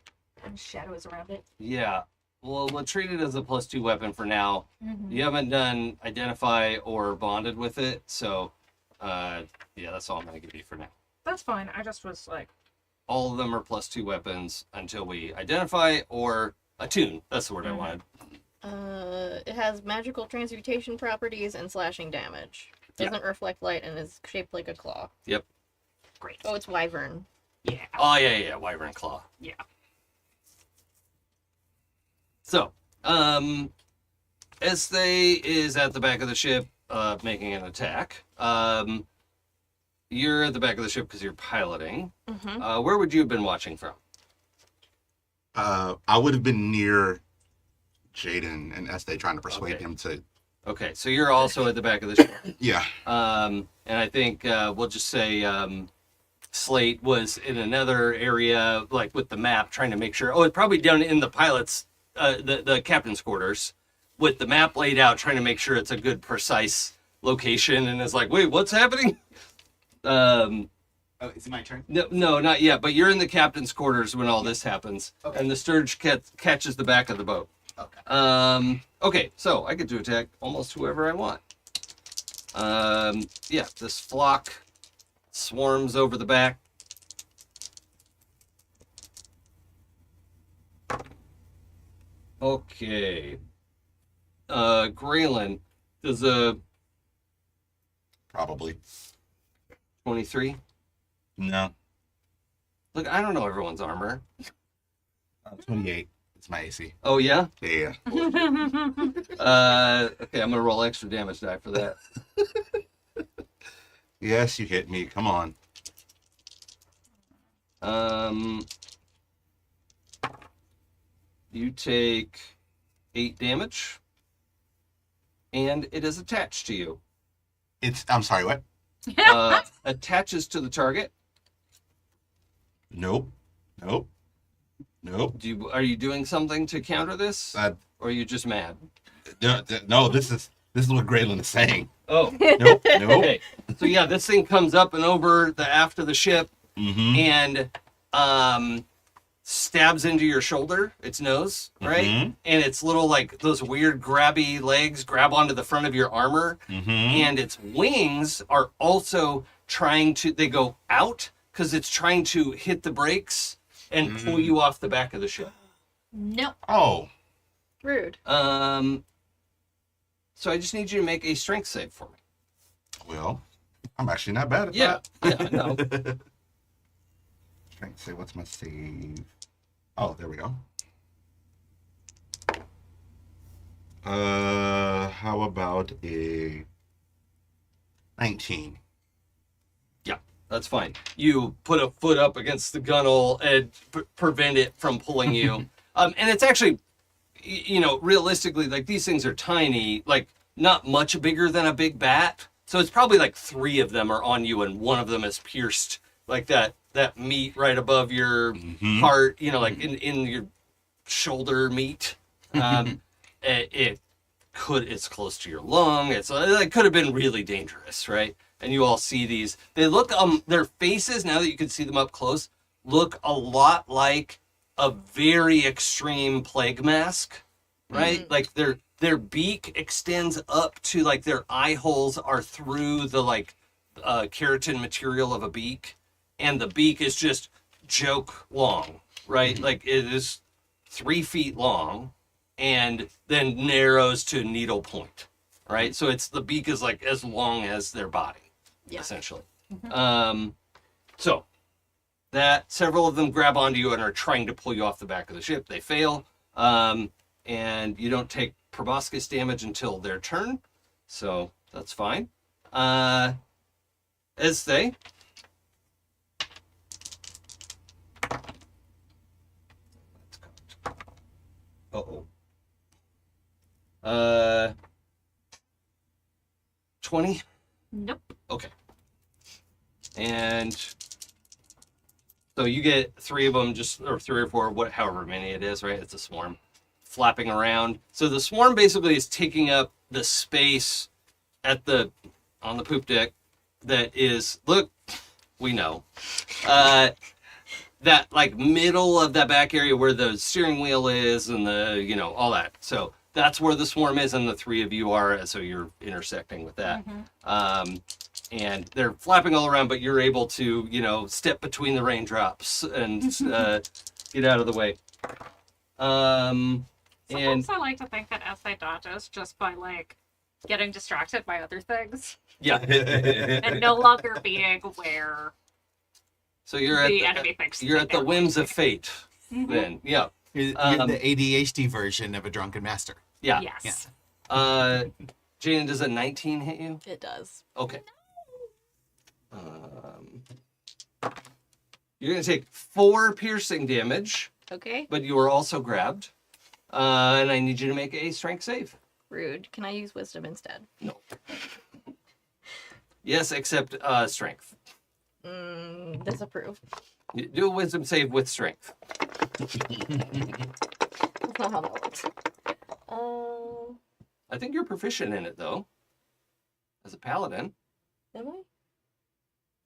shadows around it. Yeah. Well, we'll treat it as a +2 weapon for now. Mm-hmm. You haven't done identify or bonded with it, so yeah, that's all I'm gonna give you for now. That's fine. I just was like, All of them are +2 weapons until we identify or attune. That's the word I wanted. It has magical transmutation properties and slashing damage. Doesn't reflect light and is shaped like a claw. Yep. great. Oh, it's wyvern. Yeah. Oh, yeah. Wyvern Claw. Yeah. So, Ezthe is at the back of the ship, making an attack. You're at the back of the ship because you're piloting. Mm-hmm. Where would you have been watching from? I would have been near Jaden and Ezthe trying to persuade Okay. him to. Okay, so you're also at the back of the ship. Yeah. And I think we'll just say Slate was in another area, like with the map, trying to make sure. Oh, it's probably down in the pilot's, the captain's quarters, with the map laid out, trying to make sure it's a good, precise location. And it's like, wait, what's happening? Oh, is it my turn? No, not yet. But you're in the captain's quarters when all this happens, Okay. and the Sturge catches the back of the boat. Okay. Okay, so I get to attack almost whoever I want. Yeah, this flock swarms over the back. Okay. Gralen does a Probably. 23. No. Look, I don't know everyone's armor. 28. It's my AC. Oh, yeah? Yeah. Okay, I'm gonna roll extra damage die for that. Yes, you hit me. Come on. You take 8 damage, and it is attached to you. I'm sorry, what? Attaches to the target. Nope. Nope. Nope. Are you doing something to counter this, or are you just mad? No, this is what Gralen is saying. Oh, Nope. Nope. okay. So yeah, this thing comes up and over the aft of the ship, Mm-hmm. and stabs into your shoulder, its nose, right? Mhm. And its little, like, those weird grabby legs grab onto the front of your armor, Mm-hmm. and its wings are also they go out because it's trying to hit the brakes and pull you off the back of the ship. Nope. Oh. Rude. So I just need you to make a strength save for me. Well, I'm actually not bad at Yeah, that. no. Trying to say, what's my save? Oh, there we go. How about a 19? That's fine. You put a foot up against the gunnel and prevent it from pulling you. And it's actually, realistically, like, these things are tiny, like, not much bigger than a big bat. So it's probably like 3 of them are on you, and one of them is pierced, like that meat right above your heart, like in your shoulder meat. It's close to your lung. It could have been really dangerous, right? And you all see these. They look, their faces, now that you can see them up close, look a lot like a very extreme plague mask, right? Like their beak extends up to, like, their eye holes are through the, like, keratin material of a beak, and the beak is just joke long, right? Like, it is 3 feet long and then narrows to needle point, right? So the beak is, like, as long as their body, essentially. So that several of them grab onto you and are trying to pull you off the back of the ship. They fail, and you don't take proboscis damage until their turn, so that's fine. Ezthe. Uh-oh. 20? Nope. Okay. And so you get 3 of them, or 3 or 4, however many it is, right? It's a swarm flapping around. So the swarm basically is taking up the space on the poop deck that is, look, we know, that, like, middle of that back area where the steering wheel is and all that. So that's where the swarm is, and the three of you are, so you're intersecting with that. And they're flapping all around, but you're able to, step between the raindrops and get out of the way. And Sometimes I like to think that Ezthe dodges just by getting distracted by other things yeah, and no longer being where so you're the at enemy thinks you're that at the they're whims going of fate. Then, yeah, You're the ADHD version of a drunken master. yeah. to. Yes. Jaden, does a 19 hit you? It does. Okay. You're gonna take 4 piercing damage, Okay. but you are also grabbed. And I need you to make a strength save. Rude. Can I use wisdom instead? No. Yes, except strength. Disapprove. You do a wisdom save with strength. That's not how that works. I think you're proficient in it, though. As a paladin. Am I?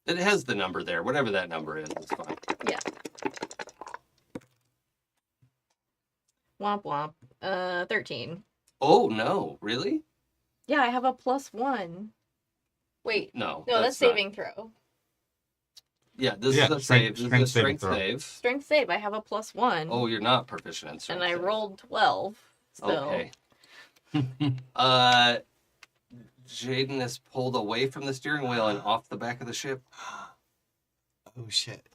It has the number there. Whatever that number is, it's fine. Yeah. Womp womp. 13. Oh, no. Really? Yeah, I have a +1. Wait. No. No, that's not- saving throw. Yeah, this Yeah, is a strength- save. This is a strength saving strength throw. save. Strength save. I have a +1. Oh, you're not proficient in strength and I save. rolled 12. So. Okay. Jaden is pulled away from the steering wheel and off the back of the ship. Oh shit.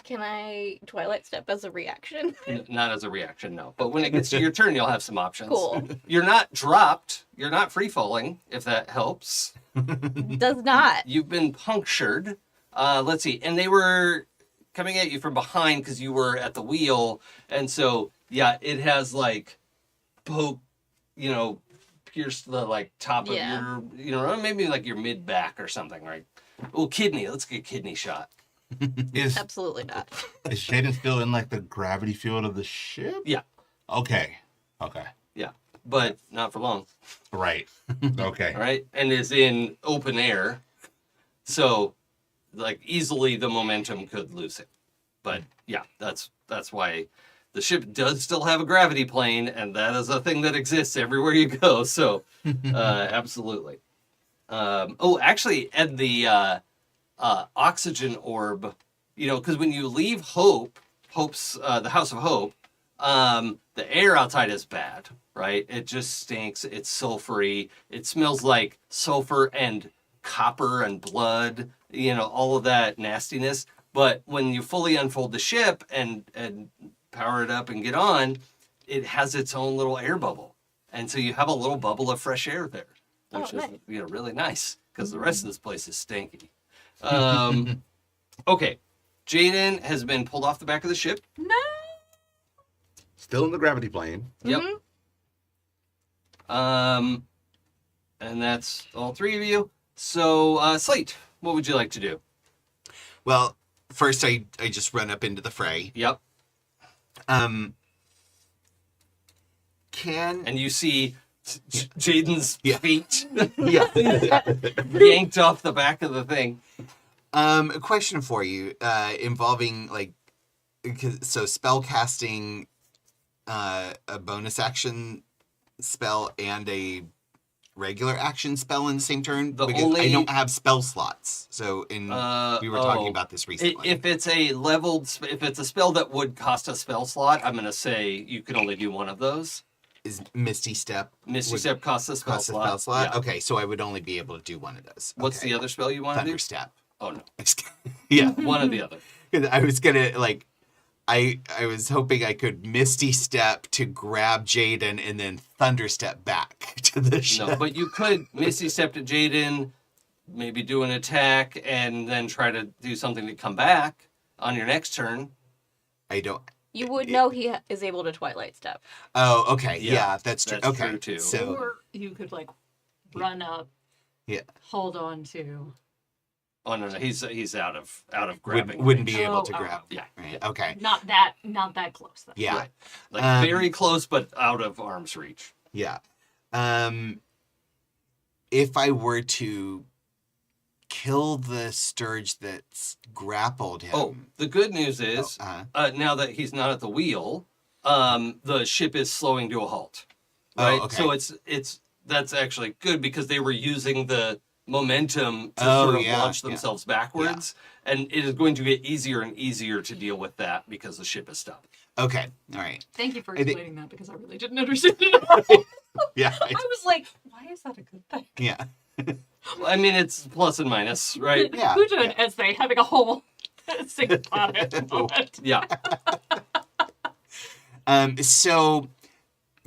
Can I Twilight Step as a reaction? Not as a reaction, no. But when it gets to your turn, you'll have some options. Cool. You're not dropped. You're not free falling, if that helps. Does not. You've been punctured. Let's see. And they were coming at you from behind because you were at the wheel. And so, yeah, it has pierced the top Yeah. of your, maybe your mid back or something, right? Oh, kidney. Let's get a kidney shot. Is Absolutely not. Jaden still in the gravity field of the ship? Yeah. Okay. Yeah. But not for long. Right. Okay. All right. And is in open air. So, easily the momentum could lose it. But yeah, that's why the ship does still have a gravity plane, and that is a thing that exists everywhere you go. So, absolutely. Actually, and the oxygen orb, because when you leave Hope's the House of Hope, the air outside is bad, right? It just stinks. It's sulfury. It smells like sulfur and copper and blood, all of that nastiness. But when you fully unfold the ship and power it up and get on, it has its own little air bubble. And so you have a little bubble of fresh air there, which Oh, is nice. really nice because the rest of this place is stinky. Okay. Jaden has been pulled off the back of the ship. No. Still in the gravity plane. Yep. Mhm. And that's all 3 of you. So, Slate, what would you like to do? Well, first I just run up into the fray. Yep. And you see Jaden's Yeah. feet Yeah. yanked off the back of the thing. A question for you, involving so spell casting, a bonus action spell and a regular action spell in the same turn, The because I only- don't have spell slots. So we were talking about this recently. If it's a leveled, if it's a spell that would cost a spell slot, I'm going to say you can only do one of those. Is Misty Step Misty would Step costs a spell cost a slot. spell slot? Yeah. Okay, so I would only be able to do one of those. What's Okay. the other spell you want to do? Thunderstep. Oh no, Yeah. one or the other. I was gonna I was hoping I could Misty Step to grab Jaden and then Thunderstep back to the ship. No, but you could Misty Step to Jaden, maybe do an attack, and then try to do something to come back on your next turn. I don't. You would know he is able to Twilight Step. Oh, okay. Yeah, Yeah, that's true. that's Okay, true, too. so Or you could run up. Yeah. Hold on to. Oh no, he's out of grabbing. wouldn't be range. able to Oh, grab. Yeah, Right. Okay. Not that close then. Yeah. Right. Very close, but out of arm's reach. Yeah. If I were to kill the Sturge that's grappled him. Oh, the good news is, now that he's not at the wheel, the ship is slowing to a halt. right? okay. So that's actually good because they were using the momentum to Oh, sort of yeah, launch yeah. themselves backwards, and it is going to get easier and easier to deal with that because the ship is stopped. Okay, all right. Thank you for I think- explaining that because I really didn't understand it at all. Yeah, I was like, why is that a good thing? yeah, Well, I mean, it's plus and minus, right? yeah. Pooja and Ezthe having a whole sing on it moment. Yeah. So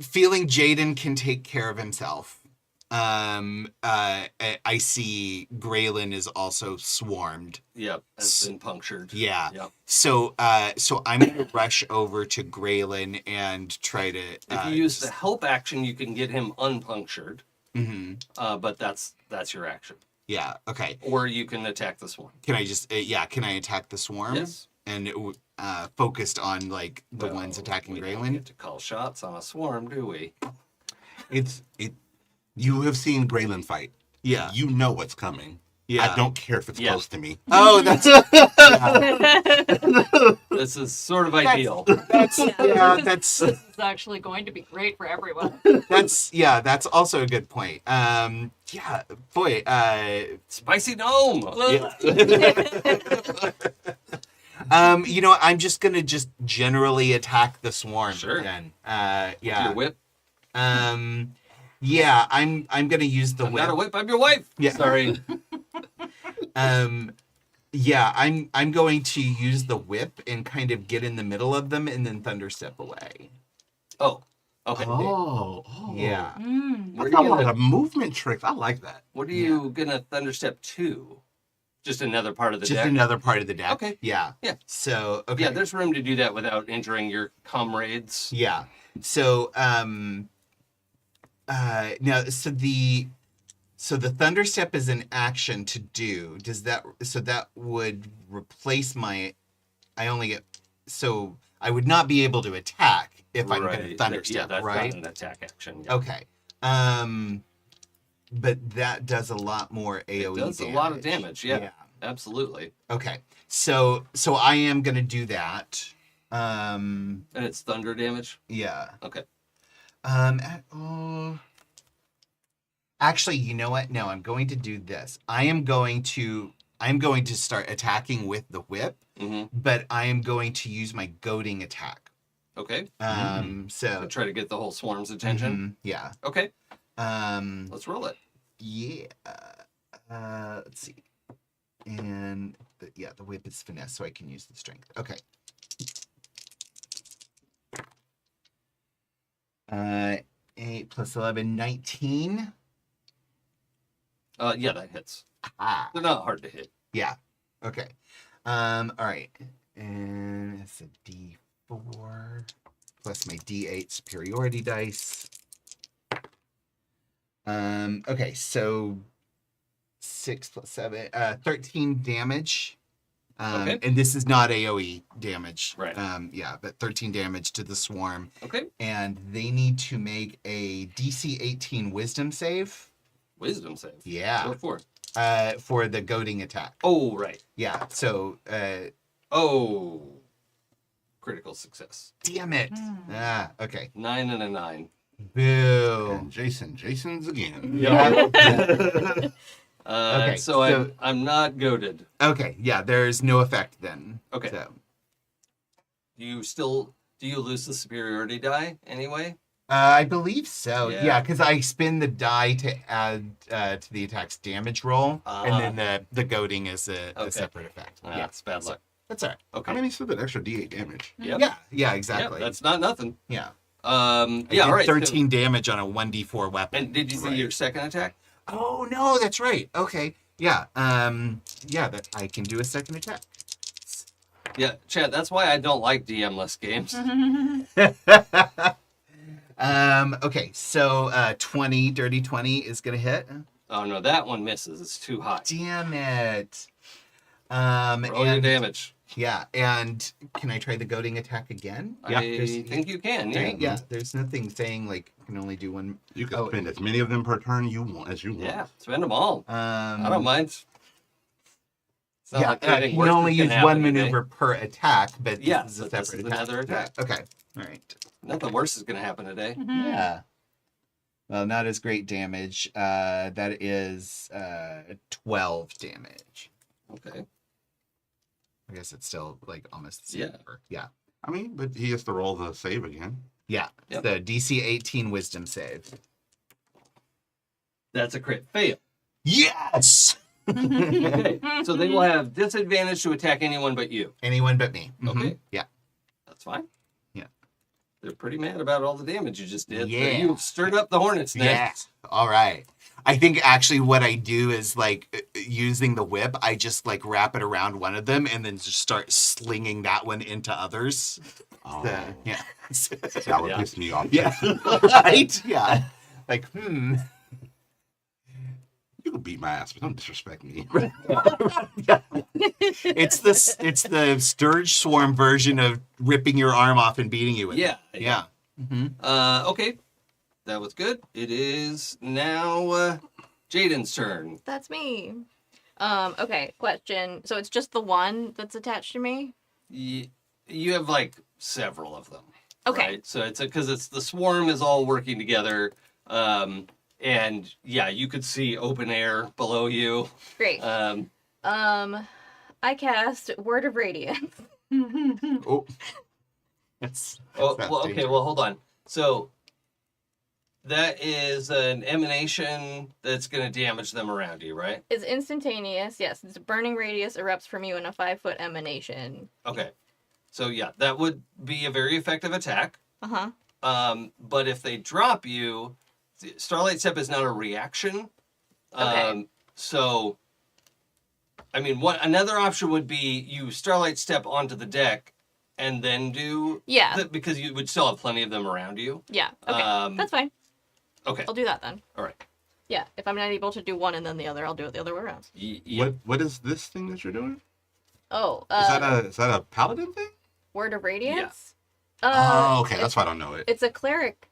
feeling Jaden can take care of himself. I see Gralen is also swarmed. Yep. Has been punctured. Yeah. Yep. So I'm gonna rush over to Gralen and try to. If you use the help action, you can get him unpunctured, Mm-hmm. but that's your action. Yeah. Okay. Or you can attack the swarm. Can I just? Can I attack the swarm? Yes. And focused on like the Well, ones attacking we don't Gralen. get to call shots on a swarm, do we? You have seen Gralen fight. Yeah. You know what's coming. Yeah. I don't care if it's Yeah. close to me. Oh, that's This is sort of ideal. that's yeah. This is actually going to be great for everyone. That's also a good point. Yeah, boy. Spicy gnome. I'm just gonna generally attack the swarm. Sure. Then. Your whip. Yeah, I'm gonna use the I'm whip. not a whip. I'm your wife. Yeah. Sorry. Yeah, I'm going to use the whip and kind of get in the middle of them and then thunder step away. Oh. Okay. Oh. Yeah. Where That's a are you lot gonna, of movement tricks. I like that. what are you gonna thunderstep to? Just another part of the Just deck. another part of the deck. Okay. Yeah. Yeah. So okay. Yeah, there's room to do that without injuring your comrades. Yeah. So the thunder step is an action to do. That would replace my I would not be able to attack if I'm going to thunder step, Yeah, that's right? not an attack action. Yeah. Okay. But that does a lot more AoE It does a lot of damage. Yeah, absolutely. Okay. So I am going to do that. And it's thunder damage. Yeah. Okay. Actually, you know what? No, I'm going to do this. I'm going to start attacking with the whip, Mm-hmm. but I am going to use my goading attack. Okay. So So try to get the whole swarm's attention. yeah. Okay. Um, Let's roll it. yeah. Let's see. And the whip is finesse, so I can use the strength. Okay. 8 plus 11, 19. Yeah, that hits. Ah. They're not hard to hit. Yeah. Okay. All right. And it's a D4 plus my D8 superiority dice. Okay, so 6 plus 7, 13 damage. Okay. And this is not AoE damage. Right. Yeah, but 13 damage to the swarm. Okay. And they need to make a DC 18 wisdom save. Wisdom save. Yeah. What for? For the goading attack. Oh, right. Yeah. So, Oh. Critical success. damn it. Ah, okay. 9 and a 9. Boo. And Jason's again. Okay, So so- I'm not goaded. Okay. Yeah. There's no effect then. Okay. So, Do you lose the superiority die anyway? I believe so. Yeah. Yeah, because I spin the die to add to the attack's damage roll, and then the goading is a Okay. separate effect. Ah, Yeah, it's bad luck. that's all right. Okay. I mean, he still did extra D8 damage. Yep. Yeah. Yeah. Yep, Exactly. that's not nothing. yeah. Yeah, I all right. did 13 damage on a 1d4 weapon. And did you do your second attack? Oh no, that's right. Okay. Yeah. That I can do a second attack. Yeah, Chad, that's why I don't like DM-less games. Okay, so 20, dirty 20 is gonna hit. Oh no, that one misses. It's too high. Damn it. Roll your And damage. yeah, and can I try the goading attack again? I think you can, yeah. Yeah, there's nothing saying like you can only do one. You can Oh. spend as many of them per turn you want as you want. Yeah, spend them all. I don't mind. It's not Yeah, like you anything worse can only is use gonna one happen today. maneuver per attack, but Yeah, this is a but this separate is attack. another attack. Yeah, okay, all right. Nothing worse is going to happen today. Yeah. Well, not as great damage. That is 12 damage. Okay. I guess it's still like almost the same Yeah. number. Yeah. I mean, but he has to roll the save again. Yeah. Yep. The DC 18 Wisdom save. That's a crit fail. Yes! Okay. So they will have disadvantage to attack anyone but you. Anyone but me. Mhm. Okay. Yeah. That's fine. Yeah. They're pretty mad about all the damage you just did. Yeah. You stirred up the hornet's nest. Yes. All right. I think actually what I do is like using the whip, I just like wrap it around one of them and then just start slinging that one into others. Oh, Yeah. that would Yeah. piss me off. Yeah. Right? Yeah. Like, You can beat my ass, but don't disrespect me. It's the Sturge Swarm version of ripping your arm off and beating you with Yeah. it. Yeah. Okay. That was good. It is now Jaden's turn. That's me. Okay, question. So it's just the one that's attached to me? You have like several of them. Okay. Right? So it's because it's the swarm is all working together. And yeah, you could see open air below you. Great. I cast Word of Radiance. Oh. That's Well, okay, dangerous. well, hold on. So that is an emanation that's going to damage them around you, right? It's instantaneous. Yes, it's a burning radius erupts from you in a 5-foot emanation. Okay. So yeah, that would be a very effective attack. Uh-huh. But if they drop you, Starlight Step is not a reaction. Okay. So, I mean, another option would be you Starlight Step onto the deck and then do Yeah. because you would still have plenty of them around you. Yeah. Okay. That's fine. Okay. I'll do that then. All right. Yeah. If I'm not able to do one and then the other, I'll do it the other way around. What is this thing that you're doing? Oh, Is that a paladin thing? Word of Radiance? Oh, okay. That's why I don't know it. It's a cleric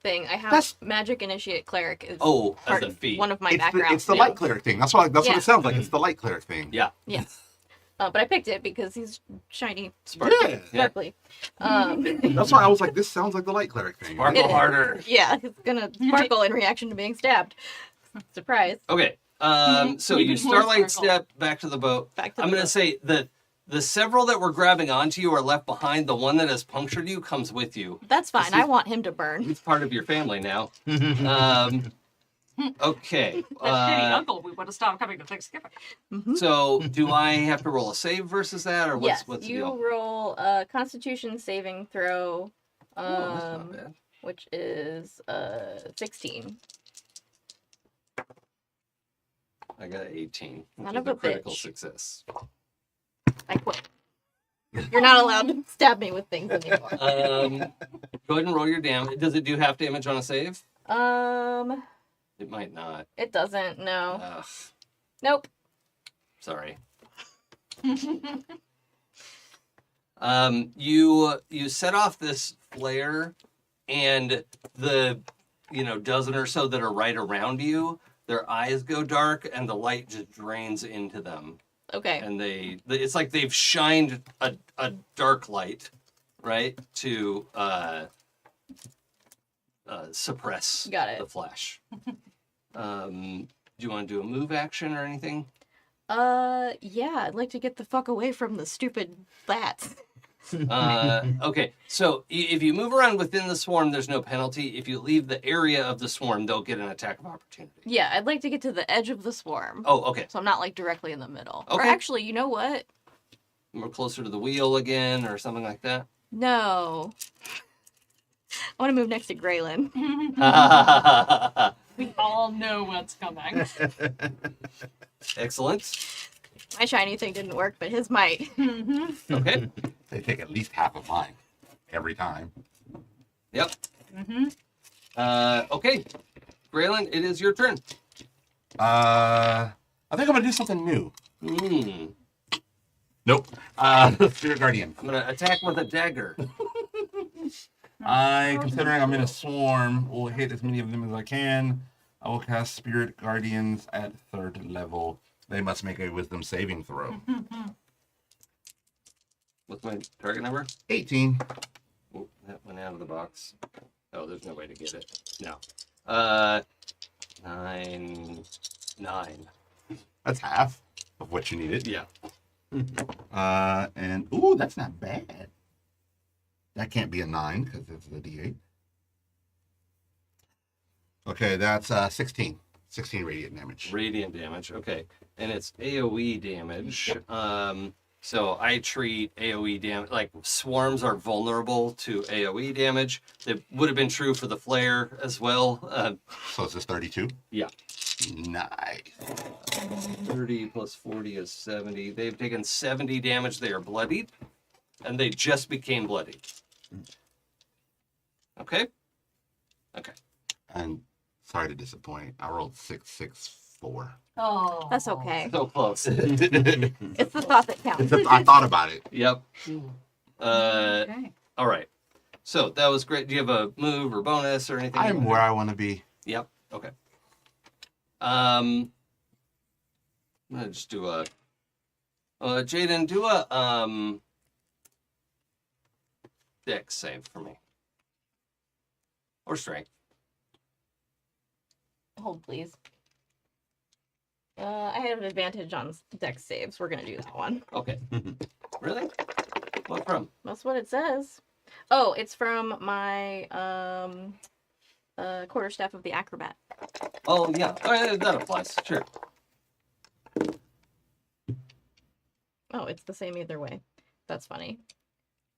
thing. I have That's- Magic Initiate Cleric is Oh, as part a of feat. one of my It's backgrounds. the too. light cleric thing. That's what Yeah. it sounds like. It's the light cleric thing. Yeah. Yeah. But I picked it because he's shiny, Sparkle. Yeah. Yeah. sparkly. That's why I was like, this sounds like the light cleric thing. Sparkle harder. Yeah, it's gonna sparkle in reaction to being stabbed. Surprise. Okay. So Even you more Starlight sparkle. Step back to the boat. Back to I'm the going to boat. say that the several that were grabbing onto you are left behind. The one that has punctured you comes with you. That's fine. I want him to burn. He's part of your family now. Okay. That shitty uncle we would have stopped coming to Thanksgiving. So do I have to roll a save versus that, or Yes, what's the you deal? roll a Constitution saving throw, Oh, that's not bad. which is 16. I got an 18. Which Son is of a critical bitch. success. I quit. You're not allowed to stab me with things anymore. Go ahead and roll your damage. Does it do half damage on a save? It It might not. doesn't. No. Ugh, Nope. sorry. You set off this flare, and the dozen or so that are right around you, their eyes go dark, and the light just drains into them, Okay. and it's like they've shined a dark light, right, to suppress Got it. the flash. Do you want to do a move action or anything? Yeah, I'd like to get the fuck away from the stupid bats. Okay, so if you move around within the swarm, there's no penalty. If you leave the area of the swarm, they'll get an attack of opportunity. Yeah, I'd like to get to the edge of the swarm. Oh, okay. So I'm not like directly in the middle. Or Okay. actually, you know what? We're closer to the wheel again, or something like that. No. I want to move next to Gralen. We all know what's coming. Excellent. My shiny thing didn't work, but his might. Okay. They take at least half of mine every time. Yep. Okay. Gralen, it is your turn. I think I'm gonna do something new. Nope. Spirit Guardian. I'm gonna attack with a dagger. Considering I'm in a swarm, will hit as many of them as I can. I will cast Spirit Guardians at 3rd level. They must make a Wisdom saving throw. What's my target number? 18. Oh, that went out of the box. Oh, there's no way to get it. No. 9, 9. That's half of what you needed. Yeah. And ooh, that's not bad. That can't be a 9 because it's a D8. Okay, that's 16. 16 radiant damage. Radiant damage. Okay, and it's AOE damage. So I treat AOE damage like swarms are vulnerable to AOE damage. That would have been true for the flare as well. So it's just 32? Yeah. Nice. 30 plus 40 is 70. They've taken 70 damage. They are bloodied, and they just became bloodied. Okay? Okay. And sorry to disappoint. I rolled 664. Oh. That's okay. So close. It's the thought that counts. I thought about it. Yep. Okay. All right. So that was great. Do you have a move or bonus or anything? I'm where I want to be. Yep. Okay. I'm gonna just do a. Jaden, do a dex save for me. Or strength. Hold, please. I have an advantage on dex saves. We're gonna do that one. Okay. Really? What from? That's what it says. Oh, it's from my quarterstaff of the acrobat. Oh yeah. That applies. Sure. Oh, it's the same either way. That's funny.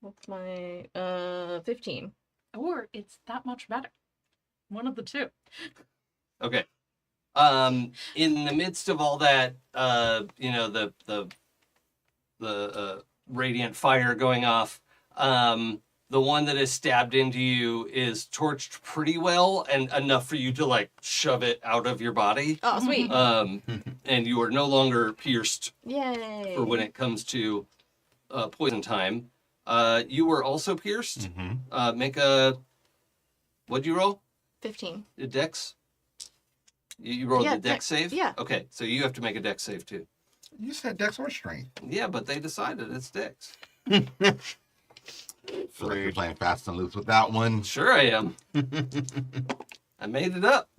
What's my 15? Or it's that much better. One of the two. Okay. In the midst of all that, the radiant fire going off, the one that is stabbed into you is torched pretty well and enough for you to like shove it out of your body. Oh, sweet. And you are no longer pierced Yay. for when it comes to poison time. You were also pierced. Make a, what'd you roll? 15. A dex? You rolled Yeah, the dex save? yeah. Okay, so you have to make a dex save too. You said dex or strength. Yeah, but they decided it's dex. Feel like you're playing fast and loose with that one. Sure I am. I made it up.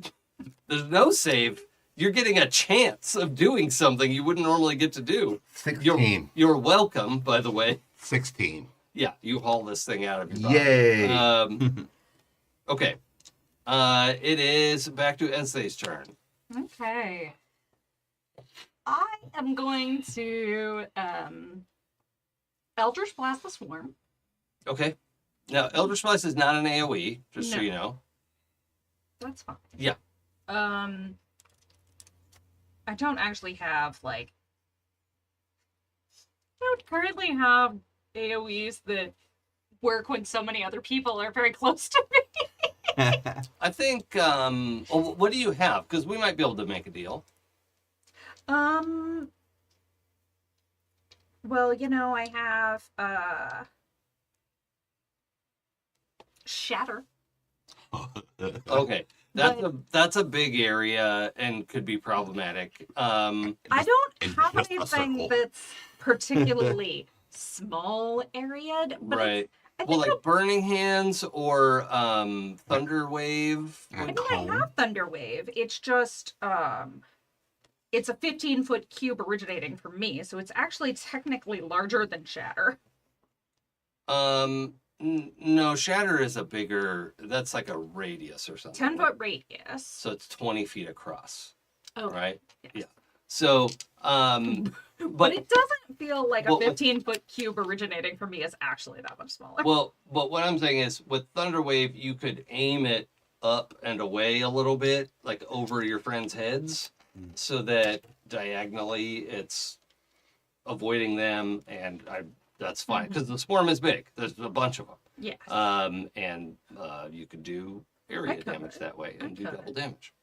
There's no save. You're getting a chance of doing something you wouldn't normally get to do. 16. You're welcome, by the way. 16. Yeah, you haul this thing out of your body. Yay. Okay. It is back to Ezthe's turn. Okay. I am going to Eldritch Blast the Swarm. Okay. Now, Eldritch Blast is not an AoE, just so No. you know. That's fine. Yeah. I don't actually have I don't currently have AoEs that work when so many other people are very close to me. I think, what do you have? Because we might be able to make a deal. Well, I have Shatter. Okay. That's a big area and could be problematic. I don't in have just a anything circle. that's particularly small area, but Right. I Well, think like Burning Hands or Thunder Wave. I And think I cone. have Thunder Wave. It's just it's a 15-foot cube originating from me, so it's actually technically larger than Shatter. No, Shatter is a bigger. That's like a radius or something. 10-foot radius. So it's 20 feet across. Oh, Right. yes. Yeah. So, But but it doesn't feel like a Well, 15-foot cube originating from me is actually that much smaller. well, but what I'm saying is, with Thunder Wave, you could aim it up and away a little bit, like over your friends' heads, so that diagonally it's avoiding them, and that's fine because the swarm is big. There's a bunch of them. Yes. And you could do area I could. damage that way and I do could. double damage.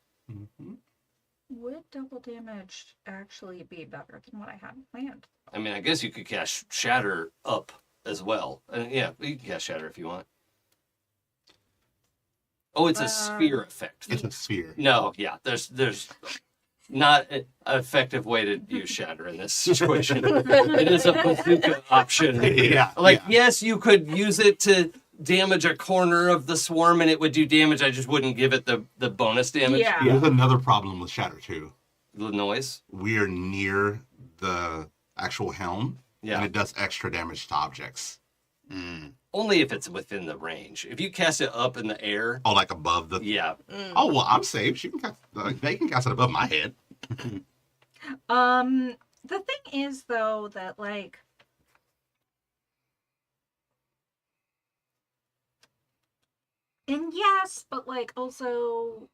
Would double damage actually be better than what I had planned? I mean, I guess you could cast Shatter up as well. Yeah, you can cast Shatter if you want. Oh, it's a sphere effect. It's a sphere. No, yeah, there's not an effective way to use Shatter in this situation. It is a bazooka option. Yeah. Like, yes, you could use it to damage a corner of the swarm and it would do damage. I just wouldn't give it the bonus damage. Yeah. There's another problem with Shatter too. The noise. We're near the actual helm, Yeah. and it does extra damage to objects. Only if it's within the range. If you cast it up in the air, Oh, like above the. yeah. Oh well, I'm safe. She can cast. They can cast it above my head. The thing is though that like and yes, but like also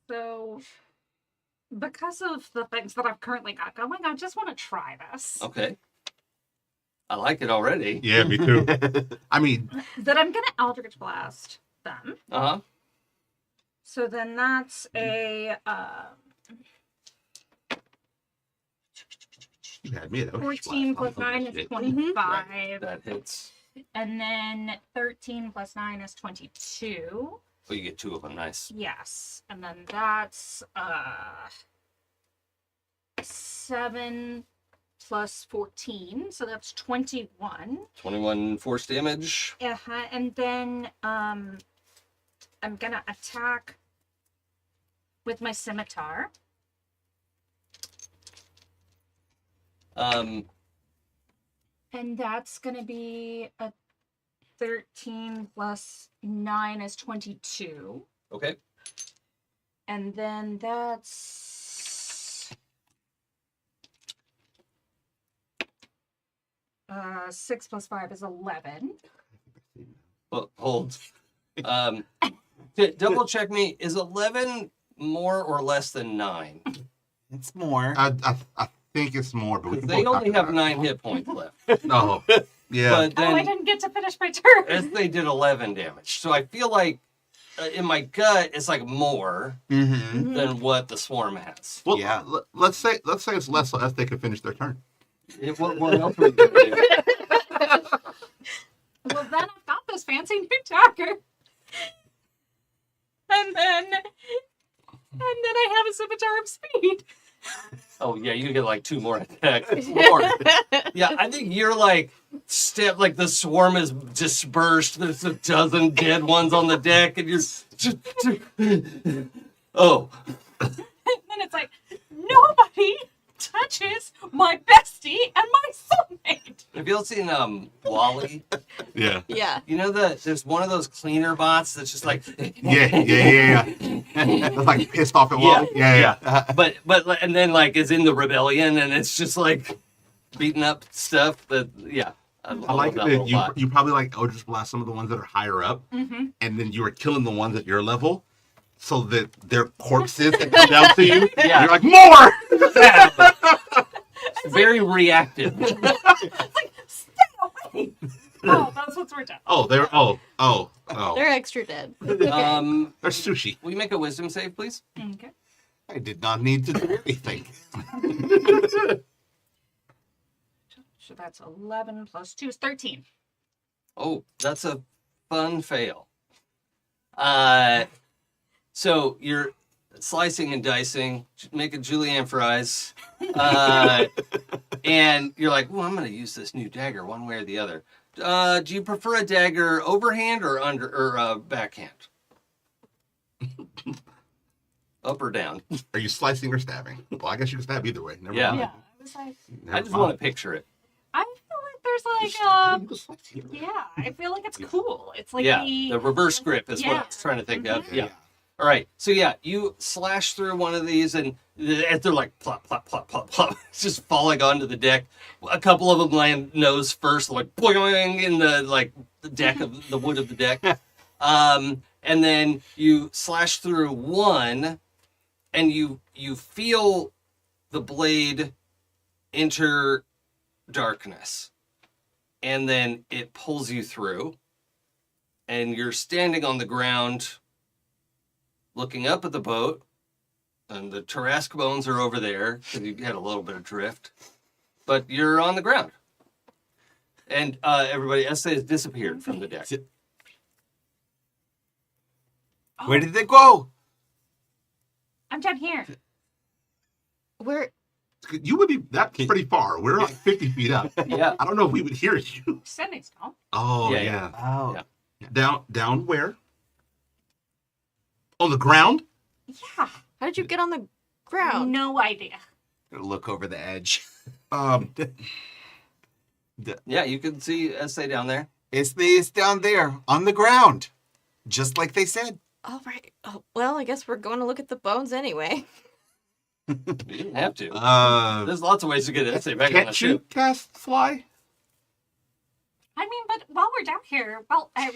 so because of the things that I've currently got going, I just want to try this. Okay. I like it already. Yeah, me too. I mean, That I'm gonna Eldritch Blast them. Uh-huh. So then that's a you had me at 14 plus 9 is 25. That hits. And then 13 plus 9 is 22. Oh, you get 2 of them. Nice. Yes. And then that's 7 plus 14. So that's 21. 21 force damage. Uh-huh. And then I'm gonna attack with my scimitar. And that's gonna be a 13 plus 9 is 22. Okay. And then that's 6 plus 5 is 11. Well, hold. Double check me. Is 11 more or less than 9? It's more. I think it's more, but we can They both only talk have about 9 hit points left. it. Oh, yeah. But Oh, I then didn't get to finish my turn. as they did 11 damage. So I feel like in my gut it's like more Mm-hmm. than what the swarm has. Well, Yeah. let's say it's less so as they can finish their turn. What else would we do? Well, then I've got this fancy new dagger. And then I have a scimitar of speed. Oh yeah, you get like 2 more attacks. It's more. Yeah, I think you're like like the swarm is dispersed. There's a dozen dead ones on the deck, and you're oh. And then it's like, nobody touches my bestie and my soulmate. Have you all seen Wally? Yeah. Yeah. You know there's one of those cleaner bots that's just like Yeah. That's like pissed off at Wally. Yeah. but and then like is in the rebellion and it's just like beating up stuff that I like love that that little bot. you probably like Eldritch Blast some of the ones that are higher up, and then you are killing the ones at your level, so that their corpses that come down to you. Yeah. You're like more. Very reactive. It's like, stay away. Oh, that's what's worked out. Oh, They're extra dead. They're sushi. Will you make a wisdom save, please? Okay. I did not need to do anything. So that's 11 plus 2 is 13. Oh, that's a fun fail. So you're slicing and dicing, making julienne fries, and you're like, "Well, I'm going to use this new dagger one way or the other." Do you prefer a dagger overhand or backhand? Up or down? Are you slicing or stabbing? Well, I guess you can stab either way. Never Yeah. mind. Yeah. I was like, I just want to picture it. I feel like there's like, You can slice either way. yeah, I feel like it's cool. It's like Yeah, the reverse grip is what I was trying to think of. Yeah. All right. So yeah, you slash through one of these, and they're like plop, plop, plop, plop, plop, it's just falling onto the deck. A couple of them land nose first, like boing in the deck of the wood of the deck, and then you slash through one, and you feel the blade enter darkness, and then it pulls you through, and you're standing on the ground looking up at the boat, and the Tarrasque bones are over there, because you had a little bit of drift, but you're on the ground. And everybody, Ezthe has disappeared from the deck. Where did they go? I'm down here. We're You would be, that's pretty far. We're like 50 feet up. Yeah. I don't know if we would hear you. Sending snow. Oh, Yeah, yeah. Oh. Yeah. Down where? On the ground? Yeah. How did you get on the ground? No idea. Look over the edge. Yeah, you can see Ezthe down there. Ezthe is down there on the ground, just like they said. All right. Oh, well, I guess we're going to look at the bones anyway. You didn't have to. There's There's lots of ways to get Ezthe back on the can't you ship. cast fly? I mean, but while we're down here, I'm down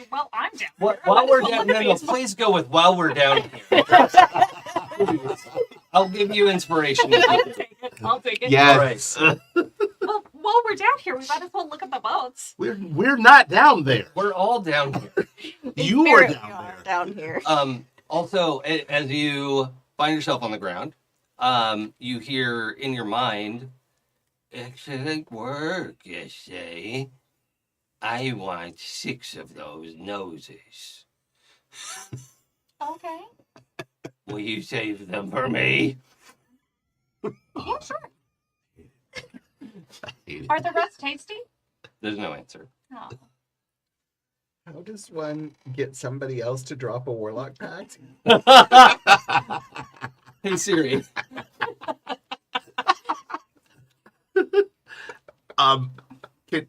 While here. I we're might as down, well look no, at no, these- please go with while we're down here. I'll give you inspiration. I'll take it. Yes. All right. Well, while we're down here, we might as well look at the boats. We're not down there. We're all down here. You are Spirit, down there. Down here. Also, as you find yourself on the ground, you hear in your mind, "Excellent work, Ezthe. I want 6 of those noses. Okay. Will you save them for me?" Yeah, sure. I hate it. Are the rest tasty? There's no answer. No. How does one get somebody else to drop a warlock pact? Hey Siri. Can,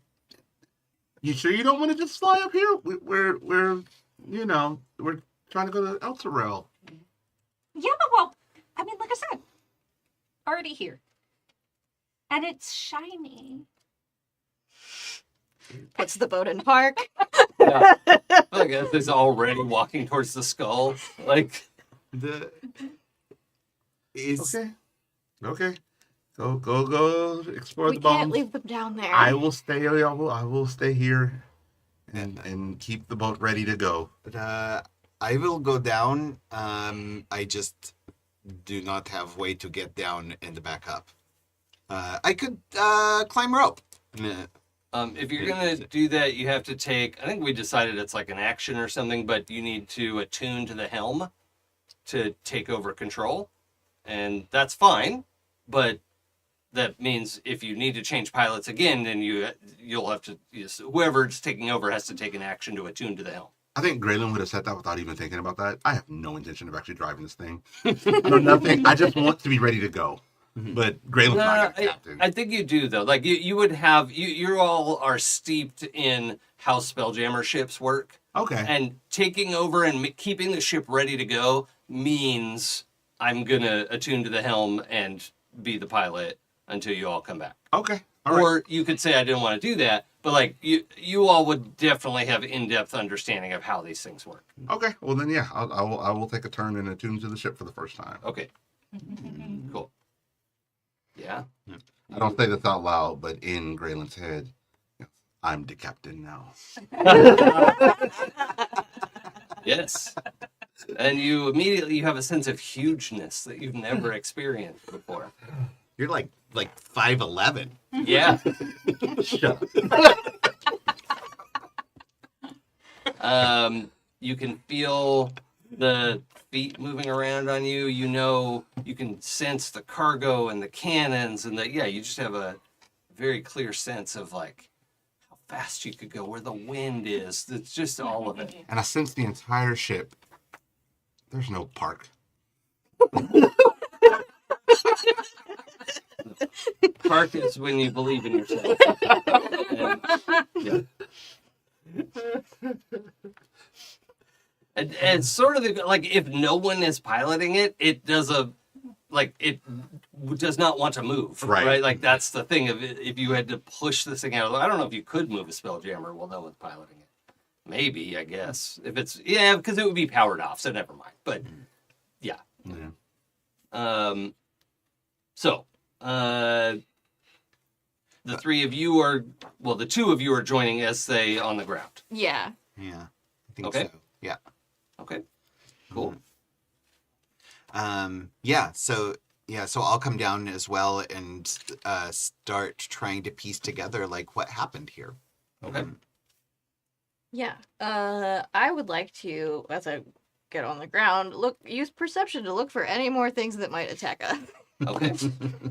you sure you don't want to just fly up here? We're we're trying to go to Elturel. Yeah, well, I mean, like I said, already here. And it's shiny. Puts the boat in park. Yeah. I guess it's already walking towards the skull. Like, The is Okay. Go explore We the bones. can't leave them down there. I will stay. I will stay here, and keep the boat ready to go. But I will go down. I just do not have way to get down and back up. I could climb rope. if you're gonna do that, you have to take. I think we decided it's like an action or something, but you need to attune to the helm to take over control, and that's fine. But that means if you need to change pilots again, then you'll have to. Whoever's taking over has to take an action to attune to the helm. I think Gralen would have said that without even thinking about that. I have no intention of actually driving this thing. I know nothing. I just want to be ready to go. But Gralen's not a captain. I think you do though. Like you would have. You all are steeped in how Spelljammer ships work. Okay. And taking over and keeping the ship ready to go means I'm gonna attune to the helm and be the pilot until you all come back. Okay. All right. Or you could say I didn't want to do that, but like you all would definitely have in-depth understanding of how these things work. Okay. Well then, yeah, I will take a turn and attune to the ship for the first time. Okay. Cool. Yeah. I don't say this out loud, but in Gralen's head, I'm the captain now. Yes. And you immediately have a sense of hugeness that you've never experienced before. You're like 5'11". Yeah. Shut up. You can feel the feet moving around on you. You know, you can sense the cargo and the cannons and you just have a very clear sense of like how fast you could go, where the wind is. It's just all of it. And I sense the entire ship. There's no park. Park is when you believe in yourself. And it's sort of like if no one is piloting it, it does not want to move, right? Like that's the thing of it. If you had to push this thing out, I don't know if you could move a Spelljammer while no one's piloting it. Maybe, I guess, if it's because it would be powered off, so never mind. But yeah. So the three of you are the two of you are joining Ezthe on the ground. Yeah. Yeah, I think Okay. so. Yeah. Okay. Cool. So I'll come down as well and start trying to piece together like what happened here. Okay. Yeah. I would like to, as I get on the ground, use perception to look for any more things that might attack us. Okay.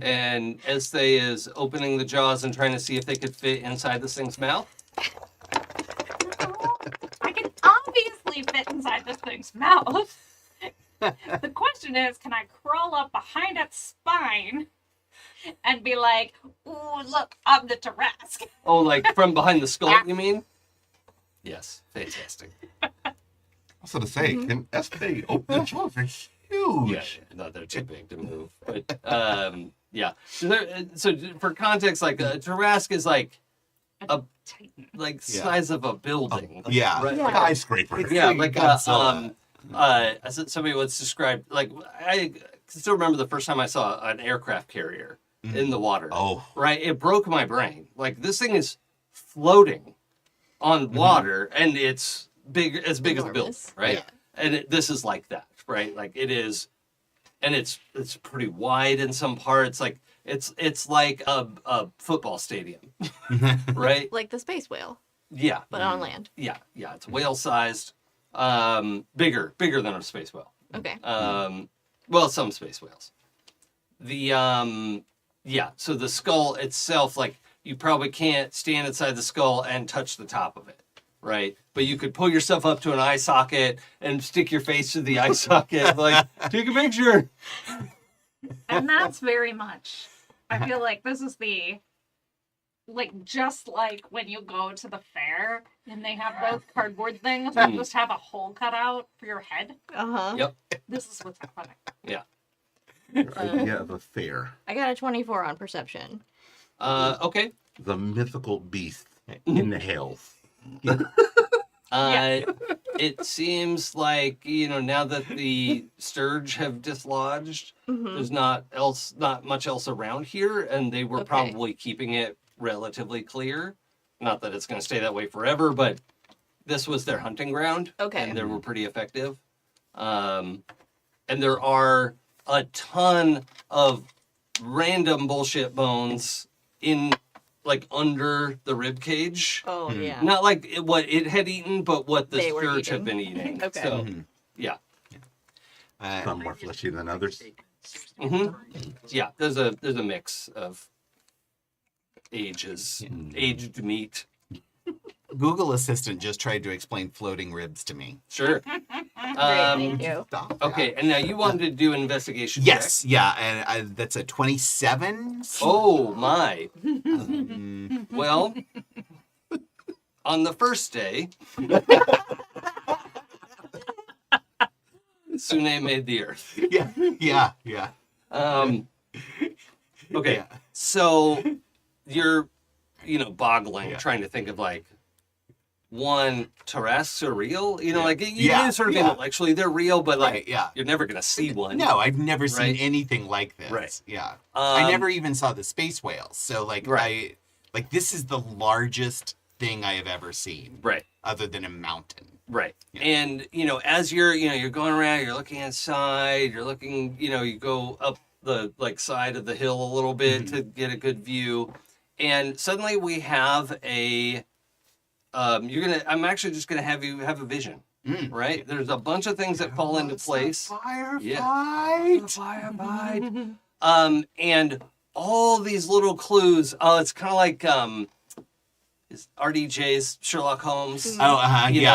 And Ezthe is opening the jaws and trying to see if they could fit inside this thing's mouth. I can obviously fit inside this thing's mouth. The question is, can I crawl up behind its spine and be like, ooh, look, I'm the Tarrasque. Oh, like from behind the skull, you mean? Yes. Fantastic. I was going to say, can Ezthe open the jaws? They're huge. Yeah, no, they're too big to move. But yeah. So for context, like a Tarrasque is like a Titan. size of a building. Yeah. Right? Yeah. Skyscraper. Yeah, like like Godzilla. as somebody once described, like I can still remember the first time I saw an aircraft carrier in the water. Oh. Right, it broke my brain. Like this thing is floating on water, and it's as big as a building, Enormous. right? Yeah. And this is like that, right? Like it is, and it's pretty wide in some parts. Like it's like a football stadium, right? Like the space whale, Yeah, but on land. yeah. It's whale sized, bigger than a space whale. Okay. Well, some space whales. So the skull itself, like you probably can't stand inside the skull and touch the top of it, right? But you could pull yourself up to an eye socket and stick your face to the eye socket, like take a picture. And that's very much. I feel like this is just like when you go to the fair and they have those cardboard things that just have a hole cut out for your head. Uh-huh. Yep. This is what's happening. Your idea of a fair. I got a 24 on perception. Okay. The mythical beast in the hills. It seems like, now that the sturge have dislodged, there's not much else around here, and they were Okay. probably keeping it relatively clear. Not that it's going to stay that way forever, but this was their hunting ground. Okay. And they were pretty effective. And there are a ton of random bullshit bones in, like, under the rib cage. Oh, yeah. Not like what it had eaten, but what the They were sturge have eating. been eating. Okay. So, yeah. Some more fleshy than others. Yeah, there's a mix of ages, aged meat. Google Assistant just tried to explain floating ribs to me. Sure. Great, thank you. Stop Okay, and now you wanted to do an investigation Yes, check. yeah, and that's a 27. Oh my. Mm, Well, on the first day, Sune made the earth. yeah. Okay, Yeah. so you're, boggling, Yeah. trying to think of like one Tarrasques are real. Like you Yeah, do sort of yeah. intellectually they're real, but like Right, yeah. you're never gonna see one. No, I've never seen Right. anything like this. Right. Yeah. I Um, never even saw the space whales. So Right. this is the largest thing I have ever seen. Right. Other than a mountain. Right. Yeah. And, as you're going around, you're looking inside, you're looking, you go up the side of the hill a little bit to get a good view. And suddenly we have I'm actually just going to have you have a vision, right? There's a bunch of things that fall into place. Firefight. And all these little clues, it's kind of like, is RDJ's Sherlock Holmes. Oh,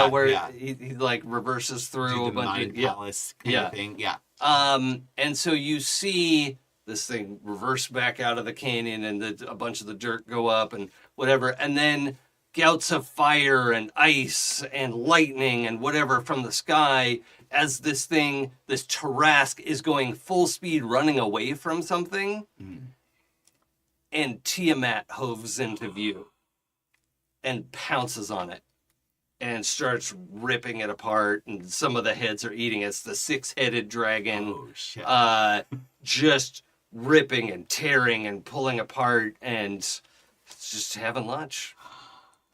Where yeah. he like reverses through Do a the bunch Mind of Palace kind Yeah. of thing. Yeah. And so you see this thing reverse back out of the canyon, and a bunch of the dirt go up and whatever, and then gouts of fire and ice and lightning and whatever from the sky as this Tarrasque is going full speed running away from something, and Tiamat hoves into view and pounces on it and starts ripping it apart, and some of the heads are eating it. It's the 6-headed dragon, Oh shit. just ripping and tearing and pulling apart, and just having lunch.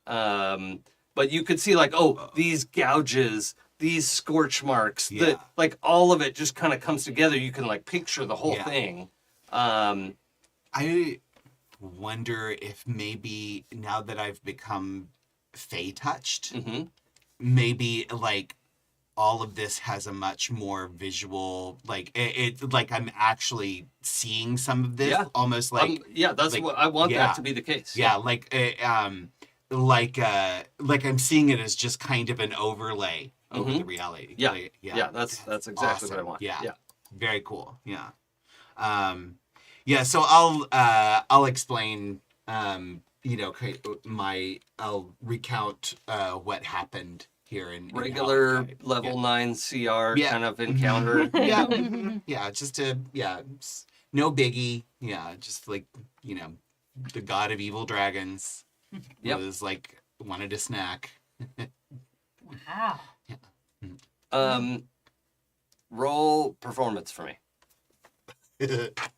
But you could see these gouges, these scorch marks, Yeah. all of it just kind of comes together. You can picture the whole Yeah. thing. I wonder if maybe now that I've become Fey touched, Mhm. maybe all of this has a much more visual, like it like I'm actually seeing some of this, Yeah. almost like yeah, that's like, what I want yeah. that to be the case. yeah, like I'm seeing it as just kind of an overlay over the reality. Yeah. Like, Yeah, that's exactly what I awesome. want. Yeah. Yeah. Very cool. Yeah. Yeah, so I'll explain I'll recount what happened here in Regular Hell. level 9 CR Yeah. kind of encounter. Yeah. Just no biggie. Yeah, just like, the god of evil dragons Yep. was like wanted a snack. Wow. Roll performance for me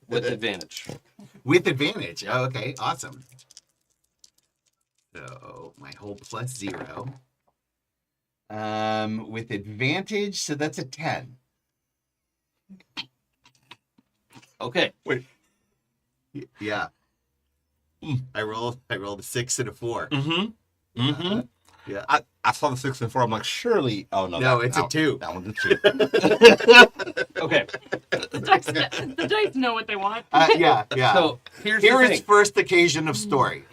with advantage. With advantage. Yeah. Oh, okay, awesome. So my whole +0. With advantage, so that's a 10. Okay. Yeah. I rolled a 6 and a 4. Mm-hmm. Yeah. I saw the 6 and 4. I'm like, surely. Oh no. No, it's a 2. That one's a 2. Okay. The dice know what they want. Yeah. So here's Here the is thing. first occasion of story.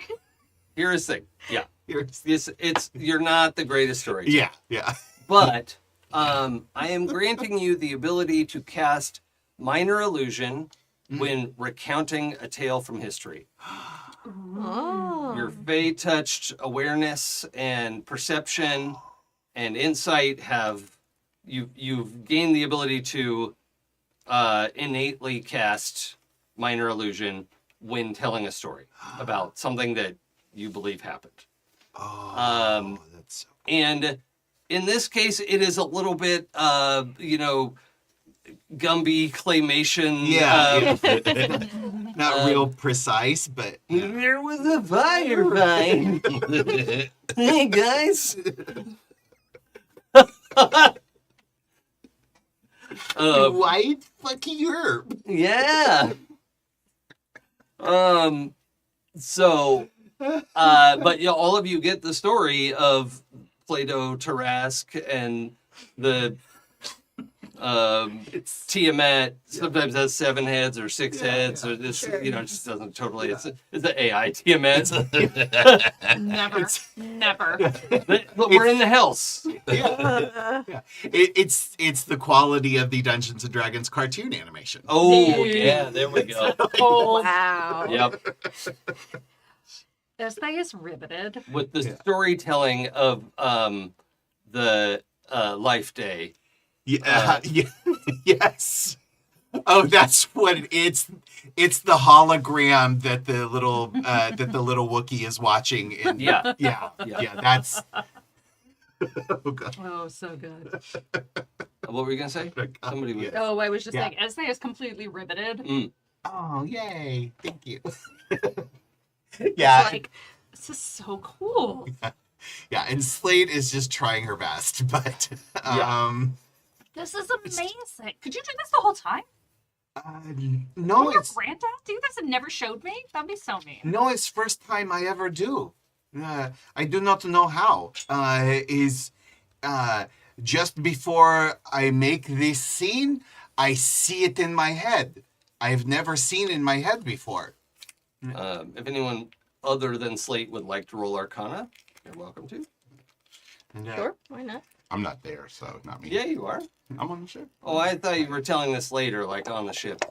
Here is the thing. Yeah. Here's, It's you're not the greatest storyteller. yeah. But I am granting you the ability to cast minor illusion when recounting a tale from history. Oh. Your Fey touched awareness and perception and insight you've gained the ability to innately cast minor illusion when telling a story about something that you believe happened. Oh, that's so And in this case, it is a little bit, Gumby claymation. not real precise, but There was a fire vine. Hey guys. white fucking herb. Yeah. So, but all of you get the story of Plato Tarask and the Tiamat sometimes has 7 heads or 6 heads, or this, Sure. it just doesn't totally. It's the AI Tiamat. Never. But we're in the house. Yeah. It's the quality of the Dungeons and Dragons cartoon animation. Oh yeah, there we go. Oh, Wow. Yep. Ezthe is riveted. With the storytelling of the Life Day. Yeah. Yes. Oh, that's what it's the hologram that the little Wookiee is watching. Yeah. Yeah. That's. Oh God. Oh, so good. What were you gonna say? Somebody was. Oh, I was just Yeah. saying, Ezthe is completely riveted. Oh, yay! Thank you. It's Yeah. like, this is so cool. Yeah, and Slate is just trying her best, but This is amazing. Could you do this the whole time? no, Can your it's granddad do this and never showed me? That'd be so mean. no, it's first time I ever do. I do not know how. Is just before I make this scene, I see it in my head. I've never seen in my head before. If anyone other than Slate would like to roll Arcana, you're welcome to. And, Sure, why not? I'm not there, so not me. Yeah, you are. I'm on the ship. Oh, I thought you were telling this later, like on the ship.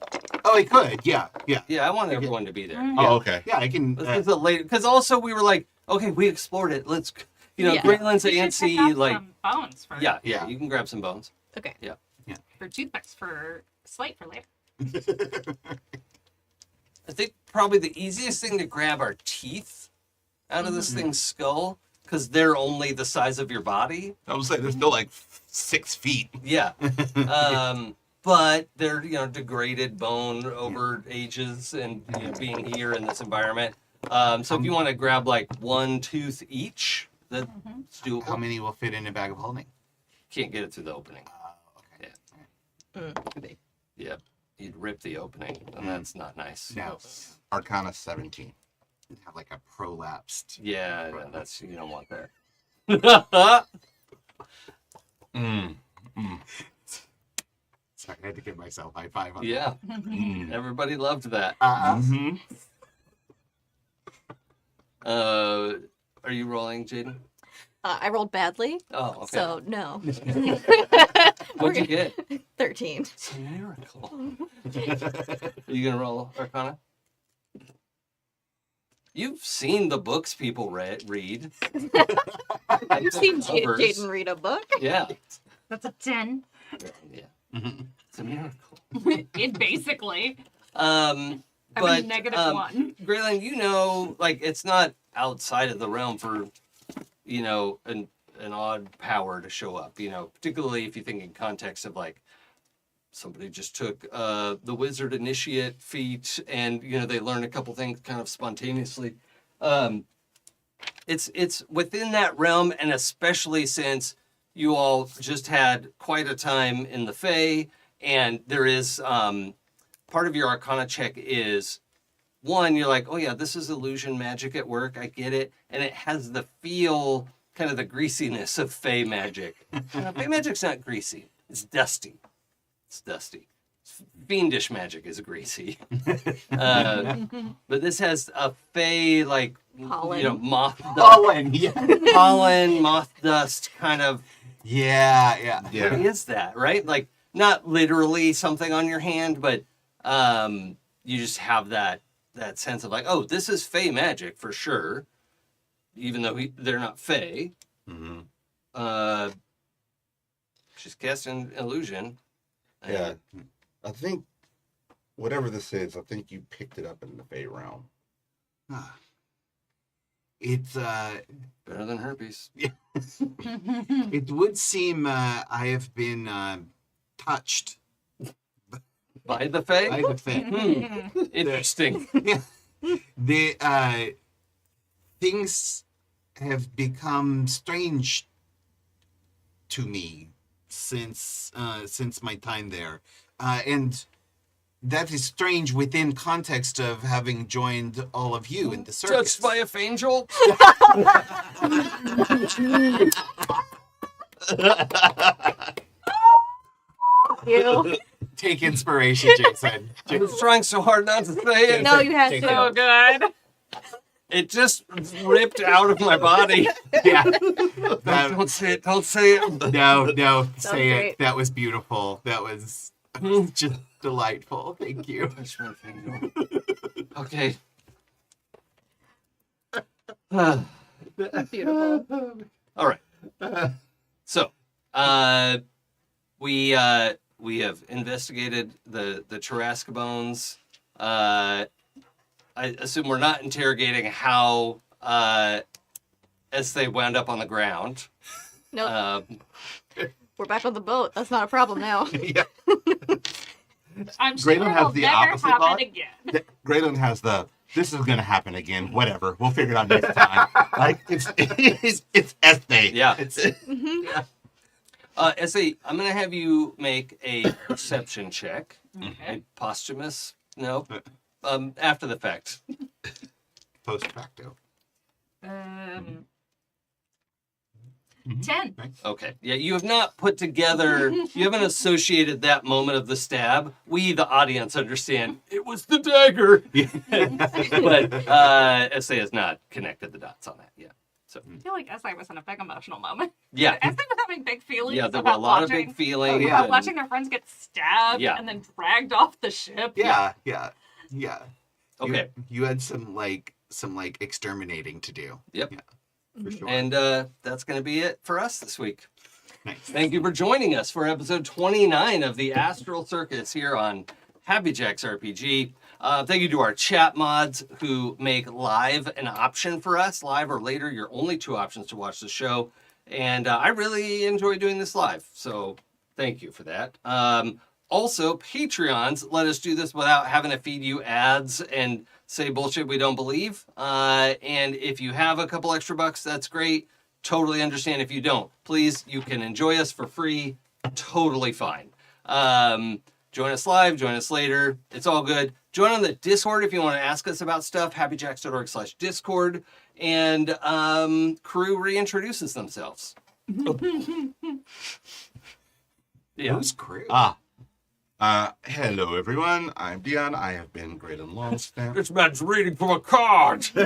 Oh, I could. Yeah. Yeah, I want everyone to be there. Oh, okay. Yeah, I can. This is a later, because also we were like, okay, we explored it. Let's, Yeah. Gralen's We should antsy, pick up like, some bones for yeah, you can grab some bones. Okay. for toothpicks for Slate for later. I think probably the easiest thing to grab are teeth out of this thing's skull, because they're only the size of your body. I was saying, they're still like 6 feet. Yeah. But they're, degraded bone over ages and being here in this environment. So if you want to grab like 1 tooth each, that's doable. How many will fit in a bag of holding? Can't get it through the opening. Okay. Too big. Yeah. You'd rip the opening, and that's not nice. No. Arcana 17. Have like a prolapsed. Yeah, that's you don't want that. Sorry, I had to give myself a high five on Yeah, that. everybody loved that. Mhm. Are you rolling, Jaden? I rolled badly, Oh, okay. so no. What'd you get? 13. It's a miracle. Are you gonna roll Arcana? You've seen the books people read. You've seen Covers. Jaden read a book? Yeah. That's a 10. Yeah. Mhm. It's a miracle. It basically. Um, I'm but a -1. Gralen, you know, like it's not outside of the realm for, you know, an odd power to show up. You know, particularly if you think in context of like somebody just took the wizard initiate feat and you know they learned a couple things kind of spontaneously. It's within that realm, and especially since you all just had quite a time in the Fae, and there is part of your Arcana check is one, you're like, oh yeah, this is illusion magic at work, I get it, and it has the feel, kind of the greasiness of Fae magic. Fae magic's not greasy, it's dusty. It's dusty. Fiendish magic is greasy. But this has a Fae, like, Pollen. you know, moth dust, Pollen, yeah. pollen, moth dust kind of. Yeah, yeah. What Yeah. is that, right? Like, not literally something on your hand, but you just have that sense of like, oh, this is Fae magic for sure, even though they're not Fae. Mhm. She's casting illusion. Yeah. I think whatever this is, I think you picked it up in the Fey realm. It's Better than herpes. it would seem I have been touched By the Fae? by the Fae. Interesting. The things have become strange to me since my time there, and that is strange within context of having joined all of you in the circus. Touched by a Fangel? You. Take inspiration, Jason. I was trying so hard not to say it. No, you had Take to. So good. It just ripped out of my body. Yeah. Don't say it. Don't say it. No, say great. it. That was beautiful. That was just delightful. Thank you. Touched my Fangel. Okay. Beautiful. All right. So, we have investigated the Tarrasque bones. I assume we're not interrogating how Ezthe wound up on the ground. Nope. We're back on the boat. That's not a problem now. Yeah. I'm sure Gralen it'll has the never opposite happen thought. again. Gralen has this is gonna happen again. Whatever, we'll figure it out next time. Like it's Ezthe. Yeah. It's Ezthe, I'm gonna have you make a perception check. Okay. A posthumous? No. After the fact. Post facto. 10. Okay. Yeah, you have not put together, you haven't associated that moment of the stab. We, the audience, understand it was the dagger. But Ezthe has not connected the dots on that yet. So, I feel like Ezthe was in a big emotional moment. yeah. Ezthe was having big feelings Yeah, there were a about lot of watching, big feelings. Oh, yeah. and- watching their friends get stabbed Yeah. and then dragged off the ship. Yeah. Okay. You had some exterminating to do. Yep. Yeah, for sure. And that's going to be it for us this week. Nice. Thank you for joining us for episode 29 of the Astral Circus here on Happy Jacks RPG. Thank you to our chat mods who make live an option for us. Live or later, your only two options to watch the show. And I really enjoy doing this live, so thank you for that. Also, Patreons let us do this without having to feed you ads and say bullshit we don't believe. And if you have a couple extra bucks, that's great. Totally understand if you don't. Please, you can enjoy us for free. Totally fine. Join us live, join us later. It's all good. Join on the Discord if you want to ask us about stuff. happyjacks.org/Discord. And crew reintroduces themselves. Yeah. Who's crew? Hello everyone. I'm Dion. I have been Gralen Longstamp. This man's reading from a card. Sorry,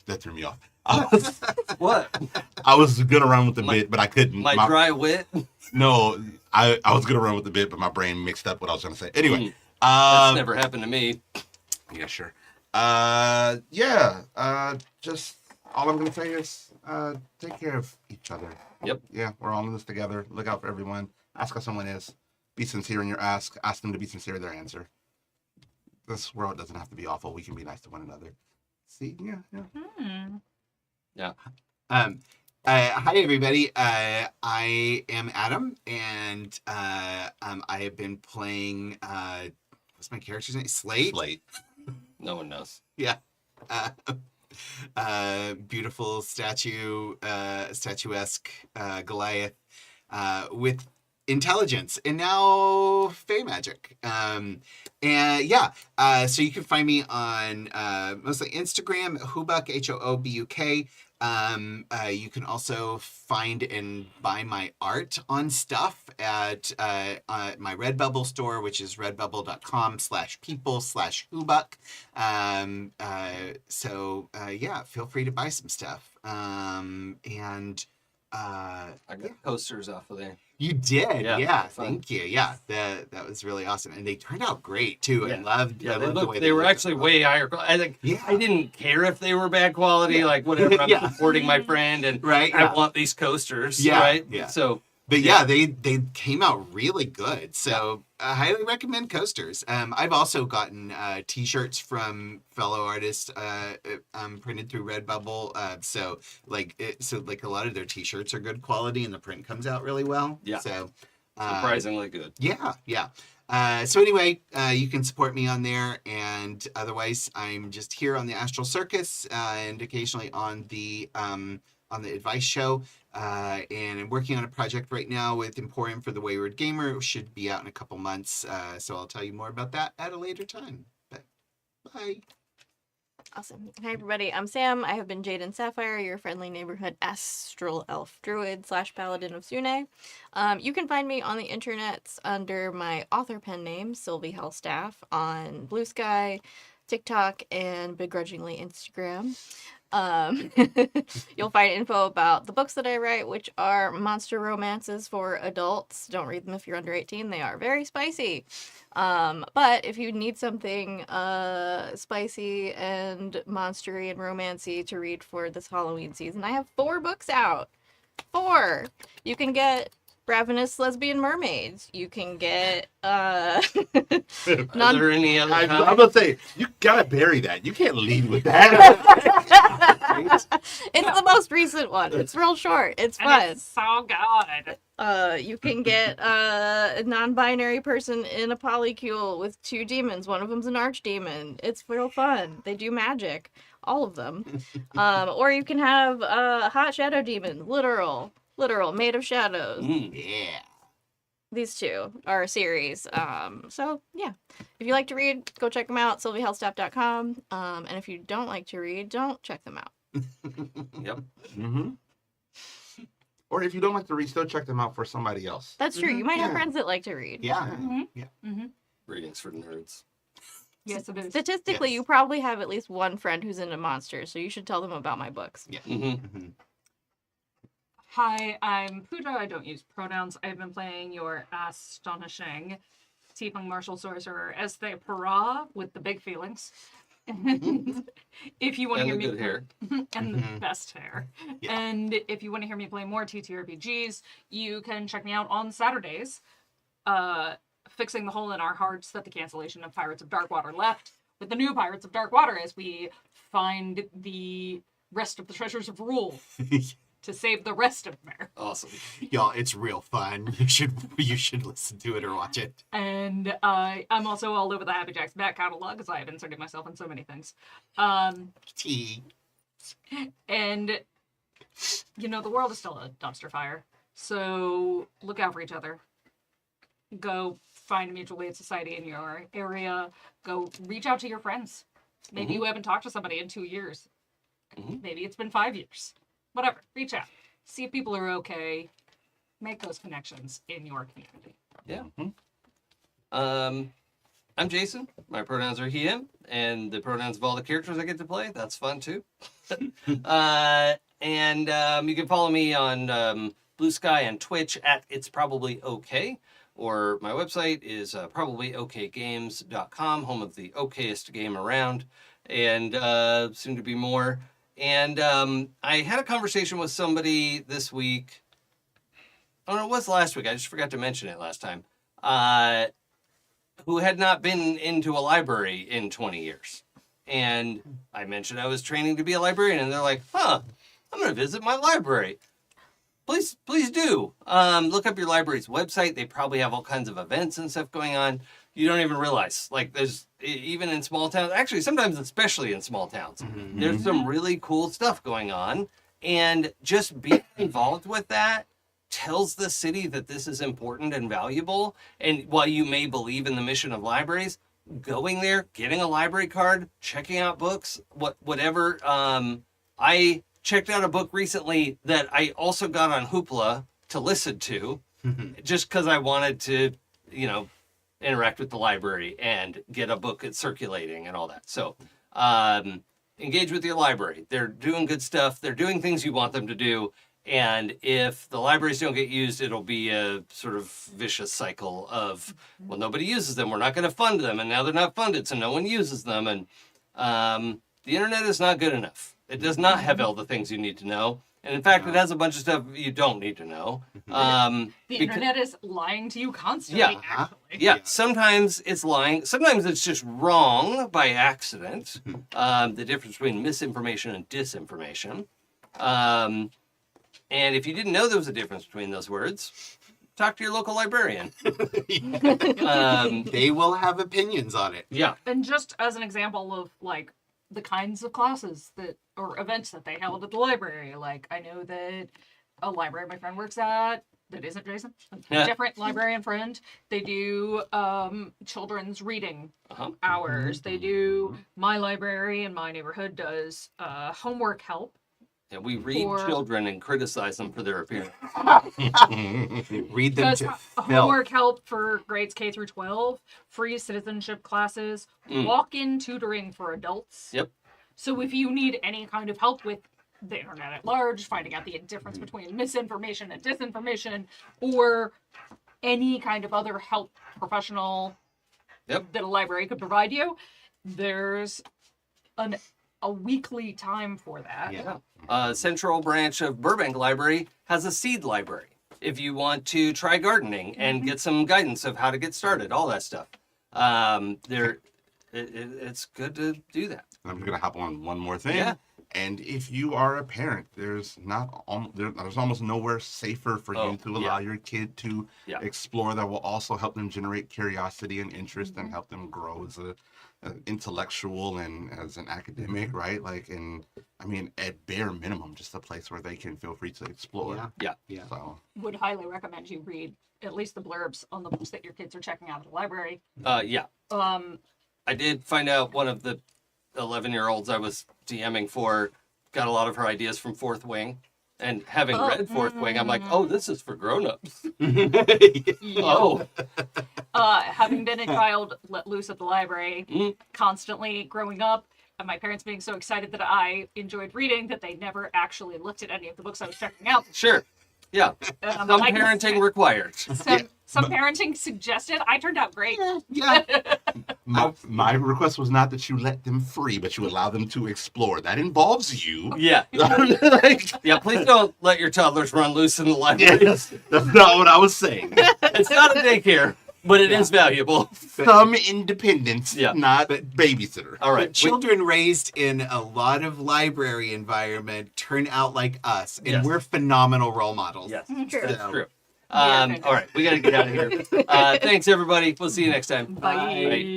that threw me off. What? I was gonna run with the bit, but I couldn't. My dry wit? No, I was gonna run with the bit, but my brain mixed up what I was gonna say. Anyway, That's never happened to me. yeah, sure. Just all I'm gonna say is take care of each other. Yep. Yeah, we're all in this together. Look out for everyone. Ask how someone is. Be sincere in your ask. Ask them to be sincere in their answer. This world doesn't have to be awful. We can be nice to one another. See? Yeah. Yeah. Hi everybody. I am Adam, and I have been playing. What's my character's name? Slate. No one knows. Yeah. Beautiful statuesque Goliath with intelligence and now fey magic. So you can find me on mostly Instagram, Hoobuk, Hoobuk. You can also find and buy my art on stuff at my Redbubble store, which is redbubble.com/people/Hoobuk. Feel free to buy some stuff. I got posters off of there. You did, yeah. Fun. Thank you. Yeah, that was really awesome, and they turned out great too. Yeah. I loved. Yeah, I loved the way they were looked. actually way higher. I think Yeah. I didn't care if they were bad quality, like whatever. I'm Yeah. supporting my friend, and Right, I yeah. want these coasters, Yeah, right? yeah. So But yeah, they came out really good. So I highly recommend coasters. I've also gotten T-shirts from fellow artists printed through Redbubble. So a lot of their T-shirts are good quality, and the print comes out really well. Yeah. So surprisingly good. yeah. So anyway, you can support me on there, and otherwise, I'm just here on the Astral Circus and occasionally on the advice show. And I'm working on a project right now with Emporium for the Wayward Gamer. It should be out in a couple months, so I'll tell you more about that at a later time. But bye. Awesome. Hi, everybody. I'm Sam. I have been Jaden Sapphire, your friendly neighborhood Astral Elf Druid / Paladin of Sune. You can find me on the internets under my author pen name, Sylvie Hellstaff, on Blue Sky, TikTok, and begrudgingly Instagram. You'll find info about the books that I write, which are monster romances for adults. Don't read them if you're under 18. They are very spicy. But if you need something spicy and monstery and romancy to read for this Halloween season, I have 4 books out. 4! You can get Ravenous Lesbian Mermaids. You can get Are there any other? I'm kinds? gonna say you gotta bury that. You can't lead with that. It's the most recent one. It's real short. It's And fun. it's so good. You can get a non-binary person in a polycule with 2 demons. One of them's an archdemon. It's real fun. They do magic. All of them. Or you can have a hot shadow demon. Literal, made of shadows. Yeah. These 2 are a series. So yeah, if you like to read, go check them out. SylvieHealthStaff.com. And if you don't like to read, don't check them out. Yep. Mm-hmm. Or if you don't like to read, still check them out for somebody else. That's true. You might have Yeah. friends that like to read. Yeah. Readings for nerds. Yes, it is. Statistically, Yes. you probably have at least one friend who's into monsters, so you should tell them about my books. Yeah. Mm-hmm. Hi, I'm Pooja. I don't use pronouns. I've been playing your astonishing Tiefling Martial Sorcerer Ezthe Perah with the big feelings. And if you want to And hear the me good hair. and the Mhm. best hair. Yeah. And if you want to hear me play more TTRPGs, you can check me out on Saturdays, fixing the hole in our hearts that the cancellation of Pirates of Darkwater left with the new Pirates of Darkwater as we find the rest of the treasures of rule to save the rest of Mer. Awesome. Y'all, it's real fun. You should listen to it or watch it. And I'm also all over the Happy Jacks back catalog because I have inserted myself in so many things. Tea. And, you know, the world is still a dumpster fire. So look out for each other. Go find a mutual aid society in your area. Go reach out to your friends. Maybe you haven't talked to somebody in 2 years. Mhm. Maybe it's been 5 years. Whatever. Reach out. See if people are okay. Make those connections in your community. I'm Jason. My pronouns are he, him, and the pronouns of all the characters I get to play. That's fun too. And you can follow me on Blue Sky and Twitch at It's Probably Okay, or my website is probablyokgames.com, home of the okayest game around, and soon to be more. And I had a conversation with somebody this week. Oh, no, it was last week. I just forgot to mention it last time. Who had not been into a library in 20 years. And I mentioned I was training to be a librarian, and they're like, I'm going to visit my library. Please do. Look up your library's website. They probably have all kinds of events and stuff going on. You don't even realize. Like, there's, even in small towns, actually, sometimes especially in small towns, there's some really cool stuff going on. And just being involved with that tells the city that this is important and valuable. And while you may believe in the mission of libraries, going there, getting a library card, checking out books, whatever. I checked out a book recently that I also got on Hoopla to listen to, just because I wanted to, interact with the library and get a book that's circulating and all that. So engage with your library. They're doing good stuff. They're doing things you want them to do. And if the libraries don't get used, it'll be a sort of vicious cycle of, well, nobody uses them. We're not going to fund them. And now they're not funded, so no one uses them. And the internet is not good enough. It does not have all the things you need to know. And in fact, it has a bunch of stuff you don't need to know. The internet is lying to you constantly, actually. Yeah, sometimes it's lying. Sometimes it's just wrong by accident. The difference between misinformation and disinformation. And if you didn't know there was a difference between those words, talk to your local librarian. They will have opinions on it. Yeah. And just as an example of, like, the kinds of classes or events that they held at the library. Like, I know that a library my friend works at, that isn't Jason, a different librarian friend, they do children's reading hours. They do, my library in my neighborhood does homework help. And we read children and criticize them for their appearance. Read them Does to homework help for grades K through 12, free citizenship classes, walk-in tutoring for adults. Yep. So if you need any kind of help with the internet at large, finding out the difference between misinformation and disinformation, or any kind of other help professional that a library could provide you, there's a weekly time for that. Yeah. Central branch of Burbank Library has a seed library. If you want to try gardening and get some guidance of how to get started, all that stuff. It's good to do that. I'm just gonna hop on one more thing. Yeah. And if you are a parent, there's almost nowhere safer for you to allow your kid to explore that will also help them generate curiosity and interest and help them grow as an intellectual and as an academic, right? Like, at bare minimum, just a place where they can feel free to explore. Yeah. So Would highly recommend you read at least the blurbs on the books that your kids are checking out at the library. Yeah. I did find out one of the 11-year-olds I was DMing for got a lot of her ideas from Fourth Wing. And having read Fourth Wing, I'm like, oh, this is for grown-ups. Oh. Having been a child let loose at the library, constantly growing up, and my parents being so excited that I enjoyed reading that they never actually looked at any of the books I was checking out. Sure. Yeah. Some parenting required. Some parenting suggested. I turned out great. Yeah. My request was not that you let them free, but you allow them to explore. That involves you. Yeah. Yeah, please don't let your toddlers run loose in the library. Yes, that's not what I was saying. It's not a daycare, but it is valuable. Some independence, not babysitter. All right. But children raised in a lot of library environment turn out like us, and we're phenomenal role models. Yes, True. that's true. All right, we got to get out of here. Thanks, everybody. We'll see you next time. Bye.